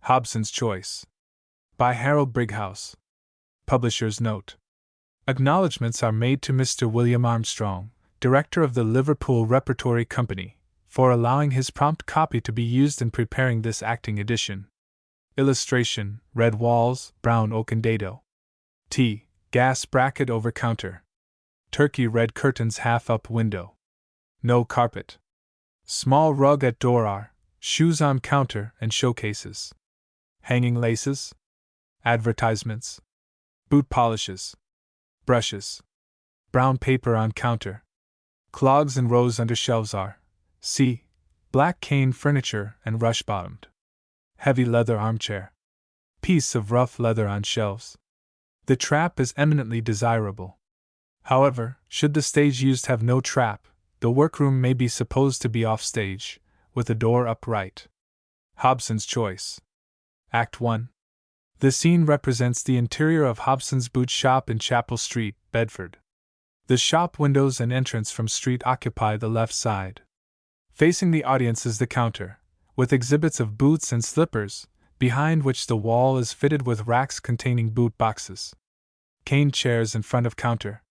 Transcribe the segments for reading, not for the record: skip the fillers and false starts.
Hobson's Choice. By Harold Brighouse. Publisher's Note. Acknowledgements are made to Mr. William Armstrong, Director of the Liverpool Repertory Company, for allowing his prompt copy to be used in preparing this acting edition. Illustration: red walls, brown oaken dado. T. Gas bracket over counter. Turkey red curtains half up window. No carpet. Small rug at door R. Shoes on counter and showcases. Hanging laces. Advertisements. Boot polishes. Brushes. Brown paper on counter. Clogs in rows under shelves are. C. Black cane furniture and rush bottomed. Heavy leather armchair. Piece of rough leather on shelves. The trap is eminently desirable. However, should the stage used have no trap, the workroom may be supposed to be off stage, with the door upright. Hobson's Choice. Act 1. The scene represents the interior of Hobson's boot shop in Chapel Street, Bedford. The shop windows and entrance from street occupy the left side. Facing the audience is the counter, with exhibits of boots and slippers, behind which the wall is fitted with racks containing boot boxes. Cane chairs in front of counter.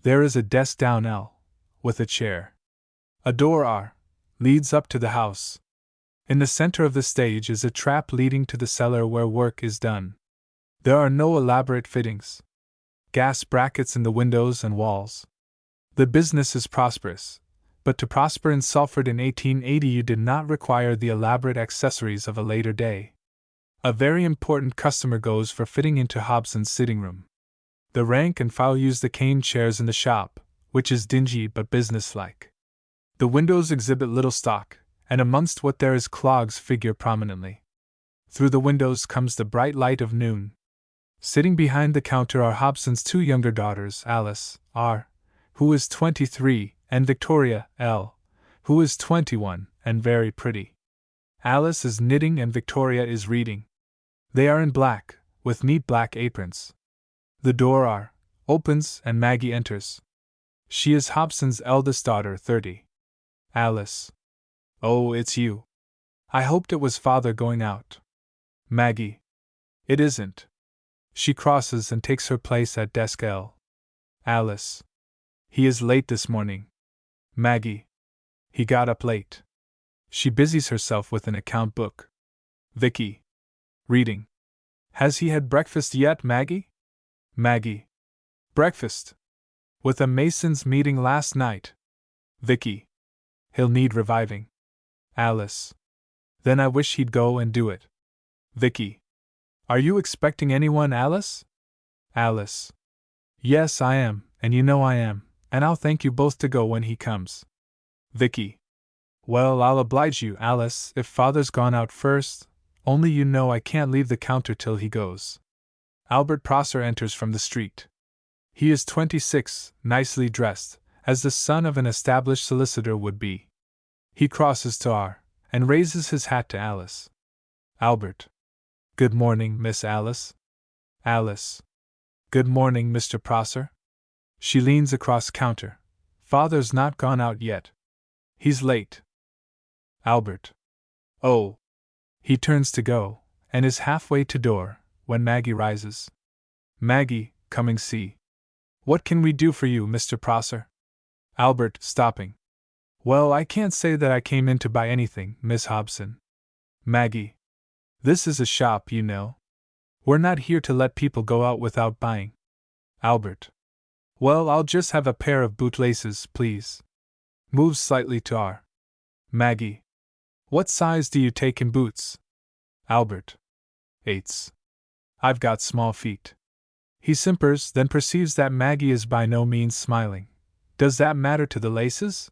There is a desk down L, with a chair. A door R leads up to the house. In the center of the stage is a trap leading to the cellar where work is done. There are no elaborate fittings. Gas brackets in the windows and walls. The business is prosperous, but to prosper in Salford in 1880 you did not require the elaborate accessories of a later day. A very important customer goes for fitting into Hobson's sitting room. The rank and file use the cane chairs in the shop, which is dingy but businesslike. The windows exhibit little stock, and amongst what there is clogs figure prominently. Through the windows comes the bright light of noon. Sitting behind the counter are Hobson's two younger daughters, Alice, R., who is 23, and Victoria, L., who is 21, and very pretty. Alice is knitting and Victoria is reading. They are in black, with neat black aprons. The door R opens and Maggie enters. She is Hobson's eldest daughter, 30. Alice. Oh, it's you. I hoped it was father going out. Maggie. It isn't. She crosses and takes her place at desk L. Alice. He is late this morning. Maggie. He got up late. She busies herself with an account book. Vicky. Reading. Has he had breakfast yet, Maggie? Maggie. Breakfast. With a Mason's meeting last night. Vicky. He'll need reviving. Alice. Then I wish he'd go and do it. Vicky. Are you expecting anyone, Alice? Alice. Yes, I am, and you know I am, and I'll thank you both to go when he comes. Vicky. Well, I'll oblige you, Alice, if father's gone out first, only you know I can't leave the counter till he goes. Albert Prosser enters from the street. He is 26, nicely dressed, as the son of an established solicitor would be. He crosses to R, and raises his hat to Alice. Albert. Good morning, Miss Alice. Alice. Good morning, Mr. Prosser. She leans across counter. Father's not gone out yet. He's late. Albert. Oh. He turns to go, and is halfway to door, when Maggie rises. Maggie, coming see. What can we do for you, Mr. Prosser? Albert, stopping. Well, I can't say that I came in to buy anything, Miss Hobson. Maggie. This is a shop, you know. We're not here to let people go out without buying. Albert. Well, I'll just have a pair of bootlaces, please. Moves slightly to R. Maggie. What size do you take in boots? Albert. 8s. I've got small feet. He simpers, then perceives that Maggie is by no means smiling. Does that matter to the laces?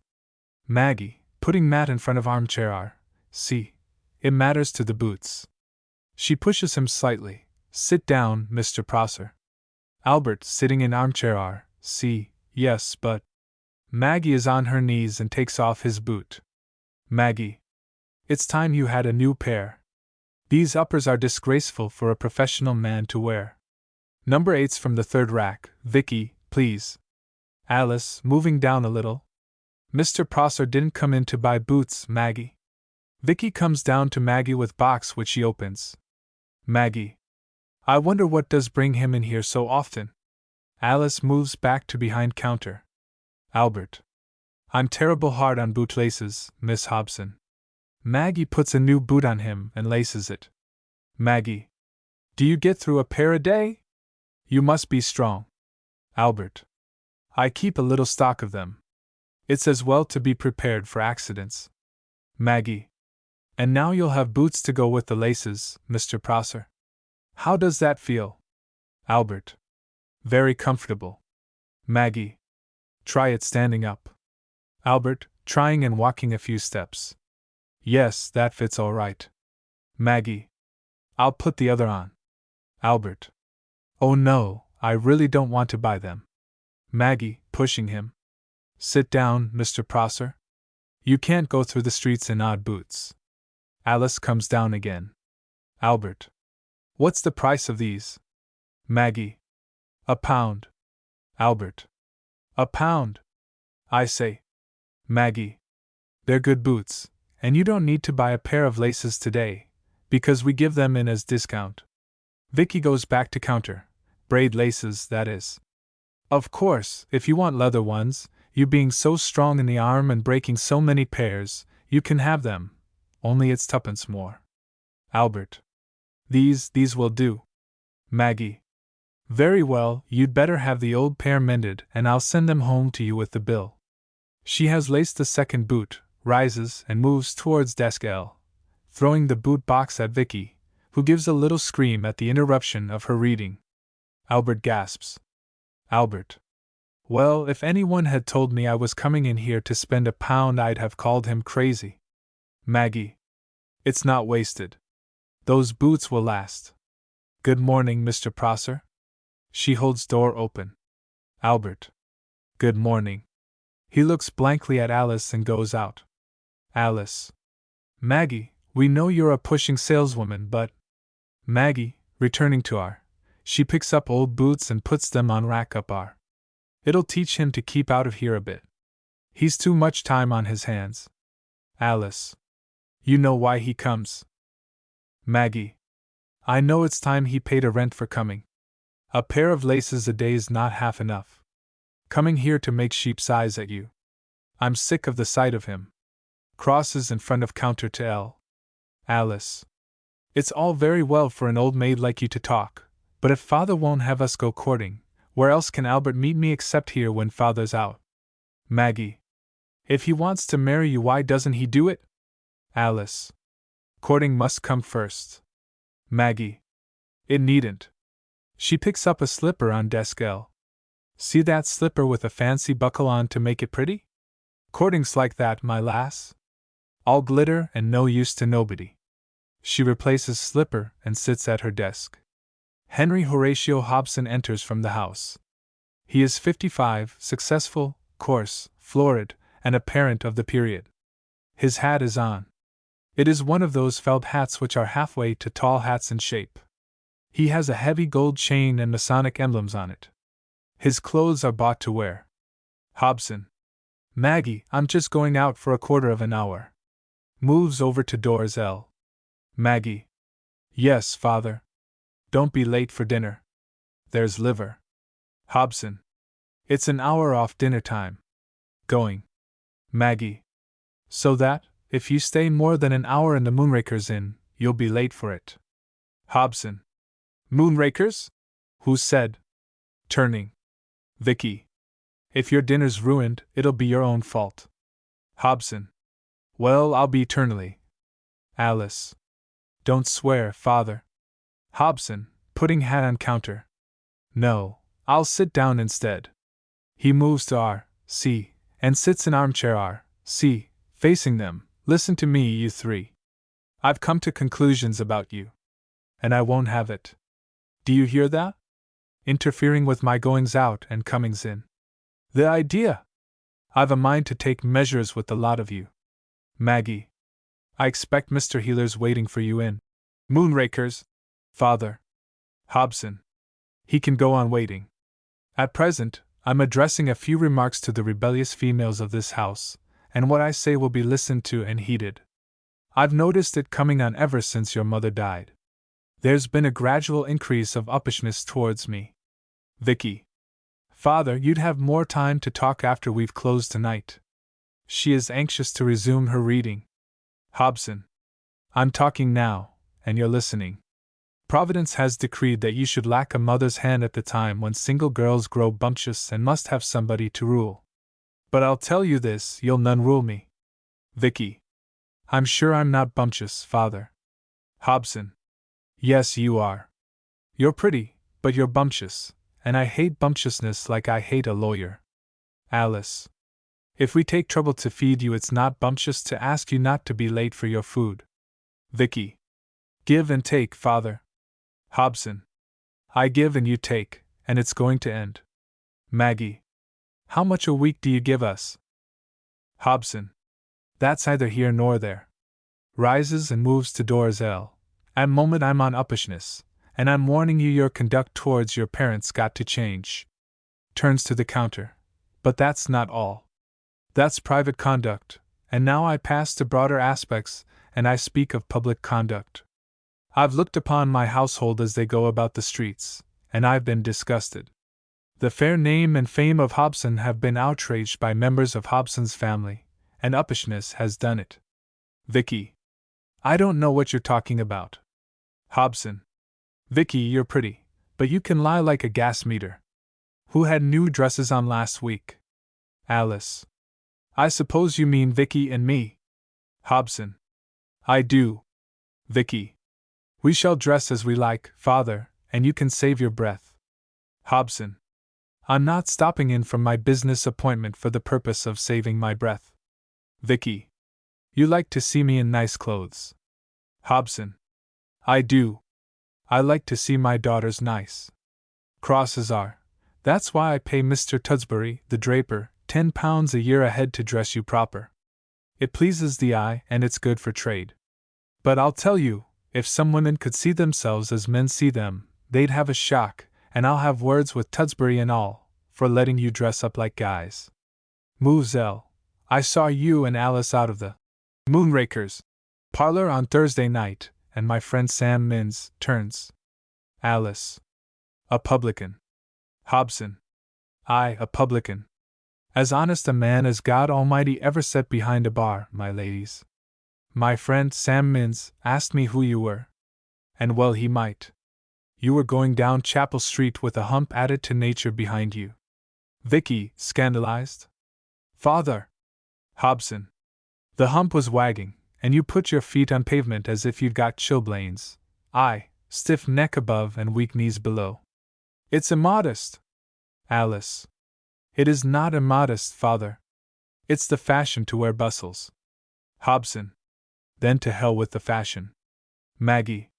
Maggie, putting mat in front of armchair R. See. It matters to the boots. She pushes him slightly. Sit down, Mr. Prosser. Albert, sitting in armchair R. See. Yes, but. Maggie is on her knees and takes off his boot. Maggie. It's time you had a new pair. These uppers are disgraceful for a professional man to wear. Number 8's from the third rack. Vicky, please. Alice, moving down a little. Mr. Prosser didn't come in to buy boots, Maggie. Vicky comes down to Maggie with box which she opens. Maggie. I wonder what does bring him in here so often. Alice moves back to behind counter. Albert. I'm terrible hard on bootlaces, Miss Hobson. Maggie puts a new boot on him and laces it. Maggie. Do you get through a pair a day? You must be strong. Albert. I keep a little stock of them. It's as well to be prepared for accidents. Maggie. And now you'll have boots to go with the laces, Mr. Prosser. How does that feel? Albert. Very comfortable. Maggie. Try it standing up. Albert, trying and walking a few steps. Yes, that fits all right. Maggie. I'll put the other on. Albert. Oh no, I really don't want to buy them. Maggie, pushing him. Sit down, Mr. Prosser. You can't go through the streets in odd boots. Alice comes down again. Albert. What's the price of these? Maggie. £1. Albert. £1. I say. Maggie. They're good boots, and you don't need to buy a pair of laces today, because we give them in as discount. Vicky goes back to counter. Braid laces, that is. Of course, if you want leather ones, you being so strong in the arm and breaking so many pairs, you can have them, only it's 2pence more. Albert. These will do. Maggie. Very well, you'd better have the old pair mended and I'll send them home to you with the bill. She has laced the second boot, rises and moves towards desk L, throwing the boot box at Vicky, who gives a little scream at the interruption of her reading. Albert gasps. Albert. Well, if anyone had told me I was coming in here to spend £1, I'd have called him crazy. Maggie. It's not wasted. Those boots will last. Good morning, Mr. Prosser. She holds door open. Albert. Good morning. He looks blankly at Alice and goes out. Alice. Maggie, we know you're a pushing saleswoman, but… Maggie, returning to R. She picks up old boots and puts them on rack up R. It'll teach him to keep out of here a bit. He's too much time on his hands. Alice. You know why he comes. Maggie. I know it's time he paid a rent for coming. A pair of laces a day's not half enough. Coming here to make sheep's eyes at you. I'm sick of the sight of him. Crosses in front of counter to L. Alice. It's all very well for an old maid like you to talk, but if father won't have us go courting, where else can Albert meet me except here when father's out? Maggie. If he wants to marry you, why doesn't he do it? Alice. Courting must come first. Maggie. It needn't. She picks up a slipper on desk L. See that slipper with a fancy buckle on to make it pretty? Courting's like that, my lass. All glitter and no use to nobody. She replaces slipper and sits at her desk. Henry Horatio Hobson enters from the house. He is 55, successful, coarse, florid, and a parent of the period. His hat is on. It is one of those felt hats which are halfway to tall hats in shape. He has a heavy gold chain and Masonic emblems on it. His clothes are bought to wear. Hobson. Maggie, I'm just going out for a quarter of an hour. Moves over to doors L. Maggie. Yes, father. Don't be late for dinner. There's liver. Hobson. It's an hour off dinner time. Going. Maggie. So that, if you stay more than an hour in the Moonraker's Inn, you'll be late for it. Hobson. Moonrakers? Who said? Turning. Vicky. If your dinner's ruined, it'll be your own fault. Hobson. Well, I'll be eternally. Alice. Don't swear, father. Hobson, putting hat on counter. No, I'll sit down instead. He moves to R, C, and sits in armchair R, C, facing them. Listen to me, you three. I've come to conclusions about you. And I won't have it. Do you hear that? Interfering with my goings out and comings in. The idea! I've a mind to take measures with the lot of you. Maggie. I expect Mr. Heeler's waiting for you in Moonrakers, father. Hobson. He can go on waiting. At present, I'm addressing a few remarks to the rebellious females of this house, and what I say will be listened to and heeded. I've noticed it coming on ever since your mother died. There's been a gradual increase of uppishness towards me. Vicky. Father, you'd have more time to talk after we've closed tonight. She is anxious to resume her reading. Hobson. I'm talking now, and you're listening. Providence has decreed that you should lack a mother's hand at the time when single girls grow bumptious and must have somebody to rule. But I'll tell you this, you'll none rule me. Vicky. I'm sure I'm not bumptious, Father. Hobson. Yes, you are. You're pretty, but you're bumptious, and I hate bumptiousness like I hate a lawyer. Alice. If we take trouble to feed you, it's not bumptious to ask you not to be late for your food. Vicky. Give and take, Father. Hobson. I give and you take, and it's going to end. Maggie. How much a week do you give us? Hobson. That's neither here nor there. Rises and moves to doors L. At moment I'm on uppishness, and I'm warning you your conduct towards your parents got to change. Turns to the counter. But that's not all. That's private conduct, and now I pass to broader aspects, and I speak of public conduct. I've looked upon my household as they go about the streets, and I've been disgusted. The fair name and fame of Hobson have been outraged by members of Hobson's family, and uppishness has done it. Vicky. I don't know what you're talking about. Hobson. Vicky, you're pretty, but you can lie like a gas meter. Who had new dresses on last week? Alice. I suppose you mean Vicky and me. Hobson. I do. Vicky. We shall dress as we like, Father, and you can save your breath. Hobson. I'm not stopping in from my business appointment for the purpose of saving my breath. Vicky. You like to see me in nice clothes. Hobson. I do. I like to see my daughters nice. Crosses are. That's why I pay Mr. Tudsbury, the draper, £10 a year ahead to dress you proper. It pleases the eye and it's good for trade. But I'll tell you, if some women could see themselves as men see them, they'd have a shock, and I'll have words with Tudsbury and all, for letting you dress up like guys. Moves L. I saw you and Alice out of the Moonrakers parlor on Thursday night, and my friend Sam Mins turns. Alice. A publican. Hobson. I, a publican. As honest a man as God Almighty ever set behind a bar, my ladies. My friend Sam Mins asked me who you were. And well he might. You were going down Chapel Street with a hump added to nature behind you. Vicky, scandalized. Father. Hobson. The hump was wagging, and you put your feet on pavement as if you'd got chilblains. I, stiff neck above and weak knees below. It's immodest. Alice. It is not immodest, Father. It's the fashion to wear bustles. Hobson. Then to hell with the fashion. Maggie.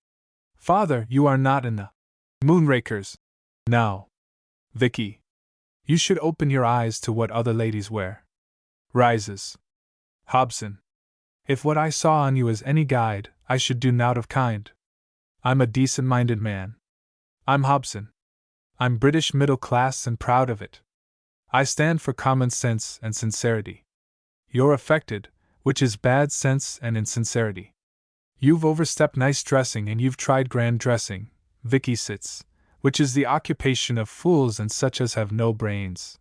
Father, you are not in the Moonrakers. Now. Vicky. You should open your eyes to what other ladies wear. Rises. Hobson. If what I saw on you is any guide, I should do naught of kind. I'm a decent-minded man. I'm Hobson. I'm British middle class and proud of it. I stand for common sense and sincerity. You're affected, which is bad sense and insincerity. You've overstepped nice dressing and you've tried grand dressing, Vicky sits, which is the occupation of fools and such as have no brains.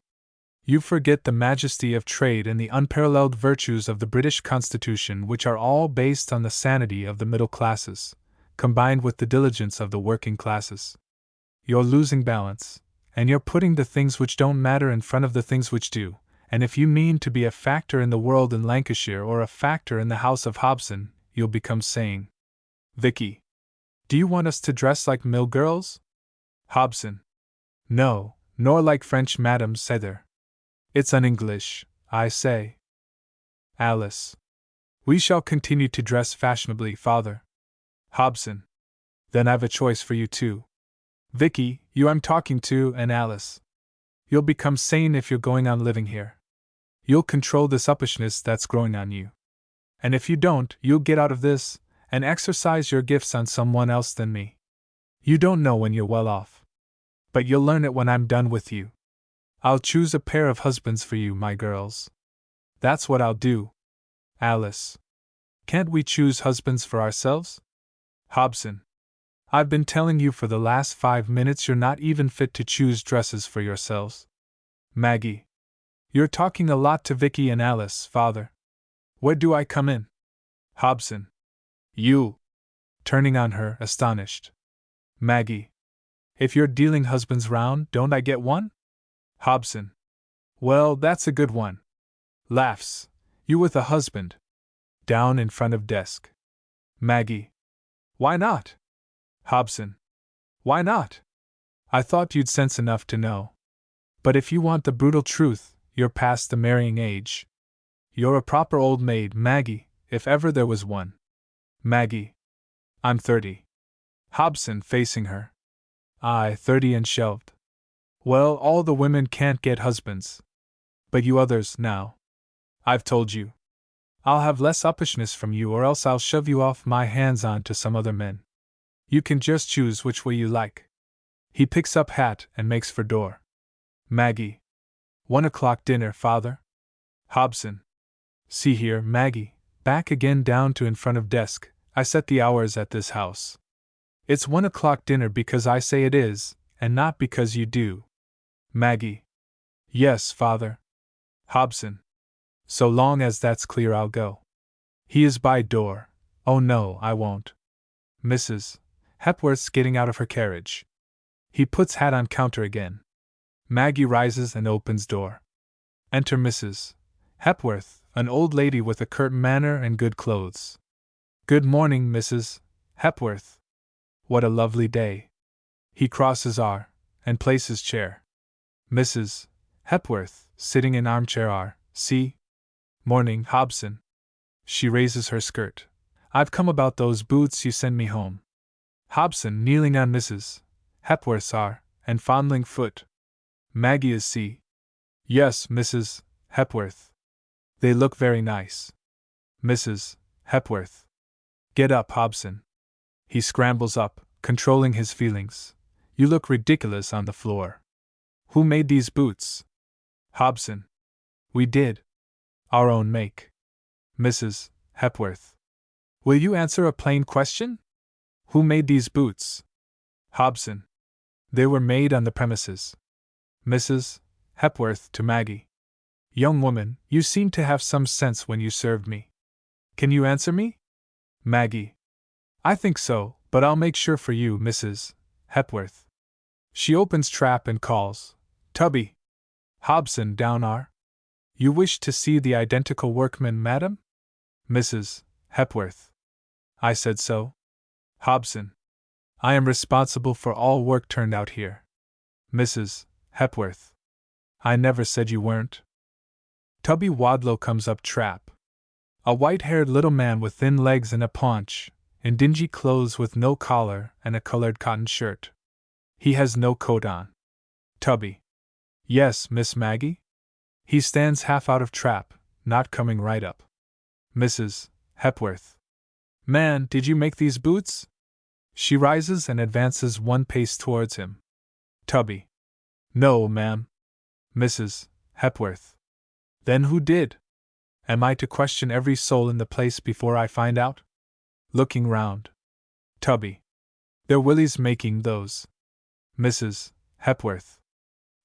You forget the majesty of trade and the unparalleled virtues of the British Constitution, which are all based on the sanity of the middle classes, combined with the diligence of the working classes. You're losing balance, and you're putting the things which don't matter in front of the things which do, and if you mean to be a factor in the world in Lancashire or a factor in the house of Hobson, you'll become sane. Vicky. Do you want us to dress like mill girls? Hobson. No, nor like French madams either. It's un-English, I say. Alice. We shall continue to dress fashionably, Father. Hobson. Then I've a choice for you too. Vicky, you I'm talking to, and Alice. You'll become sane if you're going on living here. You'll control this uppishness that's growing on you. And if you don't, you'll get out of this, and exercise your gifts on someone else than me. You don't know when you're well off. But you'll learn it when I'm done with you. I'll choose a pair of husbands for you, my girls. That's what I'll do. Alice. Can't we choose husbands for ourselves? Hobson. I've been telling you for the last 5 minutes you're not even fit to choose dresses for yourselves. Maggie. You're talking a lot to Vicky and Alice, father. Where do I come in? Hobson. You. Turning on her, astonished. Maggie. If you're dealing husbands round, don't I get one? Hobson. Well, that's a good one. Laughs. You with a husband. Down in front of desk. Maggie. Why not? Hobson. Why not? I thought you'd sense enough to know. But if you want the brutal truth, you're past the marrying age. You're a proper old maid, Maggie, if ever there was one. Maggie. I'm 30. Hobson facing her. Aye, 30 and shelved. Well, all the women can't get husbands. But you others, now. I've told you. I'll have less uppishness from you or else I'll shove you off my hands on to some other men. You can just choose which way you like. He picks up hat and makes for door. Maggie. 1:00 dinner, father? Hobson. See here, Maggie, back again down to in front of desk, I set the hours at this house. It's 1:00 dinner because I say it is, and not because you do. Maggie. Yes, father. Hobson. So long as that's clear, I'll go. He is by door. Oh no, I won't. Mrs. Hepworth's getting out of her carriage. He puts hat on counter again. Maggie rises and opens door. Enter Mrs. Hepworth, an old lady with a curt manner and good clothes. Good morning, Mrs. Hepworth. What a lovely day. He crosses R, and places chair. Mrs. Hepworth, sitting in armchair R, C. Morning, Hobson. She raises her skirt. I've come about those boots you sent me home. Hobson kneeling on Mrs. Hepworth's R, and fondling foot. Maggie is C. Yes, Mrs. Hepworth. They look very nice. Mrs. Hepworth. Get up, Hobson. He scrambles up, controlling his feelings. You look ridiculous on the floor. Who made these boots? Hobson. We did. Our own make. Mrs. Hepworth. Will you answer a plain question? Who made these boots? Hobson. They were made on the premises. Mrs. Hepworth to Maggie. Young woman, you seemed to have some sense when you served me. Can you answer me? Maggie. I think so, but I'll make sure for you, Mrs. Hepworth. She opens trap and calls. Tubby. Hobson down R. You wish to see the identical workman, madam? Mrs. Hepworth. I said so. Hobson. I am responsible for all work turned out here. Mrs. Hepworth. I never said you weren't. Tubby Wadlow comes up trap. A white-haired little man with thin legs and a paunch, in dingy clothes with no collar and a colored cotton shirt. He has no coat on. Tubby. Yes, Miss Maggie? He stands half out of trap, not coming right up. Mrs. Hepworth. Man, did you make these boots? She rises and advances one pace towards him. Tubby. No, ma'am. Mrs. Hepworth. Then who did? Am I to question every soul in the place before I find out? Looking round. Tubby. They're Willie's making those. Mrs. Hepworth.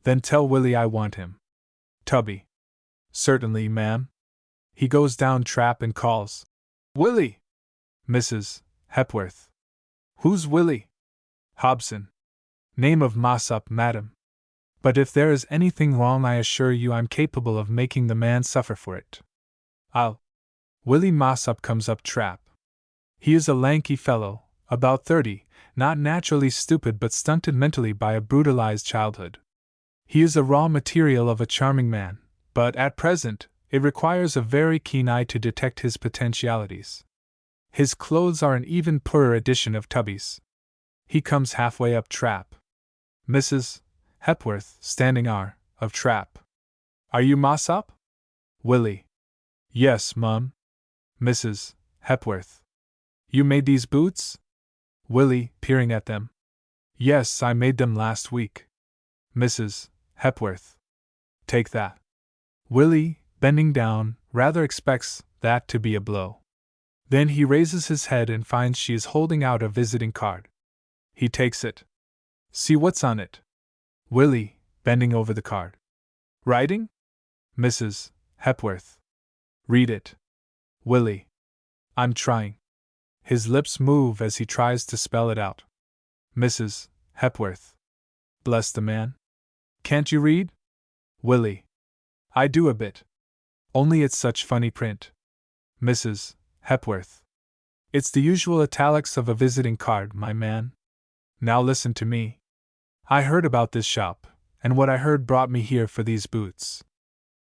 Then tell Willie I want him. Tubby. Certainly, ma'am. He goes down trap and calls. Willie! Mrs. Hepworth. Who's Willie? Hobson. Name of Mossop, madam. But if there is anything wrong, I assure you I'm capable of making the man suffer for it. Willie Mossop comes up trap. He is a lanky fellow, about 30, not naturally stupid but stunted mentally by a brutalized childhood. He is a raw material of a charming man, but at present, it requires a very keen eye to detect his potentialities. His clothes are an even poorer edition of Tubby's. He comes halfway up trap. Mrs. Hepworth, standing R, of trap. Are you Mossop? Willie. Yes, mum. Mrs. Hepworth. You made these boots? Willie, peering at them. Yes, I made them last week. Mrs. Hepworth. Take that. Willie, bending down, rather expects that to be a blow. Then he raises his head and finds she is holding out a visiting card. He takes it. See what's on it. Willie, bending over the card. Writing? Mrs. Hepworth. Read it. Willie. I'm trying. His lips move as he tries to spell it out. Mrs. Hepworth. Bless the man. Can't you read? Willie. I do a bit. Only it's such funny print. Mrs. Hepworth. It's the usual italics of a visiting card, my man. Now listen to me. I heard about this shop, and what I heard brought me here for these boots.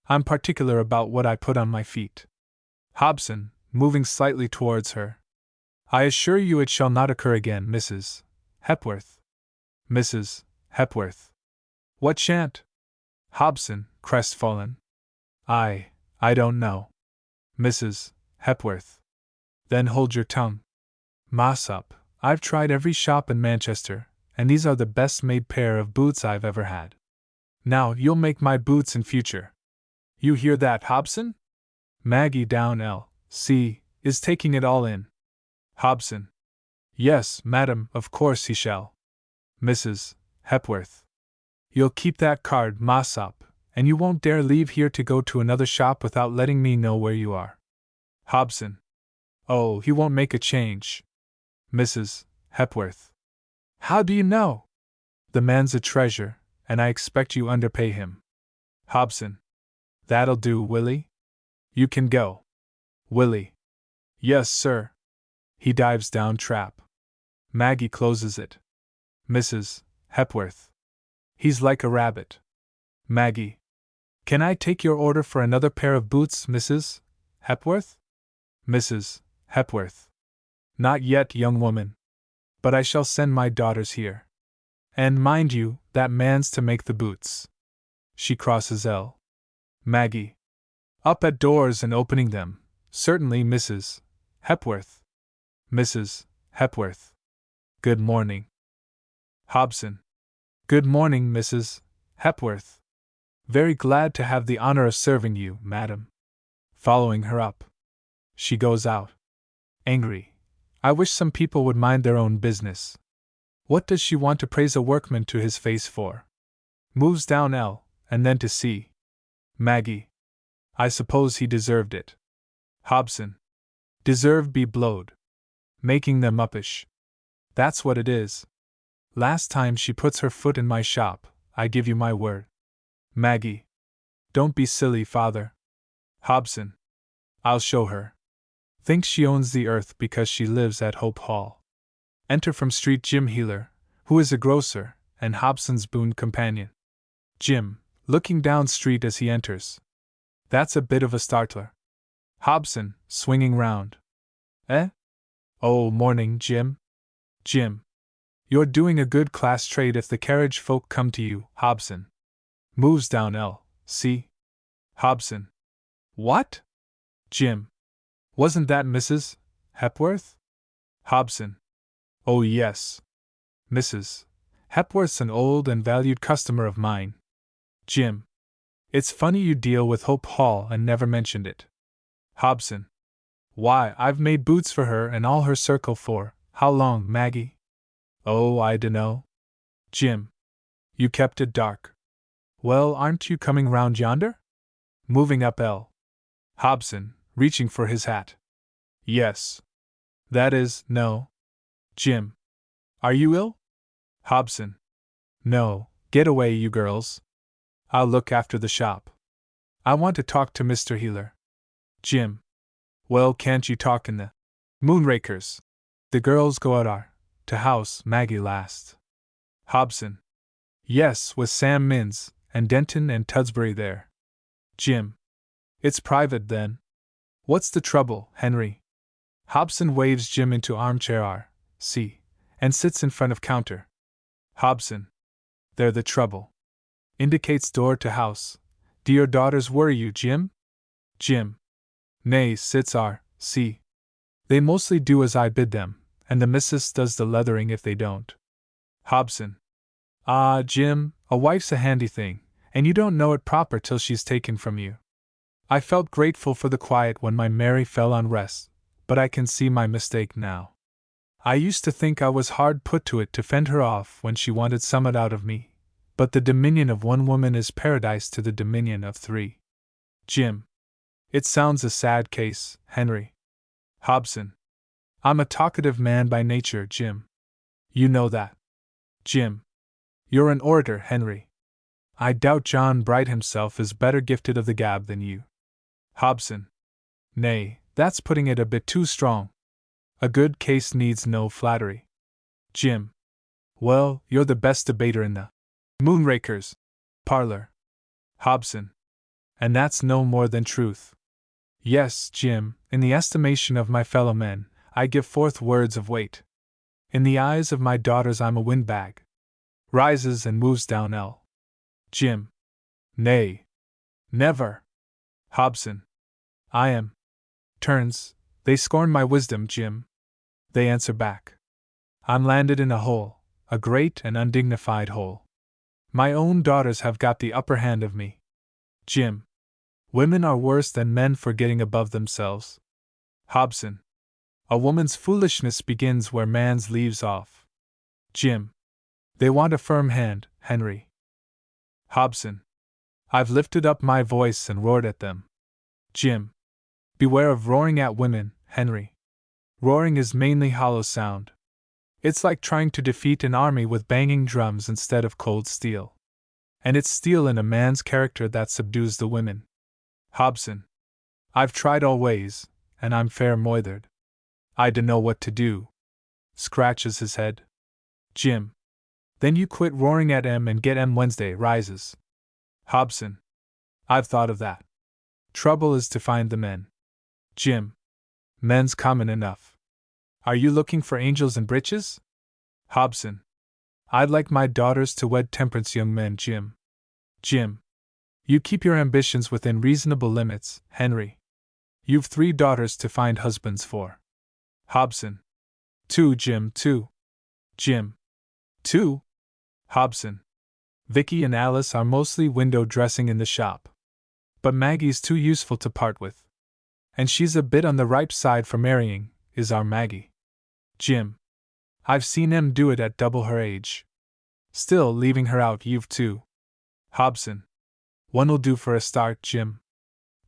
I'm particular about what I put on my feet. Hobson, moving slightly towards her. I assure you it shall not occur again, Mrs. Hepworth. Mrs. Hepworth. What shan't? Hobson, crestfallen. I don't know. Mrs. Hepworth. Then hold your tongue. Mossop, I've tried every shop in Manchester, and these are the best made pair of boots I've ever had. Now you'll make my boots in future. You hear that, Hobson? Maggie down L.C. is taking it all in. Hobson. Yes, madam, of course he shall. Mrs. Hepworth. You'll keep that card, Mossop, and you won't dare leave here to go to another shop without letting me know where you are. Hobson. Oh, he won't make a change. Mrs. Hepworth. How do you know? The man's a treasure, and I expect you underpay him. Hobson. That'll do, Willie. You can go. Willie. Yes, sir. He dives down trap. Maggie closes it. Mrs. Hepworth. He's like a rabbit. Maggie. Can I take your order for another pair of boots, Mrs. Hepworth? Mrs. Hepworth. Not yet, young woman. But I shall send my daughters here. And mind you, that man's to make the boots. She crosses L. Maggie. Up at doors and opening them. Certainly, Mrs. Hepworth. Mrs. Hepworth. Good morning. Hobson. Good morning, Mrs. Hepworth. Very glad to have the honor of serving you, madam. Following her up. She goes out. Angry. I wish some people would mind their own business. What does she want to praise a workman to his face for? Moves down L, and then to C. Maggie. I suppose he deserved it. Hobson. Deserved be blowed. Making them uppish. That's what it is. Last time she puts her foot in my shop, I give you my word. Maggie. Don't be silly, father. Hobson. I'll show her. Thinks she owns the earth because she lives at Hope Hall. Enter from street Jim Heeler, who is a grocer, and Hobson's boon companion. Jim, looking down street as he enters. That's a bit of a startler. Hobson, swinging round. Eh? Oh, morning, Jim. Jim. You're doing a good class trade if the carriage folk come to you, Hobson. Moves down L. See? Hobson. What? Jim. Wasn't that Mrs. Hepworth? Hobson. Oh, yes. Mrs. Hepworth's an old and valued customer of mine. Jim. It's funny you deal with Hope Hall and never mentioned it. Hobson. Why, I've made boots for her and all her circle for, how long, Maggie? Oh, I dunno. Jim. You kept it dark. Well, aren't you coming round yonder? Moving up L. Hobson, reaching for his hat. Yes. That is, no. Jim. Are you ill? Hobson. No, get away, you girls. I'll look after the shop. I want to talk to Mr. Heeler. Jim. Well, can't you talk in the Moonrakers? The girls go out to house Maggie last. Hobson. Yes, with Sam Minns, and Denton and Tudsbury there. Jim. It's private then. What's the trouble, Henry? Hobson waves Jim into armchair R.C. and sits in front of counter. Hobson. They're the trouble. Indicates door to house. Do your daughters worry you, Jim? Jim. Nay, sits R.C. They mostly do as I bid them, and the missus does the leathering if they don't. Hobson. Ah, Jim, a wife's a handy thing, and you don't know it proper till she's taken from you. I felt grateful for the quiet when my Mary fell on rest, but I can see my mistake now. I used to think I was hard put to it to fend her off when she wanted summat out of me, but the dominion of one woman is paradise to the dominion of three. Jim. It sounds a sad case, Henry. Hobson. I'm a talkative man by nature, Jim. You know that. Jim. You're an orator, Henry. I doubt John Bright himself is better gifted of the gab than you. Hobson. Nay, that's putting it a bit too strong. A good case needs no flattery. Jim. Well, you're the best debater in the Moonraker's parlor. Hobson. And that's no more than truth. Yes, Jim, in the estimation of my fellow men, I give forth words of weight. In the eyes of my daughters I'm a windbag. Rises and moves down L. Jim. Nay. Never. Hobson. I am. Turns. They scorn my wisdom, Jim. They answer back. I'm landed in a hole, a great and undignified hole. My own daughters have got the upper hand of me. Jim. Women are worse than men for getting above themselves. Hobson. A woman's foolishness begins where man's leaves off. Jim. They want a firm hand, Henry. Hobson. I've lifted up my voice and roared at them. Jim. Beware of roaring at women, Henry. Roaring is mainly hollow sound. It's like trying to defeat an army with banging drums instead of cold steel. And it's steel in a man's character that subdues the women. Hobson. I've tried all ways, and I'm fair moithered. I dunno what to do. Scratches his head. Jim. Then you quit roaring at 'em and get 'em Wednesday. Rises. Hobson. I've thought of that. Trouble is to find the men. Jim. Men's common enough. Are you looking for angels in breeches? Hobson. I'd like my daughters to wed temperance young men, Jim. Jim. You keep your ambitions within reasonable limits, Henry. You've 3 daughters to find husbands for. Hobson. 2, Jim, 2. Jim. 2? Hobson. Vicky and Alice are mostly window dressing in the shop. But Maggie's too useful to part with. And she's a bit on the ripe side for marrying, is our Maggie. Jim. I've seen 'em do it at double her age. Still, leaving her out, you've 2. Hobson. One'll do for a start, Jim.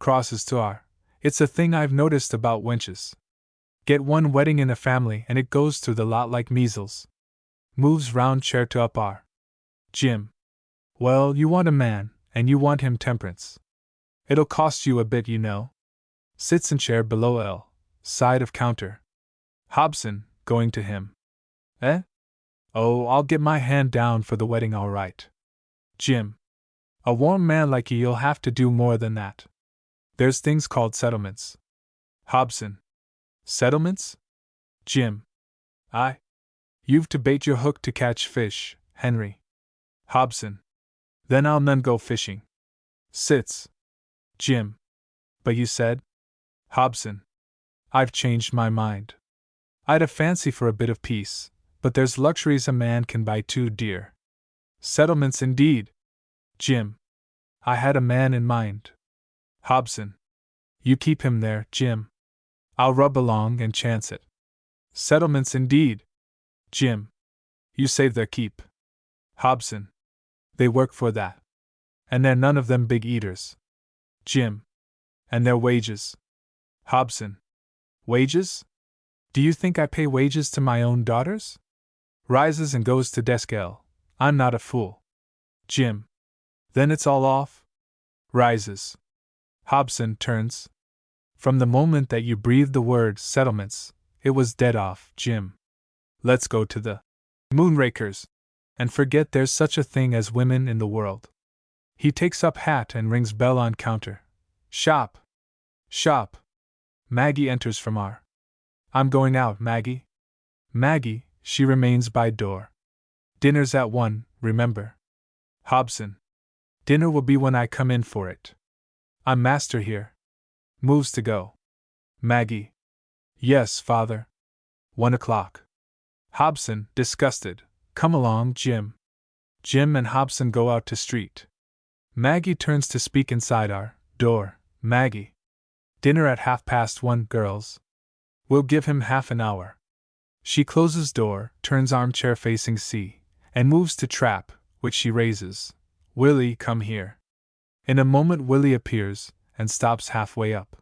Crosses to R. It's a thing I've noticed about wenches. Get one wedding in a family and it goes through the lot like measles. Moves round chair to up R. Jim. Well, you want a man, and you want him temperance. It'll cost you a bit, you know. Sits in chair below L. Side of counter. Hobson, going to him. Eh? Oh, I'll get my hand down for the wedding all right. Jim. A warm man like you'll have to do more than that. There's things called settlements. Hobson. Settlements? Jim. Aye. You've to bait your hook to catch fish, Henry. Hobson. Then I'll none go fishing. Sits. Jim. But you said? Hobson. I've changed my mind. I'd a fancy for a bit of peace, but there's luxuries a man can buy too dear. Settlements indeed. Jim. I had a man in mind. Hobson. You keep him there, Jim. I'll rub along and chance it. Settlements indeed. Jim. You save their keep. Hobson. They work for that. And they're none of them big eaters. Jim. And their wages. Hobson. Wages? Do you think I pay wages to my own daughters? Rises and goes to desk L. I'm not a fool. Jim. Then it's all off? Rises. Hobson turns. From the moment that you breathed the word settlements, it was dead off, Jim. Let's go to the Moonrakers, and forget there's such a thing as women in the world. He takes up hat and rings bell on counter. Shop! Shop! Maggie enters from R. I'm going out, Maggie. Maggie, she remains by door. Dinner's at 1, remember. Hobson. Dinner will be when I come in for it. I'm master here. Moves to go. Maggie. Yes, father. 1 o'clock. Hobson, disgusted. Come along, Jim. Jim and Hobson go out to street. Maggie turns to speak inside our door. Maggie. Dinner at 1:30, girls. We'll give him half an hour. She closes door, turns armchair facing sea, and moves to trap, which she raises. Willie, come here. In a moment Willie appears, and stops halfway up.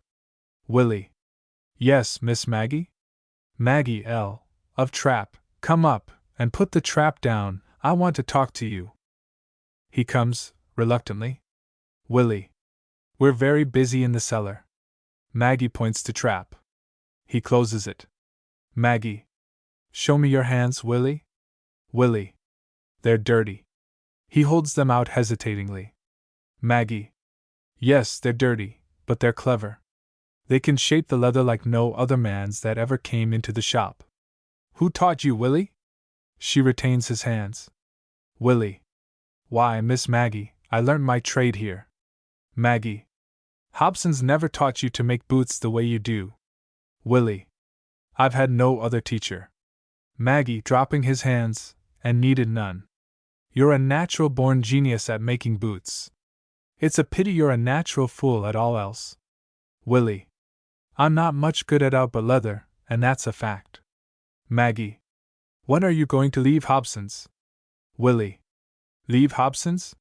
Willie. Yes, Miss Maggie? Maggie L. of trap, come up, and put the trap down, I want to talk to you. He comes, reluctantly. Willie. We're very busy in the cellar. Maggie points to trap. He closes it. Maggie. Show me your hands, Willie. Willie. They're dirty. He holds them out hesitatingly. Maggie. Yes, they're dirty, but they're clever. They can shape the leather like no other man's that ever came into the shop. Who taught you, Willie? She retains his hands. Willie. Why, Miss Maggie, I learned my trade here. Maggie. Hobson's never taught you to make boots the way you do. Willie. I've had no other teacher. Maggie, dropping his hands, and needed none. You're a natural-born genius at making boots. It's a pity you're a natural fool at all else. Willie. I'm not much good at aught but leather, and that's a fact. Maggie. When are you going to leave Hobson's? Willie. Leave Hobson's?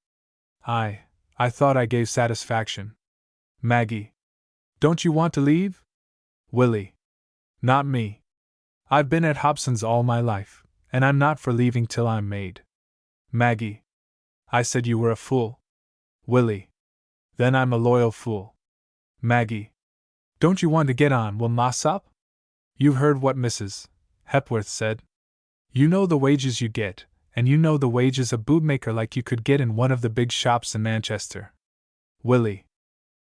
I thought I gave satisfaction. Maggie. Don't you want to leave? Willie. Not me. I've been at Hobson's all my life, and I'm not for leaving till I'm made. Maggie. I said you were a fool. Willie. Then I'm a loyal fool. Maggie. Don't you want to get on, Will Mossop? You've heard what Mrs. Hepworth said. You know the wages you get, and you know the wages a bootmaker like you could get in one of the big shops in Manchester. Willie.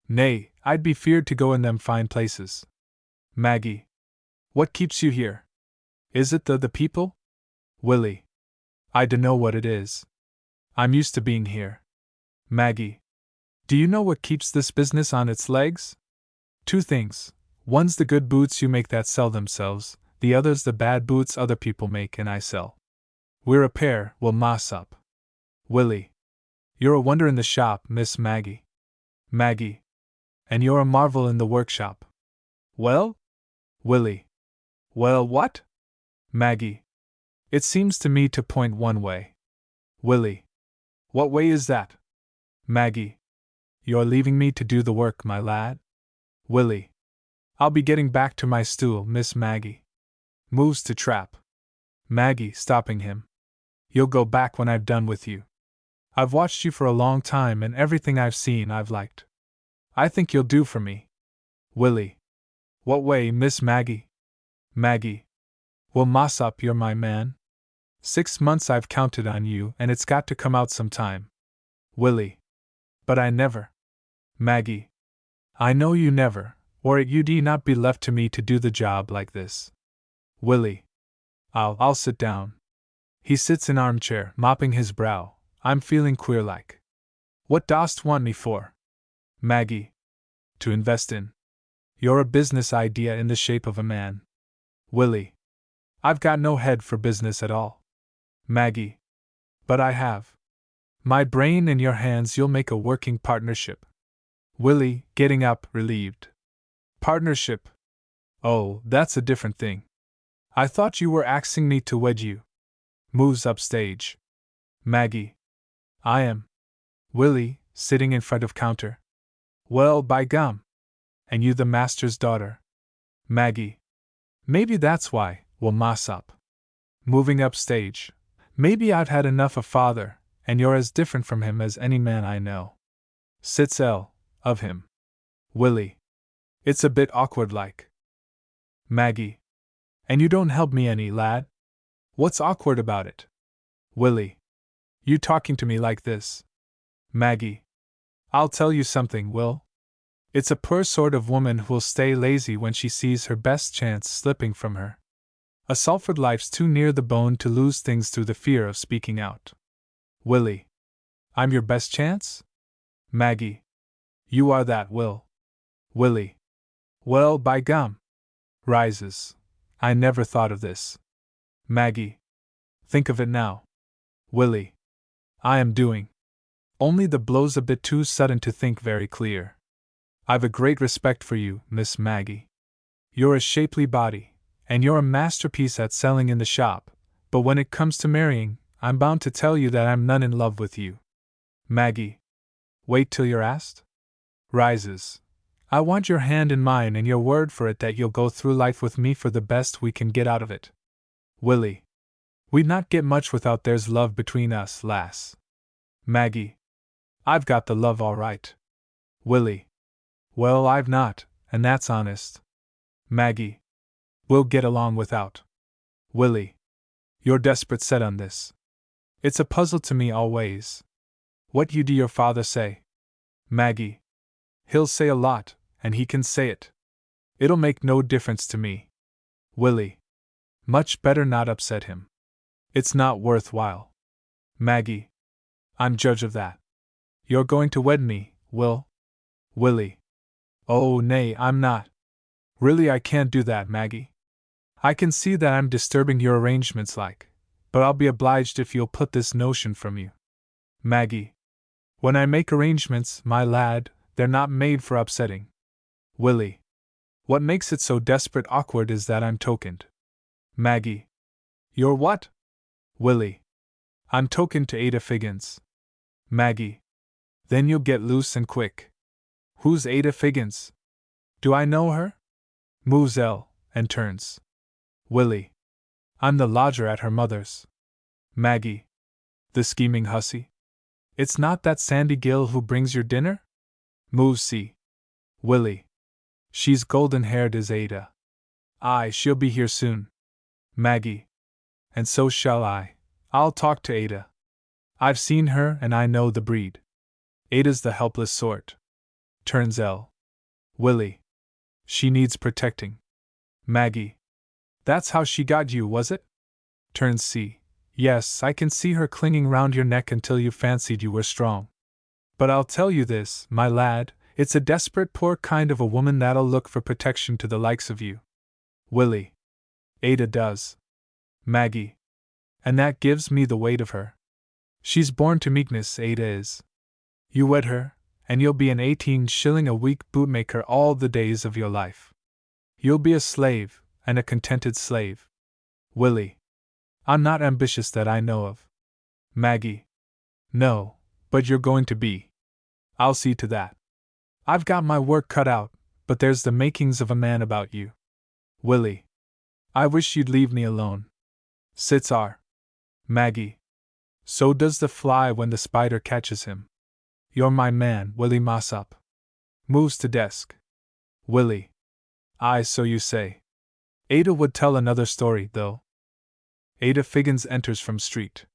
Nay, I'd be feared to go in them fine places. Maggie. What keeps you here? Is it the people? Willie. I dunno what it is. I'm used to being here. Maggie. Do you know what keeps this business on its legs? Two things. One's the good boots you make that sell themselves, the other's the bad boots other people make and I sell. We're a pair, Will Mossop. Willie. You're a wonder in the shop, Miss Maggie. Maggie. And you're a marvel in the workshop. Well? Willie. Well, what? Maggie. It seems to me to point one way. Willie. What way is that? Maggie. You're leaving me to do the work, my lad? Willie. I'll be getting back to my stool, Miss Maggie. Moves to trap. Maggie, stopping him. You'll go back when I've done with you. I've watched you for a long time and everything I've seen I've liked. I think you'll do for me. Willie. What way, Miss Maggie? Maggie. Will Mossop, you're my man. 6 months I've counted on you, and it's got to come out sometime. Willie. But I never. Maggie. I know you never, or you'd not be left to me to do the job like this. Willie. I'll sit down. He sits in armchair, mopping his brow. I'm feeling queer like. What dost want me for? Maggie. To invest in. You're a business idea in the shape of a man. Willie. I've got no head for business at all. Maggie. But I have. My brain in your hands, you'll make a working partnership. Willie, getting up, relieved. Partnership? Oh, that's a different thing. I thought you were axing me to wed you. Moves upstage. Maggie. I am. Willie, sitting in front of counter. Well, by gum. And you the master's daughter. Maggie. Maybe that's why, Will Mossop. Moving upstage. Maybe I've had enough of father, and you're as different from him as any man I know. Sits L. of him. Willie. It's a bit awkward like. Maggie. And you don't help me any, lad? What's awkward about it? Willie. You talking to me like this. Maggie. I'll tell you something, Will. It's a poor sort of woman who'll stay lazy when she sees her best chance slipping from her. A Salford life's too near the bone to lose things through the fear of speaking out. Willie. I'm your best chance? Maggie. You are that, Will. Willie. Well, by gum. Rises. I never thought of this. Maggie. Think of it now. Willie. I am doing. Only the blow's a bit too sudden to think very clear. I've a great respect for you, Miss Maggie. You're a shapely body, and you're a masterpiece at selling in the shop, but when it comes to marrying, I'm bound to tell you that I'm none in love with you. Maggie. Wait till you're asked? Rises. I want your hand in mine and your word for it that you'll go through life with me for the best we can get out of it. Willie. We'd not get much without there's love between us, lass. Maggie. I've got the love all right. Willie. Well, I've not, and that's honest. Maggie. We'll get along without. Willie. You're desperate set on this. It's a puzzle to me always. What do your father say? Maggie. He'll say a lot, and he can say it. It'll make no difference to me. Willie. Much better not upset him. It's not worth while. Maggie. I'm judge of that. You're going to wed me, Will? Willie. Oh, nay, I'm not. Really, I can't do that, Maggie. I can see that I'm disturbing your arrangements like, but I'll be obliged if you'll put this notion from you. Maggie. When I make arrangements, my lad, they're not made for upsetting. Willie. What makes it so desperate awkward is that I'm tokened. Maggie. You're what? Willie. I'm tokened to Ada Figgins. Maggie. Then you'll get loose and quick. Who's Ada Figgins? Do I know her? Moves L, and turns. Willie. I'm the lodger at her mother's. Maggie. The scheming hussy? It's not that Sandy Gill who brings your dinner? Moves C. Willie. She's golden-haired as Ada. Aye, she'll be here soon. Maggie. And so shall I. I'll talk to Ada. I've seen her and I know the breed. Ada's the helpless sort. Turns L. Willie. She needs protecting. Maggie. That's how she got you, was it? Turns C. Yes, I can see her clinging round your neck until you fancied you were strong. But I'll tell you this, my lad, it's a desperate poor kind of a woman that'll look for protection to the likes of you. Willie. Ada does. Maggie. And that gives me the weight of her. She's born to meekness, Ada is. You wed her, and you'll be an 18-shilling-a-week bootmaker all the days of your life. You'll be a slave, and a contented slave. Willie. I'm not ambitious that I know of. Maggie. No, but you're going to be. I'll see to that. I've got my work cut out, but there's the makings of a man about you. Willie. I wish you'd leave me alone. Sits R. Maggie. So does the fly when the spider catches him. You're my man, Willie Mossop. Moves to desk. Willie. Aye, so you say. Ada would tell another story, though. Ada Figgins enters from street.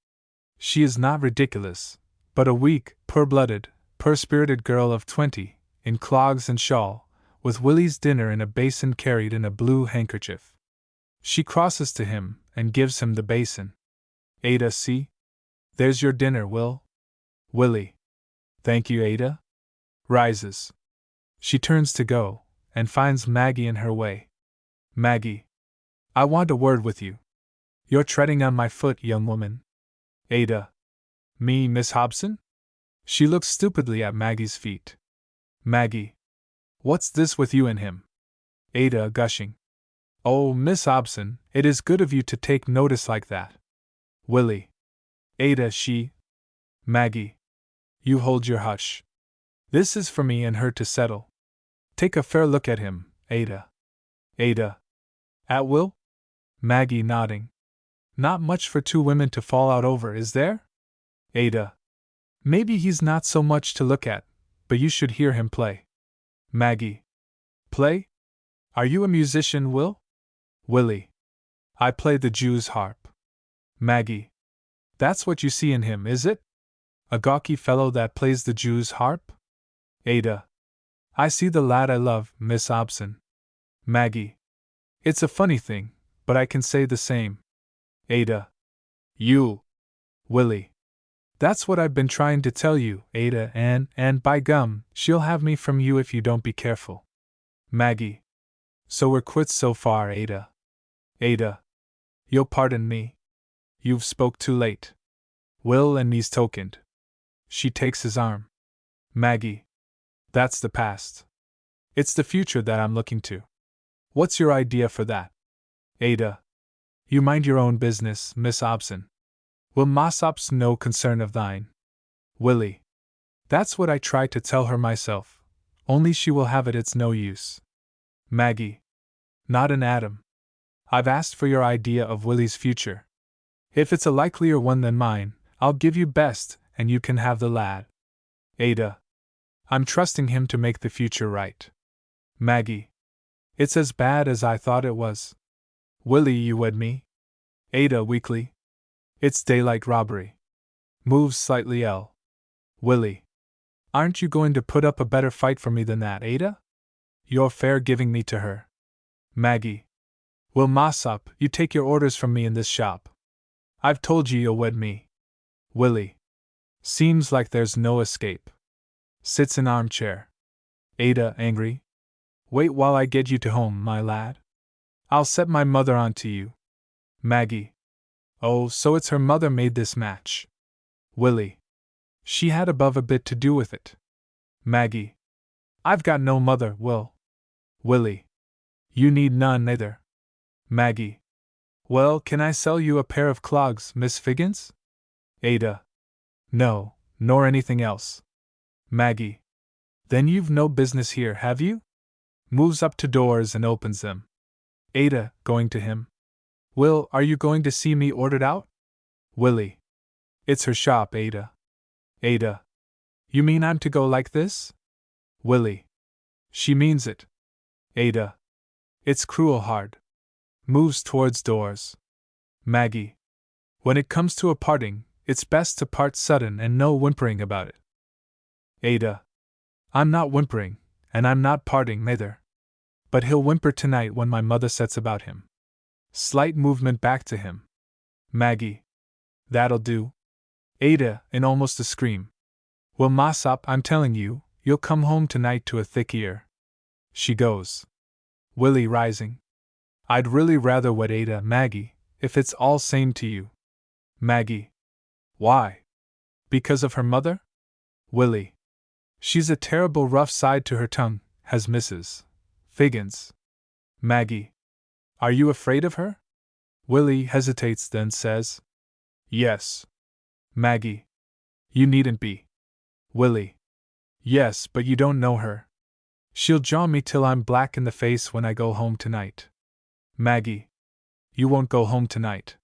She is not ridiculous, but a weak, poor-blooded, poor-spirited girl of 20, in clogs and shawl, with Willie's dinner in a basin carried in a blue handkerchief. She crosses to him, and gives him the basin. Ada, see? There's your dinner, Will. Willie. Thank you, Ada. Rises. She turns to go, and finds Maggie in her way. Maggie. I want a word with you. You're treading on my foot, young woman. Ada. Me, Miss Hobson? She looks stupidly at Maggie's feet. Maggie. What's this with you and him? Ada, gushing. Oh, Miss Hobson, it is good of you to take notice like that. Willie. Ada, she. Maggie. You hold your hush. This is for me and her to settle. Take a fair look at him, Ada. Ada. At Will? Maggie nodding. Not much for two women to fall out over, is there? Ada. Maybe he's not so much to look at, but you should hear him play. Maggie. Play? Are you a musician, Will? Willie. I play the Jew's harp. Maggie. That's what you see in him, is it? A gawky fellow that plays the Jew's harp? Ada. I see the lad I love, Miss Hobson. Maggie. It's a funny thing, but I can say the same. Ada. You. Willie. That's what I've been trying to tell you, Ada, and by gum, she'll have me from you if you don't be careful. Maggie. So we're quits so far, Ada. Ada. You'll pardon me. You've spoke too late. Will and me's tokened. She takes his arm. Maggie. That's the past. It's the future that I'm looking to. What's your idea for that? Ada. You mind your own business, Miss Hobson. Will Mossop's no concern of thine. Willie. That's what I try to tell her myself, only she will have it's no use. Maggie. Not an atom. I've asked for your idea of Willie's future. If it's a likelier one than mine, I'll give you best, and you can have the lad. Ada. I'm trusting him to make the future right. Maggie. It's as bad as I thought it was. Willie, you wed me? Ada weakly. It's daylight robbery. Moves slightly L. Willie. Aren't you going to put up a better fight for me than that, Ada? You're fair giving me to her. Maggie. Will Mossop, you take your orders from me in this shop. I've told you you'll wed me. Willie. Seems like there's no escape. Sits in armchair. Ada, angry. Wait while I get you to home, my lad. I'll set my mother on to you. Maggie. Oh, so it's her mother made this match. Willie. She had above a bit to do with it. Maggie. I've got no mother, Will. Willie. You need none either. Maggie. Well, can I sell you a pair of clogs, Miss Figgins? Ada. No, nor anything else. Maggie. Then you've no business here, have you? Moves up to doors and opens them. Ada, going to him. Will, are you going to see me ordered out? Willie. It's her shop, Ada. Ada. You mean I'm to go like this? Willie. She means it. Ada. It's cruel hard. Moves towards doors. Maggie. When it comes to a parting, it's best to part sudden and no whimpering about it. Ada. I'm not whimpering, and I'm not parting neither. But he'll whimper tonight when my mother sets about him. Slight movement back to him. Maggie. That'll do. Ada, in almost a scream. Well, Mossop, I'm telling you, you'll come home tonight to a thick ear. She goes. Willie, rising. I'd really rather wed Ada, Maggie, if it's all same to you. Maggie. Why? Because of her mother? Willie. She's a terrible rough side to her tongue, has Mrs. Figgins. Maggie. Are you afraid of her? Willie hesitates, then says. Yes. Maggie. You needn't be. Willie. Yes, but you don't know her. She'll jaw me till I'm black in the face when I go home tonight. Maggie. You won't go home tonight.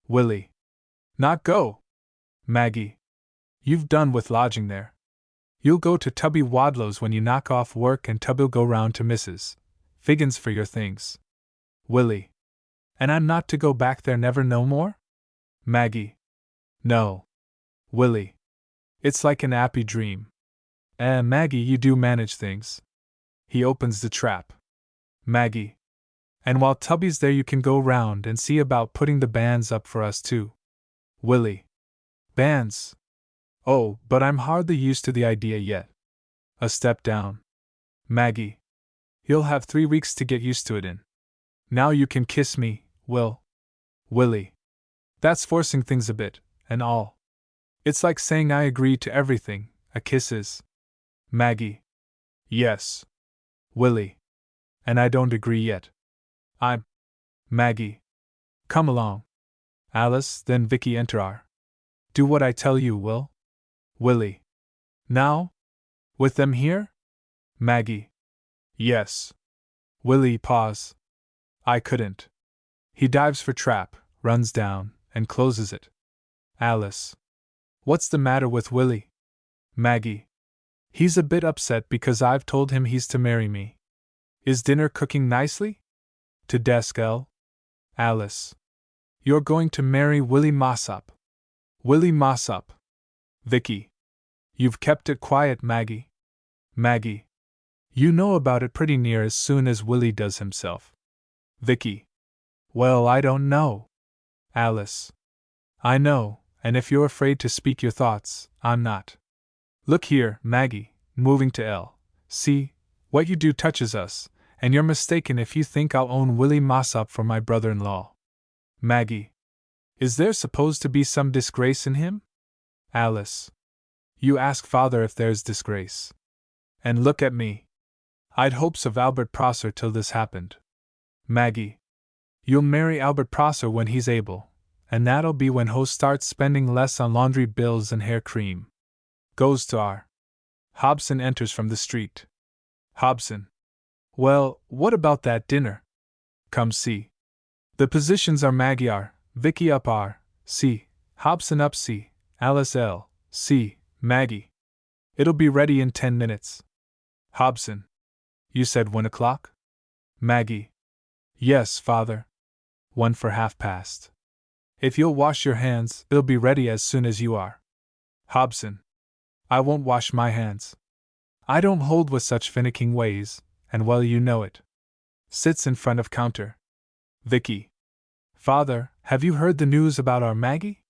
Willie. Not go? Maggie. You've done with lodging there. You'll go to Tubby Wadlow's when you knock off work, and Tubby'll go round to Mrs. Figgins for your things. Willie. And I'm not to go back there never no more? Maggie. No. Willie. It's like an 'appy dream. Maggie, you do manage things. He opens the trap. Maggie. And while Tubby's there you can go round and see about putting the bands up for us too. Willie. Bands? Oh, but I'm hardly used to the idea yet. A step down. Maggie. You'll have 3 weeks to get used to it in. Now you can kiss me, Will. Willie. That's forcing things a bit, and all. It's like saying I agree to everything, a kiss is. Maggie. Yes. Willie. And I don't agree yet. I'm. Maggie. Come along. Alice, then Vicky enter our. Do what I tell you, Will. Willie. Now? With them here? Maggie. Yes. Willie, pause. I couldn't. He dives for trap, runs down, and closes it. Alice. What's the matter with Willie? Maggie. He's a bit upset because I've told him he's to marry me. Is dinner cooking nicely? To desk, L. Alice. You're going to marry Willie Mossop. Willie Mossop. Vicky. You've kept it quiet, Maggie. Maggie. You know about it pretty near as soon as Willie does himself. Vicky. Well, I don't know. Alice. I know, and if you're afraid to speak your thoughts, I'm not. Look here, Maggie, moving to L. See, what you do touches us, and you're mistaken if you think I'll own Willie Mossop for my brother-in-law. Maggie. Is there supposed to be some disgrace in him? Alice. You ask father if there's disgrace. And look at me. I'd hopes of Albert Prosser till this happened. Maggie. You'll marry Albert Prosser when he's able, and that'll be when Ho starts spending less on laundry bills and hair cream. Goes to R. Hobson enters from the street. Hobson. Well, what about that dinner? Come see. The positions are Maggie R, Vicky up R, C, Hobson up C, Alice L, C, Maggie. It'll be ready in 10 minutes. Hobson. You said 1 o'clock? Maggie. Yes, father. 1 for past. If you'll wash your hands, it'll be ready as soon as you are. Hobson. I won't wash my hands. I don't hold with such finicking ways, and well you know it. Sits in front of counter. Vicky. Father, have you heard the news about our Maggie?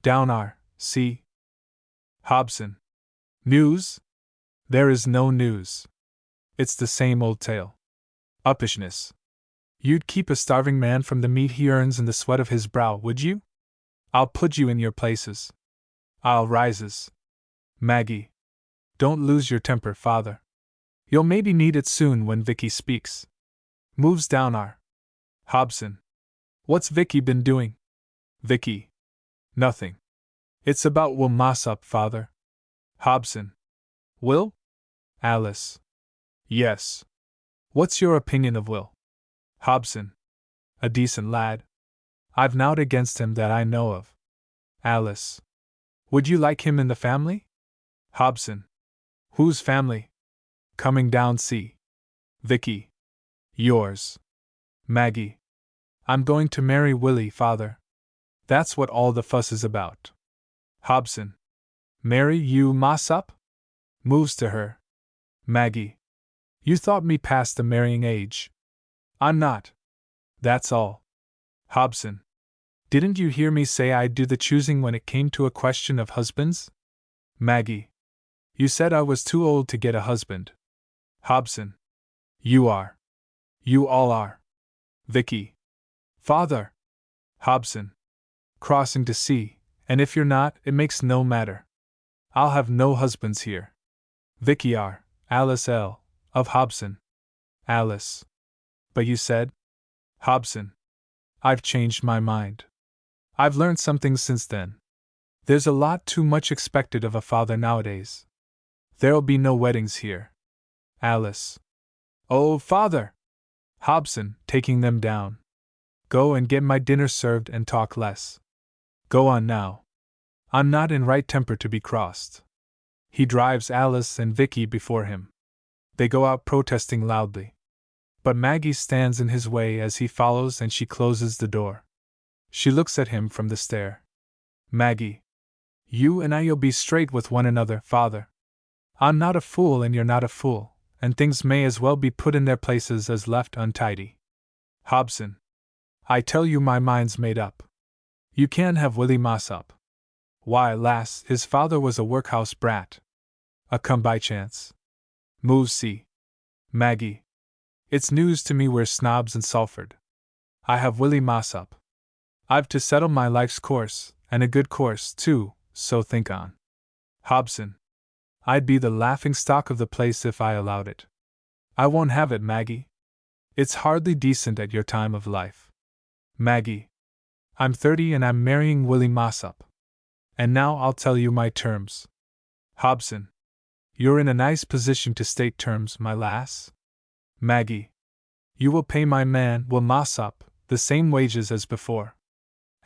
Down R, C. Hobson. News? There is no news. It's the same old tale. Uppishness. You'd keep a starving man from the meat he earns and the sweat of his brow, would you? I'll put you in your places. I'll rises. Maggie. Don't lose your temper, father. You'll maybe need it soon when Vicky speaks. Moves down R. Hobson. What's Vicky been doing? Vicky. Nothing. It's about Will Mossop, father. Hobson. Will? Alice. Yes. What's your opinion of Will? Hobson. A decent lad. I've nowt against him that I know of. Alice. Would you like him in the family? Hobson. Whose family? Coming down C. Vicky. Yours. Maggie. I'm going to marry Willie, father. That's what all the fuss is about. Hobson. Marry you, Mossop? Moves to her. Maggie. You thought me past the marrying age. I'm not. That's all. Hobson. Didn't you hear me say I'd do the choosing when it came to a question of husbands? Maggie. You said I was too old to get a husband. Hobson. You are. You all are. Vicky. Father. Hobson. Crossing to C, and if you're not, it makes no matter. I'll have no husbands here. Vicky R, Alice L, of Hobson. Alice. But you said? Hobson. I've changed my mind. I've learned some things since then. There's a lot too much expected of a father nowadays. There'll be no weddings here. Alice. Oh, father! Hobson, taking them down. Go and get my dinner served and talk less. Go on now. I'm not in right temper to be crossed. He drives Alice and Vicky before him. They go out protesting loudly. But Maggie stands in his way as he follows and she closes the door. She looks at him from the stair. Maggie. You and I'll be straight with one another, father. I'm not a fool and you're not a fool, and things may as well be put in their places as left untidy. Hobson. I tell you my mind's made up. You can't have Willie Mossop. Why, lass, his father was a workhouse brat. A come by chance. Moves C. Maggie. It's news to me we're snobs in Salford. I have Willie Mossop. I've to settle my life's course, and a good course, too, so think on. Hobson. I'd be the laughing stock of the place if I allowed it. I won't have it, Maggie. It's hardly decent at your time of life. Maggie. I'm 30 and I'm marrying Willie Mossop. And now I'll tell you my terms. Hobson. You're in a nice position to state terms, my lass. Maggie. You will pay my man, Will Mossop, the same wages as before.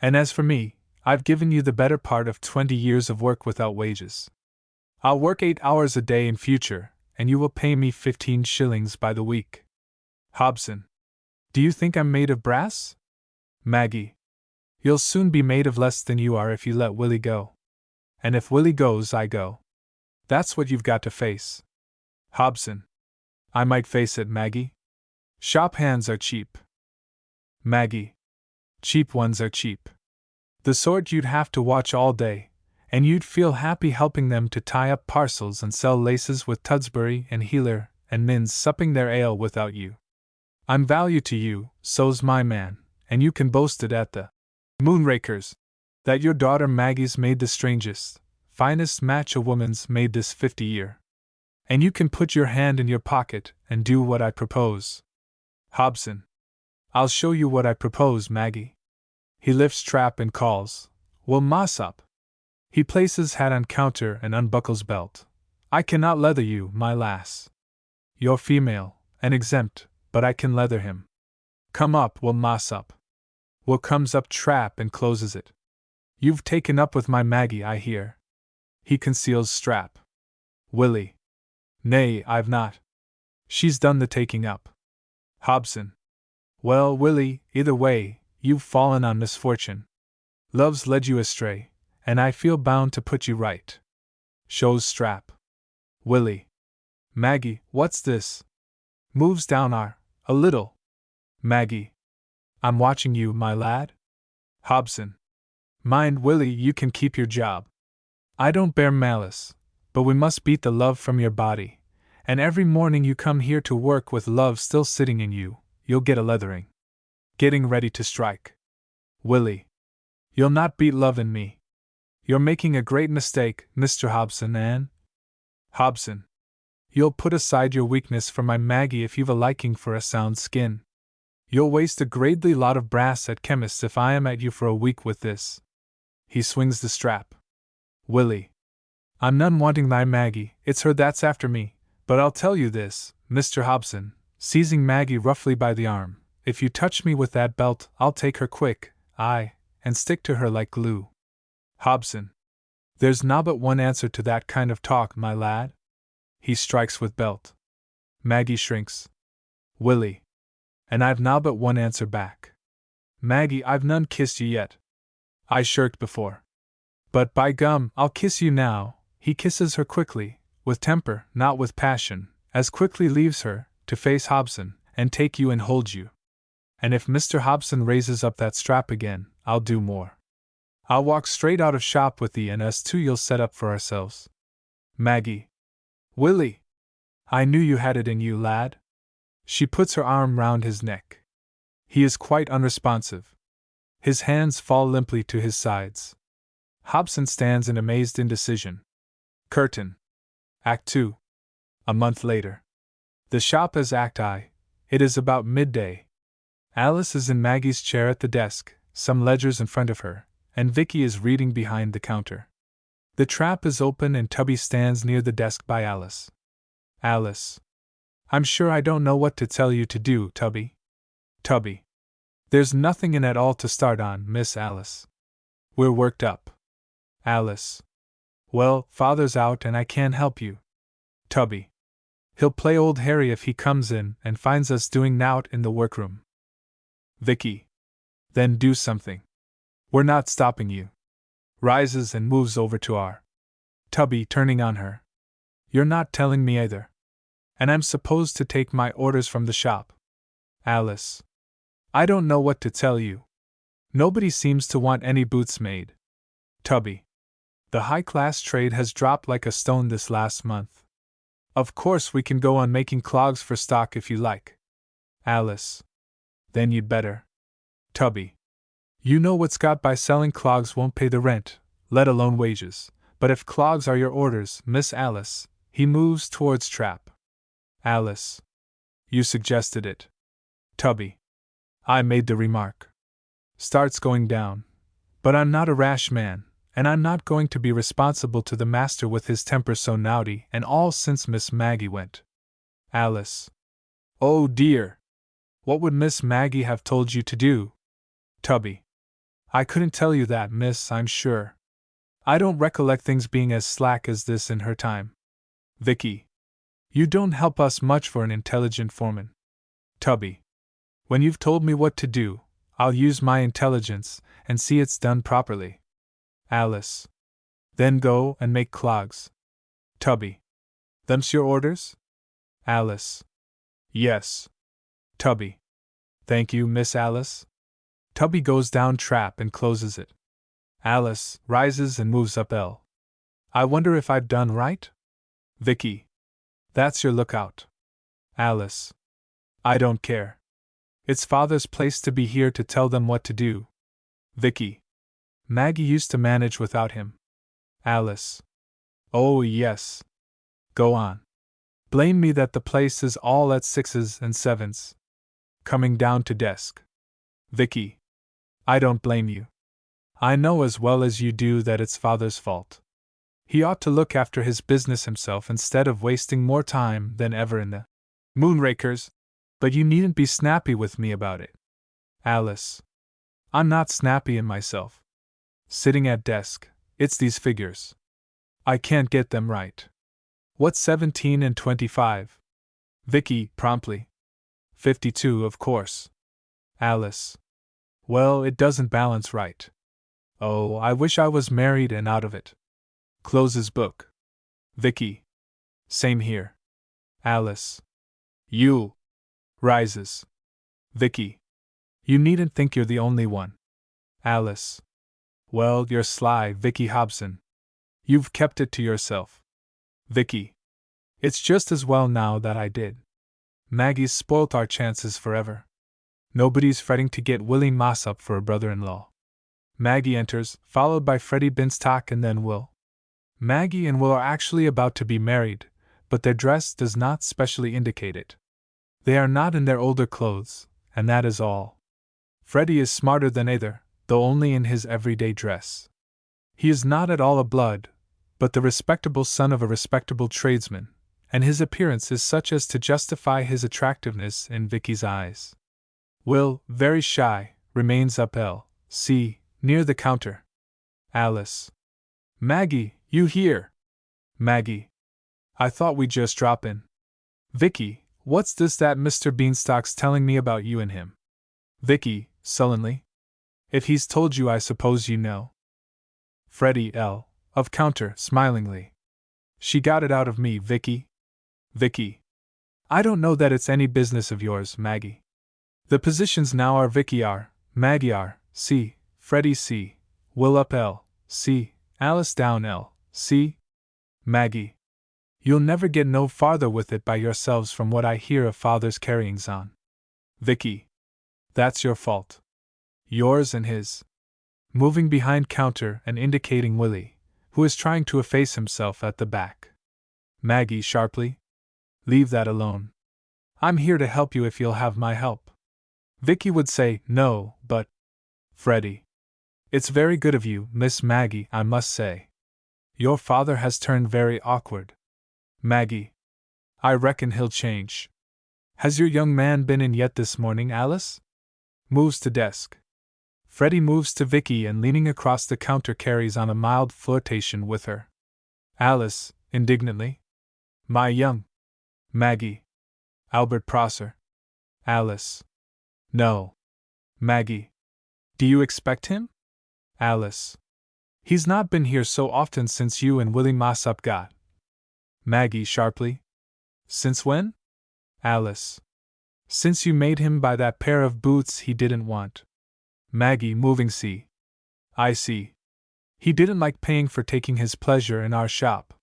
And as for me, I've given you the better part of 20 years of work without wages. I'll work 8 hours a day in future, and you will pay me 15 shillings by the week. Hobson. Do you think I'm made of brass? Maggie. You'll soon be made of less than you are if you let Willie go. And if Willie goes, I go. That's what you've got to face. Hobson. I might face it, Maggie. Shop hands are cheap. Maggie. Cheap ones are cheap. The sort you'd have to watch all day, and you'd feel happy helping them to tie up parcels and sell laces with Tudsbury and Heeler and Minns supping their ale without you. I'm value to you, so's my man, and you can boast it at the Moonrakers that your daughter Maggie's made the strangest, finest match a woman's made this 50 year. And you can put your hand in your pocket and do what I propose. Hobson. I'll show you what I propose, Maggie. He lifts trap and calls, "Well, moss up." He places hat on counter and unbuckles belt. "I cannot leather you, my lass. You're female, and exempt, but I can leather him. Come up, Will, moss up." Will comes up trap and closes it. "You've taken up with my Maggie, I hear." He conceals strap. Willie. "Nay, I've not. She's done the taking up." Hobson. "Well, Willie, either way, you've fallen on misfortune. Love's led you astray, and I feel bound to put you right." Shows strap. Willie. "Maggie, what's this?" Moves down a little. Maggie. "I'm watching you, my lad." Hobson. "Mind, Willie, you can keep your job. I don't bear malice, but we must beat the love from your body, and every morning you come here to work with love still sitting in you, you'll get a leathering." Getting ready to strike. Willie. "You'll not beat love in me. You're making a great mistake, Mr. Hobson, and—" Hobson. "You'll put aside your weakness for my Maggie if you've a liking for a sound skin. You'll waste a gradely lot of brass at chemists if I am at you for a week with this." He swings the strap. Willie. "I'm none wanting thy Maggie, it's her that's after me, but I'll tell you this, Mr. Hobson," seizing Maggie roughly by the arm, "if you touch me with that belt, I'll take her quick, aye, and stick to her like glue." Hobson. "There's na but one answer to that kind of talk, my lad." He strikes with belt. Maggie shrinks. Willie. "And I've na but one answer back. Maggie, I've none kissed you yet. I shirked before. But by gum, I'll kiss you now." He kisses her quickly, with temper, not with passion, as quickly leaves her, to face Hobson, and take you and hold you. "And if Mr. Hobson raises up that strap again, I'll do more. I'll walk straight out of shop with thee, and us two you'll set up for ourselves." Maggie. "Willie! I knew you had it in you, lad." She puts her arm round his neck. He is quite unresponsive. His hands fall limply to his sides. Hobson stands in amazed indecision. Curtain. Act 2. A month later. The shop is Act I. It is about midday. Alice is in Maggie's chair at the desk, some ledgers in front of her, and Vicky is reading behind the counter. The trap is open and Tubby stands near the desk by Alice. Alice. "I'm sure I don't know what to tell you to do, Tubby." Tubby. "There's nothing in at all to start on, Miss Alice. We're worked up." Alice. "Well, Father's out and I can't help you." Tubby. "He'll play old Harry if he comes in and finds us doing nowt in the workroom." Vicky. "Then do something. We're not stopping you." Rises and moves over to our. Tubby, turning on her. "You're not telling me either. And I'm supposed to take my orders from the shop." Alice. "I don't know what to tell you. Nobody seems to want any boots made." Tubby. "The high-class trade has dropped like a stone this last month. Of course we can go on making clogs for stock if you like." Alice. "Then you'd better." Tubby. "You know what's got by selling clogs won't pay the rent, let alone wages, but if clogs are your orders, Miss Alice," he moves towards trap. Alice. "You suggested it." Tubby. "I made the remark." Starts going down. "But I'm not a rash man, and I'm not going to be responsible to the master with his temper so naughty and all since Miss Maggie went." Alice. "Oh dear! What would Miss Maggie have told you to do?" Tubby. "I couldn't tell you that, miss, I'm sure. I don't recollect things being as slack as this in her time." Vicky. "You don't help us much for an intelligent foreman." Tubby. "When you've told me what to do, I'll use my intelligence and see it's done properly." Alice. "Then go and make clogs." Tubby. "Them's your orders?" Alice. "Yes." Tubby. "Thank you, Miss Alice." Tubby goes down trap and closes it. Alice rises and moves up L. "I wonder if I've done right?" Vicky. "That's your lookout." Alice. "I don't care. It's Father's place to be here to tell them what to do." Vicky. "Maggie used to manage without him." Alice. "Oh, yes. Go on. Blame me that the place is all at 6s and 7s. coming down to desk. Vicky. I don't blame you. I know as well as you do that it's father's fault. He ought to look after his business himself instead of wasting more time than ever in the moonrakers, but you needn't be snappy with me about it. Alice. I'm not snappy in myself. Sitting at desk, it's these figures. I can't get them right. What's 17 and 25? Vicky, promptly. 52, of course. Alice. Well, it doesn't balance right. Oh, I wish I was married and out of it. Closes book. Vicky. Same here. Alice. You. Rises. Vicky. You needn't think you're the only one. Alice. Well, you're sly, Vicky Hobson. You've kept it to yourself. Vicky. It's just as well now that I did. Maggie's spoilt our chances forever. Nobody's fretting to get Willie Mossop for a brother-in-law. Maggie enters, followed by Freddie Binstock and then Will. Maggie and Will are actually about to be married, but their dress does not specially indicate it. They are not in their older clothes, and that is all. Freddie is smarter than either, though only in his everyday dress. He is not at all a blood, but the respectable son of a respectable tradesman, and his appearance is such as to justify his attractiveness in Vicky's eyes. Will, very shy, remains up L.C., near the counter. Alice. Maggie, you here? Maggie. I thought we'd just drop in. Vicky, what's this that Mr. Beanstalk's telling me about you and him? Vicky, sullenly. If he's told you, I suppose you know. Freddie L. of counter, smilingly. She got it out of me, Vicky. Vicky. I don't know that it's any business of yours, Maggie. The positions now are Vicky R., Maggie R., C., Freddie C., Will up L. C., Alice down L. C. Maggie. You'll never get no farther with it by yourselves from what I hear of father's carryings on. Vicky. That's your fault. Yours and his. Moving behind counter and indicating Willie, who is trying to efface himself at the back. Maggie sharply. Leave that alone. I'm here to help you if you'll have my help. Vicky would say no, but. Freddie. It's very good of you, Miss Maggie, I must say. Your father has turned very awkward. Maggie. I reckon he'll change. Has your young man been in yet this morning, Alice? Moves to desk. Freddie moves to Vicky and leaning across the counter carries on a mild flirtation with her. Alice, indignantly. My young. Maggie. Albert Prosser. Alice. No. Maggie. Do you expect him? Alice. He's not been here so often since you and Willie Mossop got. Maggie sharply. Since when? Alice. Since you made him buy that pair of boots he didn't want. Maggie moving see. I see. He didn't like paying for taking his pleasure in our shop.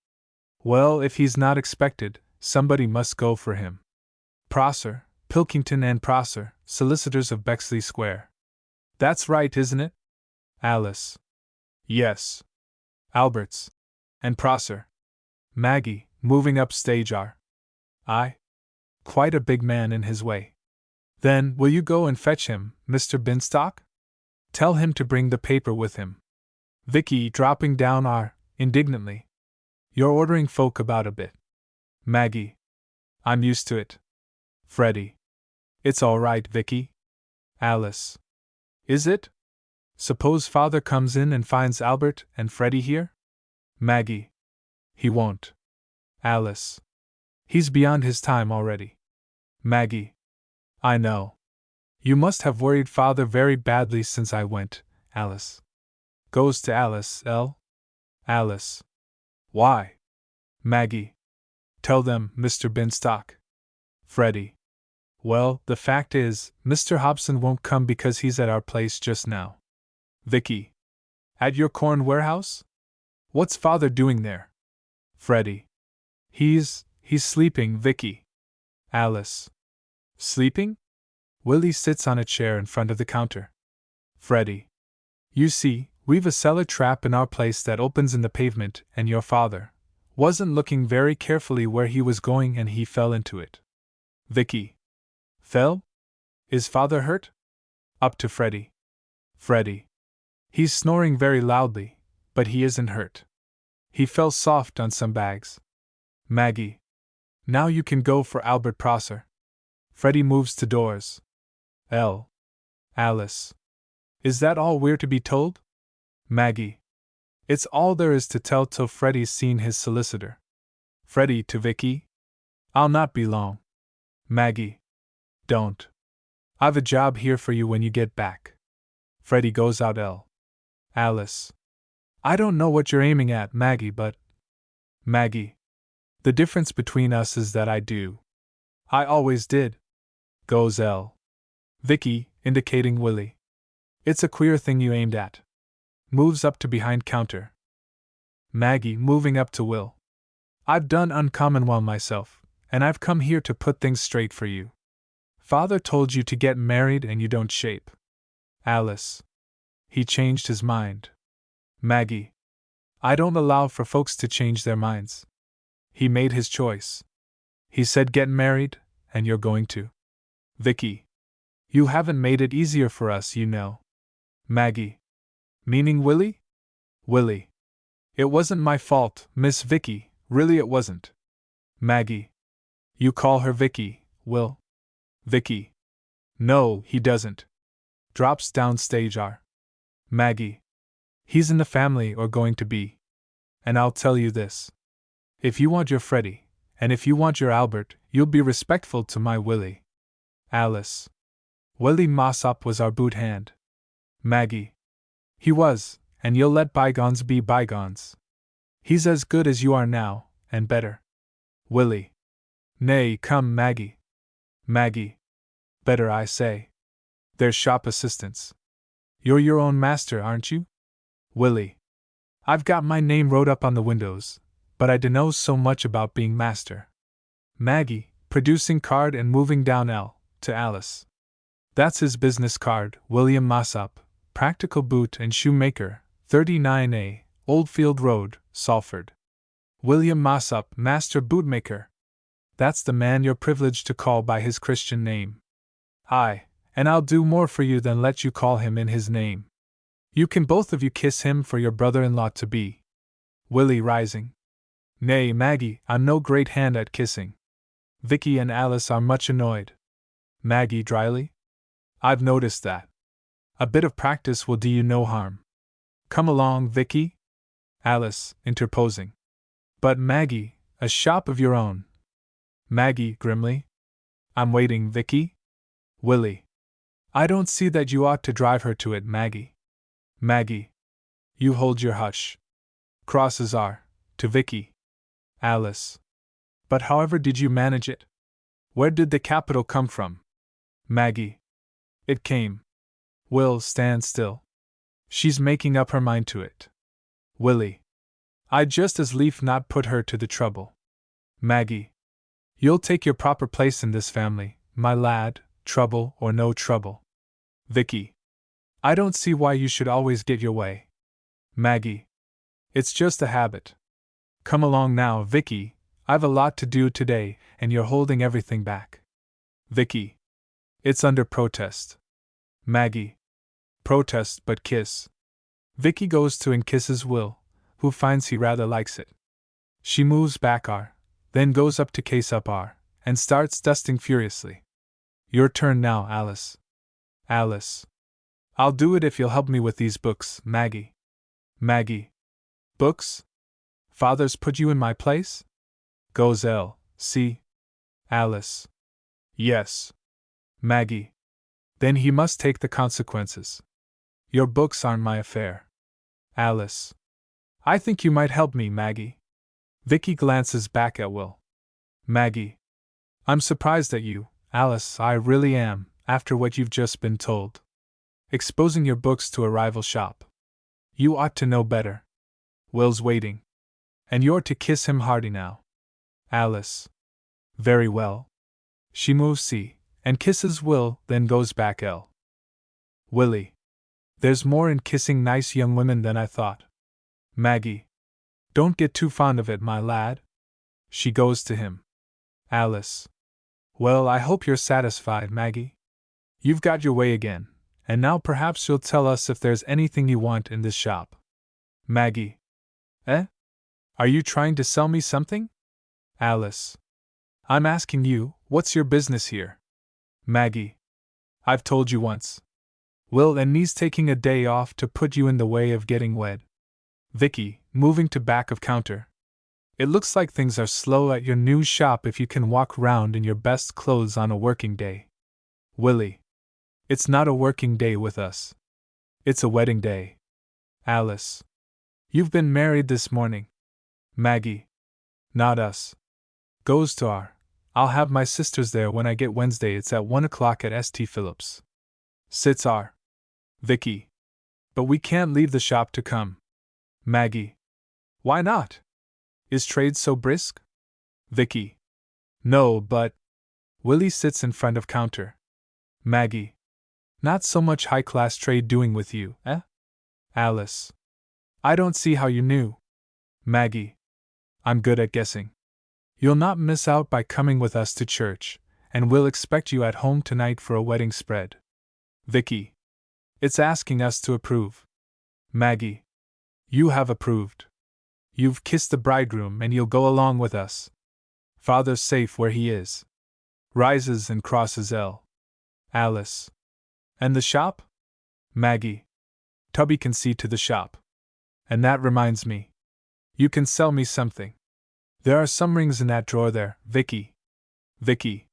Well, if he's not expected, somebody must go for him. Prosser, Pilkington and Prosser, solicitors of Bexley Square. That's right, isn't it? Alice. Yes. Alberts. And Prosser. Maggie, moving up stage R. I. Quite a big man in his way. Then, will you go and fetch him, Mr. Binstock? Tell him to bring the paper with him. Vicky, dropping down R, indignantly. You're ordering folk about a bit. Maggie. I'm used to it. Freddie. It's all right, Vicky. Alice. Is it? Suppose father comes in and finds Albert and Freddie here? Maggie. He won't. Alice. He's beyond his time already. Maggie. I know. You must have worried father very badly since I went, Alice. Goes to Alice, L. Alice. Why? Maggie. Tell them, Mr. Binstock. Freddie. Well, the fact is, Mr. Hobson won't come because he's at our place just now. Vicky. At your corn warehouse? What's father doing there? Freddie. He's sleeping, Vicky. Alice. Sleeping? Willie sits on a chair in front of the counter. Freddie. You see, we've a cellar trap in our place that opens in the pavement, and your father wasn't looking very carefully where he was going and he fell into it. Vicky. Fell? Is father hurt? Up to Freddie. Freddie. He's snoring very loudly, but he isn't hurt. He fell soft on some bags. Maggie. Now you can go for Albert Prosser. Freddie moves to doors. Alice. Is that all we're to be told? Maggie. It's all there is to tell till Freddie's seen his solicitor. Freddie to Vicky. I'll not be long. Maggie. Don't. I've a job here for you when you get back. Freddie goes out. Alice. I don't know what you're aiming at, Maggie, but. Maggie. The difference between us is that I do. I always did. Goes Vicky, indicating Willie. It's a queer thing you aimed at. Moves up to behind counter. Maggie, moving up to Will. I've done uncommon well myself, and I've come here to put things straight for you. Father told you to get married and you don't shape. Alice. He changed his mind. Maggie. I don't allow for folks to change their minds. He made his choice. He said get married, and you're going to. Vicky. You haven't made it easier for us, you know. Maggie. Meaning Willie? Willie. It wasn't my fault, Miss Vicky, really it wasn't. Maggie. You call her Vicky, Will? Vicky. No, he doesn't. Drops down stage R. Maggie. He's in the family or going to be. And I'll tell you this. If you want your Freddie, and if you want your Albert, you'll be respectful to my Willie. Alice. Willie Mossop was our boot hand. Maggie. He was, and you'll let bygones be bygones. He's as good as you are now, and better. Willie. Nay, come, Maggie. Maggie. Better, I say. They're shop assistants. You're your own master, aren't you? Willie. I've got my name wrote up on the windows, but I dunno so much about being master. Maggie, producing card and moving down to Alice. That's his business card, William Mossop, practical boot and shoemaker, 39A, Oldfield Road, Salford. William Mossop, master bootmaker. That's the man you're privileged to call by his Christian name. Aye, and I'll do more for you than let you call him in his name. You can both of you kiss him for your brother-in-law to be. Willie rising. Nay, Maggie, I'm no great hand at kissing. Vicky and Alice are much annoyed. Maggie dryly. I've noticed that. A bit of practice will do you no harm. Come along, Vicky. Alice, interposing. But Maggie, a shop of your own. Maggie, grimly. I'm waiting, Vicky. Willie. I don't see that you ought to drive her to it, Maggie. Maggie. You hold your hush. Crosses are, to Vicky. Alice. But however did you manage it? Where did the capital come from? Maggie. It came. Will, stand still. She's making up her mind to it. Willie. I'd just as lief not put her to the trouble. Maggie. You'll take your proper place in this family, my lad, trouble or no trouble. Vicky. I don't see why you should always get your way. Maggie. It's just a habit. Come along now, Vicky, I've a lot to do today, and you're holding everything back. Vicky. It's under protest. Maggie. Protest but kiss. Vicky goes to and kisses Will, who finds he rather likes it. She moves back R, then goes up to case up R, and starts dusting furiously. Your turn now, Alice. Alice. I'll do it if you'll help me with these books, Maggie. Maggie. Books? Father's put you in my place? Goes see. Alice. Yes. Maggie. Then he must take the consequences. Your books aren't my affair. Alice. I think you might help me, Maggie. Vicky glances back at Will. Maggie. I'm surprised at you, Alice, I really am, after what you've just been told. Exposing your books to a rival shop. You ought to know better. Will's waiting. And you're to kiss him hearty now. Alice. Very well. She moves C, and kisses Will, then goes back L. Willie. There's more in kissing nice young women than I thought. Maggie. Don't get too fond of it, my lad. She goes to him. Alice. Well, I hope you're satisfied, Maggie. You've got your way again, and now perhaps you'll tell us if there's anything you want in this shop. Maggie. Eh? Are you trying to sell me something? Alice. I'm asking you, what's your business here? Maggie. I've told you once. Will and me's taking a day off to put you in the way of getting wed. Vicky, moving to back of counter. It looks like things are slow at your new shop if you can walk round in your best clothes on a working day. Willie. It's not a working day with us. It's a wedding day. Alice. You've been married this morning. Maggie. Not us. Goes to our. I'll have my sisters there when I get Wednesday. It's at 1 o'clock at St. Philip's. Sits our. Vicky. But we can't leave the shop to come. Maggie. Why not? Is trade so brisk? Vicky. No, but. Willie sits in front of counter. Maggie. Not so much high-class trade doing with you, eh? Alice. I don't see how you knew. Maggie. I'm good at guessing. You'll not miss out by coming with us to church, and we'll expect you at home tonight for a wedding spread. Vicky. It's asking us to approve. Maggie. You have approved. You've kissed the bridegroom and you'll go along with us. Father's safe where he is. Rises and crosses L. Alice. And the shop? Maggie. Tubby can see to the shop. And that reminds me. You can sell me something. There are some rings in that drawer there, Vicky. Vicky.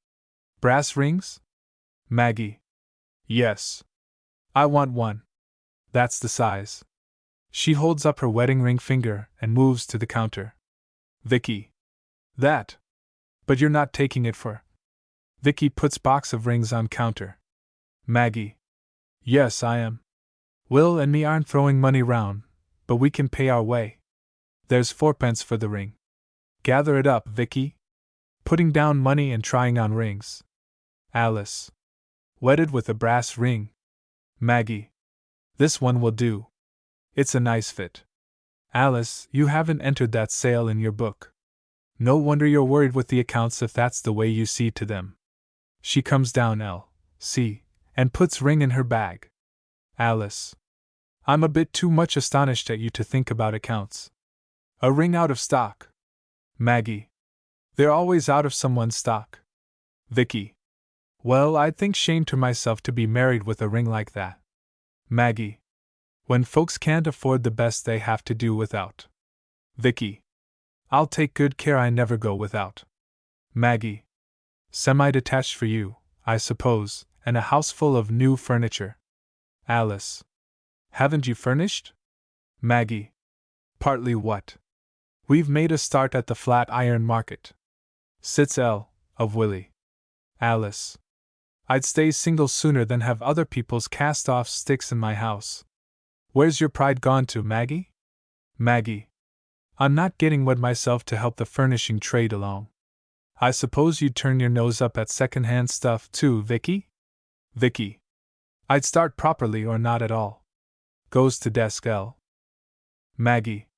Brass rings? Maggie. Yes. I want one. That's the size. She holds up her wedding ring finger and moves to the counter. Vicky. That. But you're not taking it for. Vicky puts box of rings on counter. Maggie. Yes, I am. Will and me aren't throwing money round, but we can pay our way. There's 4p for the ring. Gather it up, Vicky. Putting down money and trying on rings. Alice. Wedded with a brass ring. Maggie. This one will do. It's a nice fit. Alice, you haven't entered that sale in your book. No wonder you're worried with the accounts if that's the way you see to them. She comes down L.C. and puts ring in her bag. Alice. I'm a bit too much astonished at you to think about accounts. A ring out of stock. Maggie. They're always out of someone's stock. Vicky. Well, I'd think shame to myself to be married with a ring like that. Maggie. When folks can't afford the best they have to do without. Vicky. I'll take good care I never go without. Maggie. Semi-detached for you, I suppose, and a house full of new furniture. Alice. Haven't you furnished? Maggie. Partly what? We've made a start at the flat iron market. Sits L. of Willie. Alice. I'd stay single sooner than have other people's cast-off sticks in my house. Where's your pride gone to, Maggie? Maggie. I'm not getting wed myself to help the furnishing trade along. I suppose you'd turn your nose up at second-hand stuff too, Vicky? Vicky. I'd start properly or not at all. Goes to desk L. Maggie.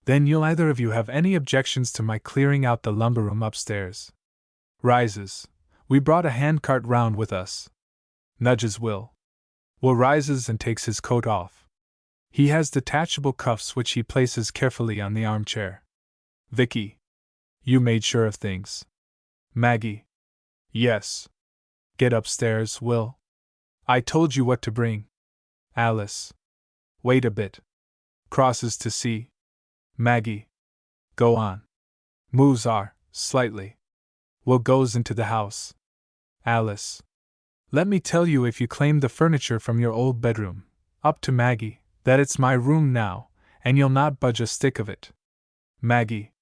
Then you'll either of you have any objections to my clearing out the lumber room upstairs. Rises. We brought a handcart round with us. Nudges Will. Will rises and takes his coat off. He has detachable cuffs which he places carefully on the armchair. Vicky. You made sure of things. Maggie. Yes. Get upstairs, Will. I told you what to bring. Alice. Wait a bit. Crosses to see. Maggie. Go on. Moves are, slightly. Will goes into the house. Alice. Let me tell you, if you claim the furniture from your old bedroom, up to Maggie, that it's my room now, and you'll not budge a stick of it. Maggie.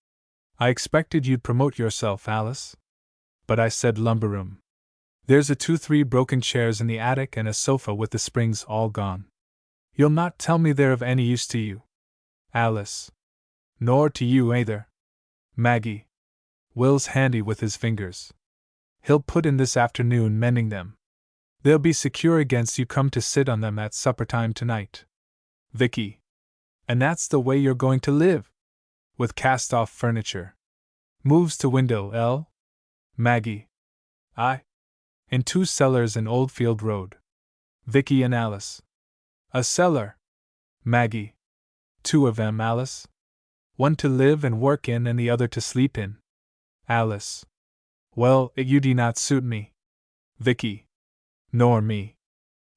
I expected you'd promote yourself, Alice. But I said lumber room. There's 2-3 broken chairs in the attic and a sofa with the springs all gone. You'll not tell me they're of any use to you. Alice. Nor to you either. Maggie. Will's handy with his fingers. He'll put in this afternoon mending them. They'll be secure against you come to sit on them at supper time tonight. Vicky. And that's the way you're going to live? With cast-off furniture. Moves to window L. Maggie. I In 2 cellars in Oldfield Road. Vicky and Alice. A cellar. Maggie. 2 of 'em, Alice? One to live and work in and the other to sleep in. Alice. Well, you do not suit me. Vicky. Nor me.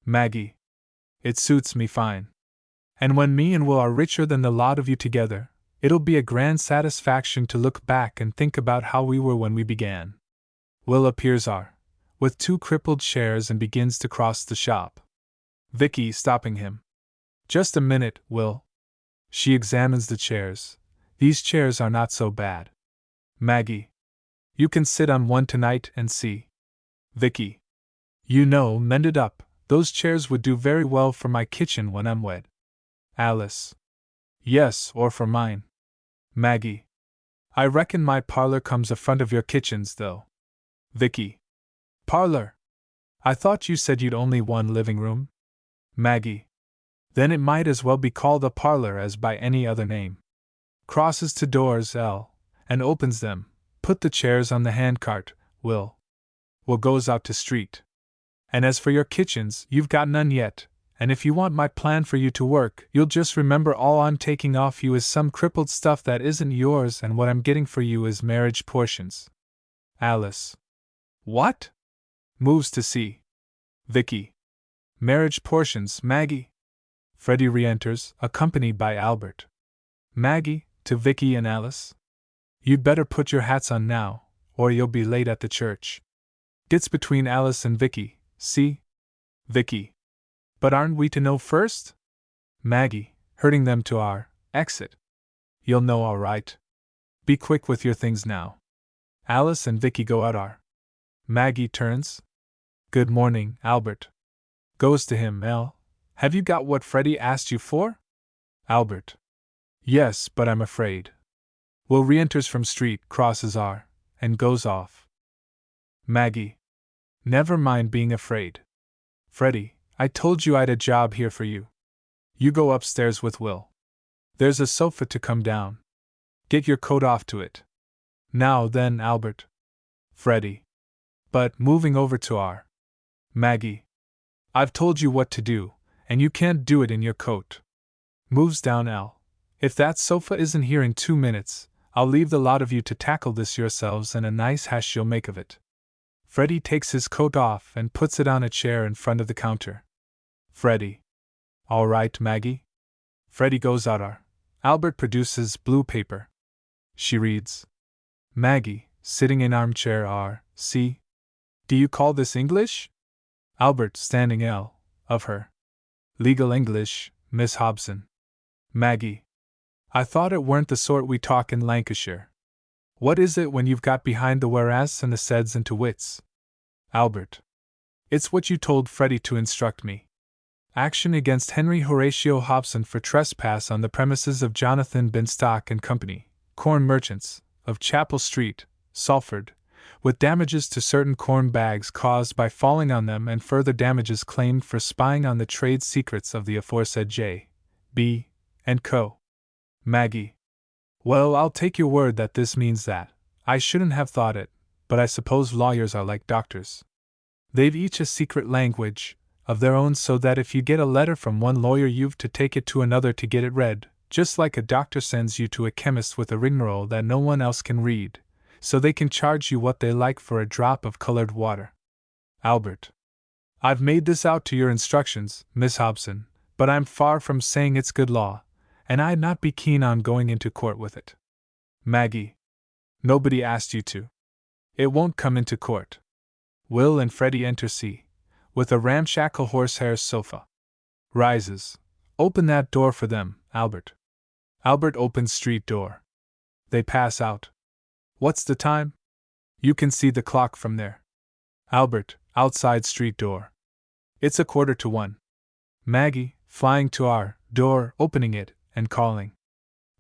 Maggie. It suits me fine. And when me and Will are richer than the lot of you together, it'll be a grand satisfaction to look back and think about how we were when we began. Will appears with 2 crippled chairs and begins to cross the shop. Vicky stopping him. Just a minute, Will. She examines the chairs. These chairs are not so bad. Maggie. You can sit on one tonight and see. Vicky. You know, mended up, those chairs would do very well for my kitchen when I'm wed. Alice. Yes, or for mine. Maggie. I reckon my parlor comes afront of your kitchens, though. Vicky. Parlor? I thought you said you'd only one living room? Maggie. Then it might as well be called a parlor as by any other name. Crosses to doors, and opens them. Put the chairs on the handcart, Will. Will goes out to street. And as for your kitchens, you've got none yet, and if you want my plan for you to work, you'll just remember all I'm taking off you is some crippled stuff that isn't yours, and what I'm getting for you is marriage portions. Alice. What? Moves to see. Vicky. Marriage portions, Maggie. Freddie re-enters, accompanied by Albert. Maggie, to Vicky and Alice. You'd better put your hats on now, or you'll be late at the church. Gets between Alice and Vicky, see? Vicky. But aren't we to know first? Maggie, herding them to our exit. You'll know all right. Be quick with your things now. Alice and Vicky go out. Maggie turns. Good morning, Albert. Goes to him, have you got what Freddie asked you for? Albert. Yes, but I'm afraid. Will re-enters from street, crosses and goes off. Maggie. Never mind being afraid. Freddie, I told you I'd a job here for you. You go upstairs with Will. There's a sofa to come down. Get your coat off to it. Now then, Albert. Freddie. But, moving over to Maggie. I've told you what to do, and you can't do it in your coat. Moves down If that sofa isn't here in 2 minutes, I'll leave the lot of you to tackle this yourselves, and a nice hash you'll make of it. Freddie takes his coat off and puts it on a chair in front of the counter. Freddie. All right, Maggie? Freddie goes out. Albert produces blue paper. She reads. Maggie, sitting in armchair see? Do you call this English? Albert standing of her. Legal English, Miss Hobson. Maggie. I thought it weren't the sort we talk in Lancashire. What is it when you've got behind the whereas and the saids and to wits? Albert. It's what you told Freddie to instruct me. Action against Henry Horatio Hobson for trespass on the premises of Jonathan Binstock and Company, corn merchants, of Chapel Street, Salford, with damages to certain corn bags caused by falling on them and further damages claimed for spying on the trade secrets of the aforesaid J. B. and Co. Maggie. Well, I'll take your word that this means that. I shouldn't have thought it, but I suppose lawyers are like doctors. They've each a secret language of their own, so that if you get a letter from one lawyer you've to take it to another to get it read, just like a doctor sends you to a chemist with a rigmarole that no one else can read, so they can charge you what they like for a drop of colored water. Albert. I've made this out to your instructions, Miss Hobson, but I'm far from saying it's good law, and I'd not be keen on going into court with it. Maggie. Nobody asked you to. It won't come into court. Will and Freddie enter with a ramshackle horsehair sofa. Rises. Open that door for them, Albert. Albert opens street door. They pass out. What's the time? You can see the clock from there. Albert, outside street door. It's 1:15. Maggie, flying to our door, opening it, and calling.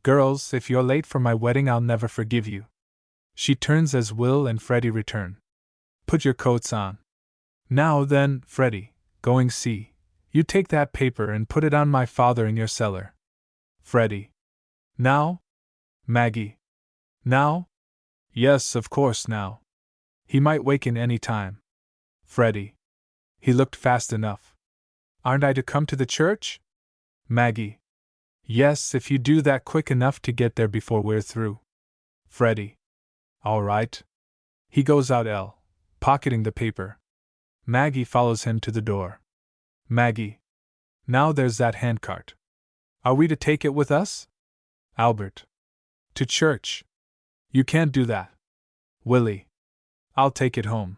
Girls, if you're late for my wedding I'll never forgive you. She turns as Will and Freddie return. Put your coats on. Now then, Freddie, going see. You take that paper and put it on my father in your cellar. Freddie. Now? Maggie. Now? Yes, of course now. He might waken any time. Freddie. He looked fast enough. Aren't I to come to the church? Maggie. Yes, if you do that quick enough to get there before we're through. Freddie. All right. He goes out pocketing the paper. Maggie follows him to the door. Maggie. Now there's that handcart. Are we to take it with us? Albert. To church. You can't do that. Willie. I'll take it home.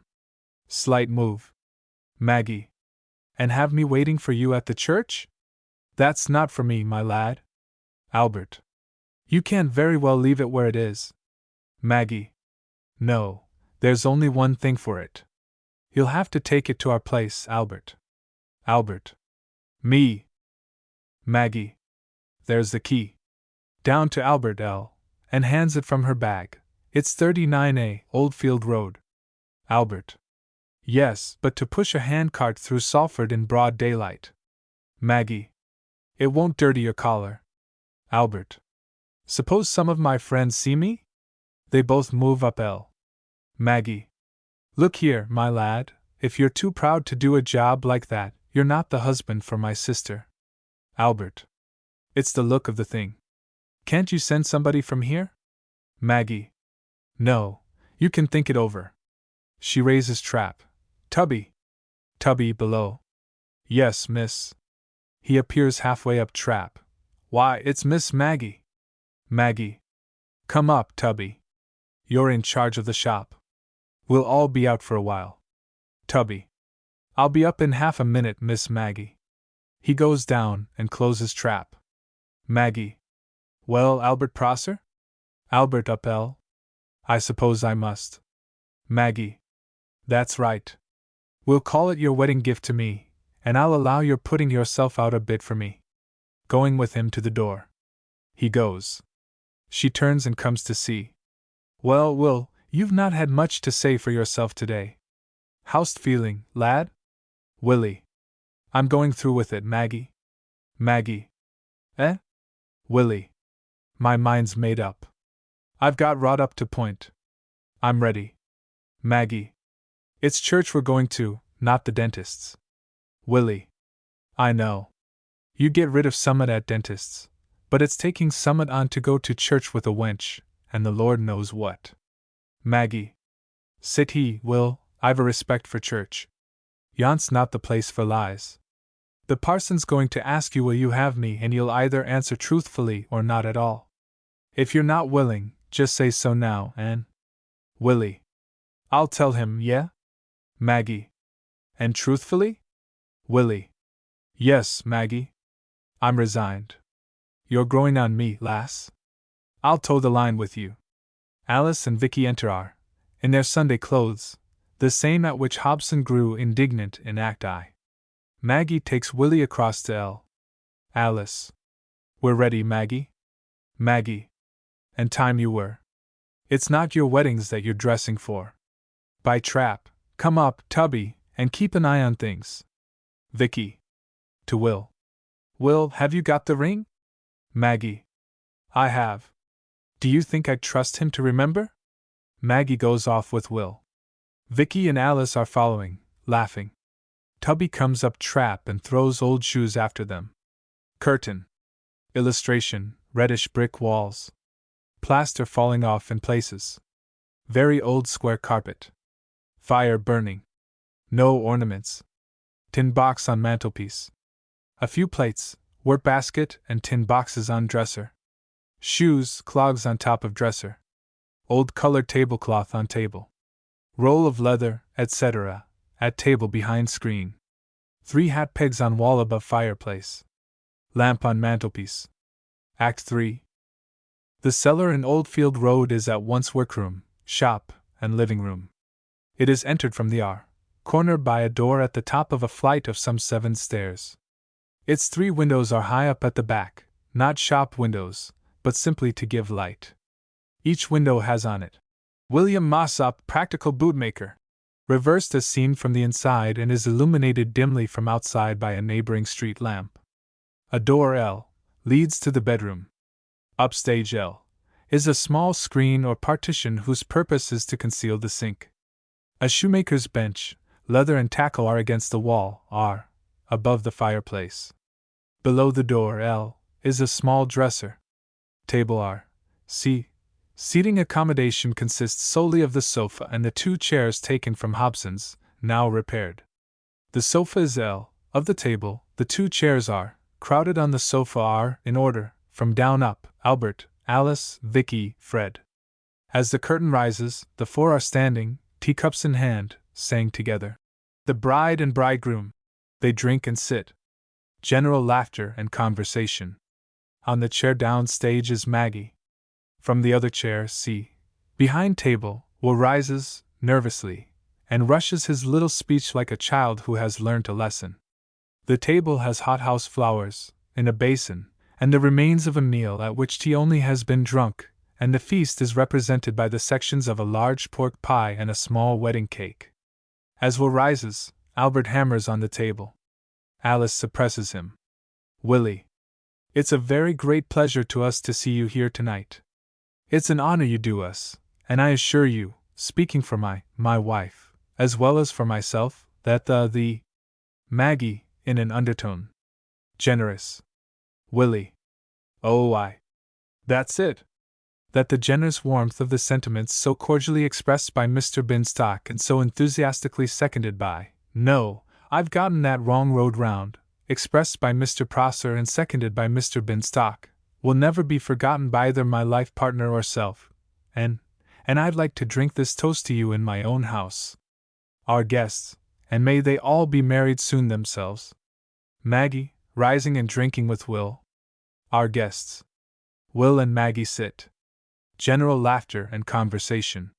Slight move. Maggie. And have me waiting for you at the church? That's not for me, my lad. Albert. You can't very well leave it where it is. Maggie. No, there's only one thing for it. You'll have to take it to our place, Albert. Albert. Me. Maggie. There's the key. Down to Albert and hands it from her bag. It's 39A, Oldfield Road. Albert. Yes, but to push a handcart through Salford in broad daylight. Maggie. It won't dirty your collar. Albert. Suppose some of my friends see me? They both move up Maggie. Look here, my lad, if you're too proud to do a job like that, you're not the husband for my sister. Albert. It's the look of the thing. Can't you send somebody from here? Maggie. No, you can think it over. She raises trap. Tubby. Tubby below. Yes, miss. He appears halfway up trap. Why, it's Miss Maggie. Maggie. Come up, Tubby. You're in charge of the shop. We'll all be out for a while. Tubby. I'll be up in half a minute, Miss Maggie. He goes down and closes trap. Maggie. Well, Albert Prosser? Albert up I suppose I must. Maggie. That's right. We'll call it your wedding gift to me, and I'll allow you're putting yourself out a bit for me. Going with him to the door. He goes. She turns and comes to see. Well, Will, you've not had much to say for yourself today. How's feeling, lad? Willie. I'm going through with it, Maggie. Maggie. Eh? Willie. My mind's made up. I've got wrought up to point. I'm ready. Maggie. It's church we're going to, not the dentist's. Willie. I know. You get rid of Summit at dentist's, but it's taking Summit on to go to church with a wench, and the Lord knows what. Maggie. Sit he, Will, I've a respect for church. Yon's not the place for lies. The parson's going to ask you will you have me, and you'll either answer truthfully or not at all. If you're not willing, just say so now, and… Willie. I'll tell him, yeah? Maggie. And truthfully? Willie. Yes, Maggie. I'm resigned. You're growing on me, lass. I'll toe the line with you. Alice and Vicky enter in their Sunday clothes, the same at which Hobson grew indignant in Act I. Maggie takes Willie across to Alice. We're ready, Maggie. Maggie. And time you were. It's not your weddings that you're dressing for. By trap, come up, Tubby, and keep an eye on things. Vicky. To Will. Will, have you got the ring? Maggie. I have. Do you think I'd trust him to remember? Maggie goes off with Will. Vicky and Alice are following, laughing. Tubby comes up trap and throws old shoes after them. Curtain. Illustration, reddish brick walls. Plaster falling off in places. Very old square carpet. Fire burning. No ornaments. Tin box on mantelpiece. A few plates, work basket and tin boxes on dresser. Shoes, clogs on top of dresser. Old colored tablecloth on table. Roll of leather, etc., at table behind screen. 3 hat pegs on wall above fireplace. Lamp on mantelpiece. Act 3. The cellar in Oldfield Road is at once workroom, shop, and living room. It is entered from the corner by a door at the top of a flight of some 7 stairs. Its 3 windows are high up at the back, not shop windows, but simply to give light. Each window has on it William Mossop, Practical Bootmaker, reversed as seen from the inside, and is illuminated dimly from outside by a neighboring street lamp. A door leads to the bedroom. Upstage is a small screen or partition whose purpose is to conceal the sink. A shoemaker's bench, leather and tackle are against the wall, R, above the fireplace. Below the door, L, is a small dresser. Table, R, C. Seating accommodation consists solely of the sofa and the 2 chairs taken from Hobson's, now repaired. The sofa is L, of the table, the 2 chairs are, crowded on the sofa are, in order, from down up, Albert, Alice, Vicky, Fred. As the curtain rises, the 4 are standing, teacups in hand, saying together. The bride and bridegroom. They drink and sit. General laughter and conversation. On the chair down stage is Maggie. From the other chair, C. Behind table, Will rises, nervously, and rushes his little speech like a child who has learnt a lesson. The table has hothouse flowers, in a basin, and the remains of a meal at which tea only has been drunk, and the feast is represented by the sections of a large pork pie and a small wedding cake. As Will rises, Albert hammers on the table. Alice suppresses him. Willie. It's a very great pleasure to us to see you here tonight. It's an honor you do us, and I assure you, speaking for my wife, as well as for myself, that the Maggie, in an undertone. Generous. Willie. Oh, that's it. That the generous warmth of the sentiments so cordially expressed by Mr. Binstock and so enthusiastically seconded by, no, I've gotten that wrong road round, expressed by Mr. Prosser and seconded by Mr. Binstock, will never be forgotten by either my life partner or self, and I'd like to drink this toast to you in my own house. Our guests, and may they all be married soon themselves. Maggie, rising and drinking with Will. Our guests. Will and Maggie sit. General laughter and conversation.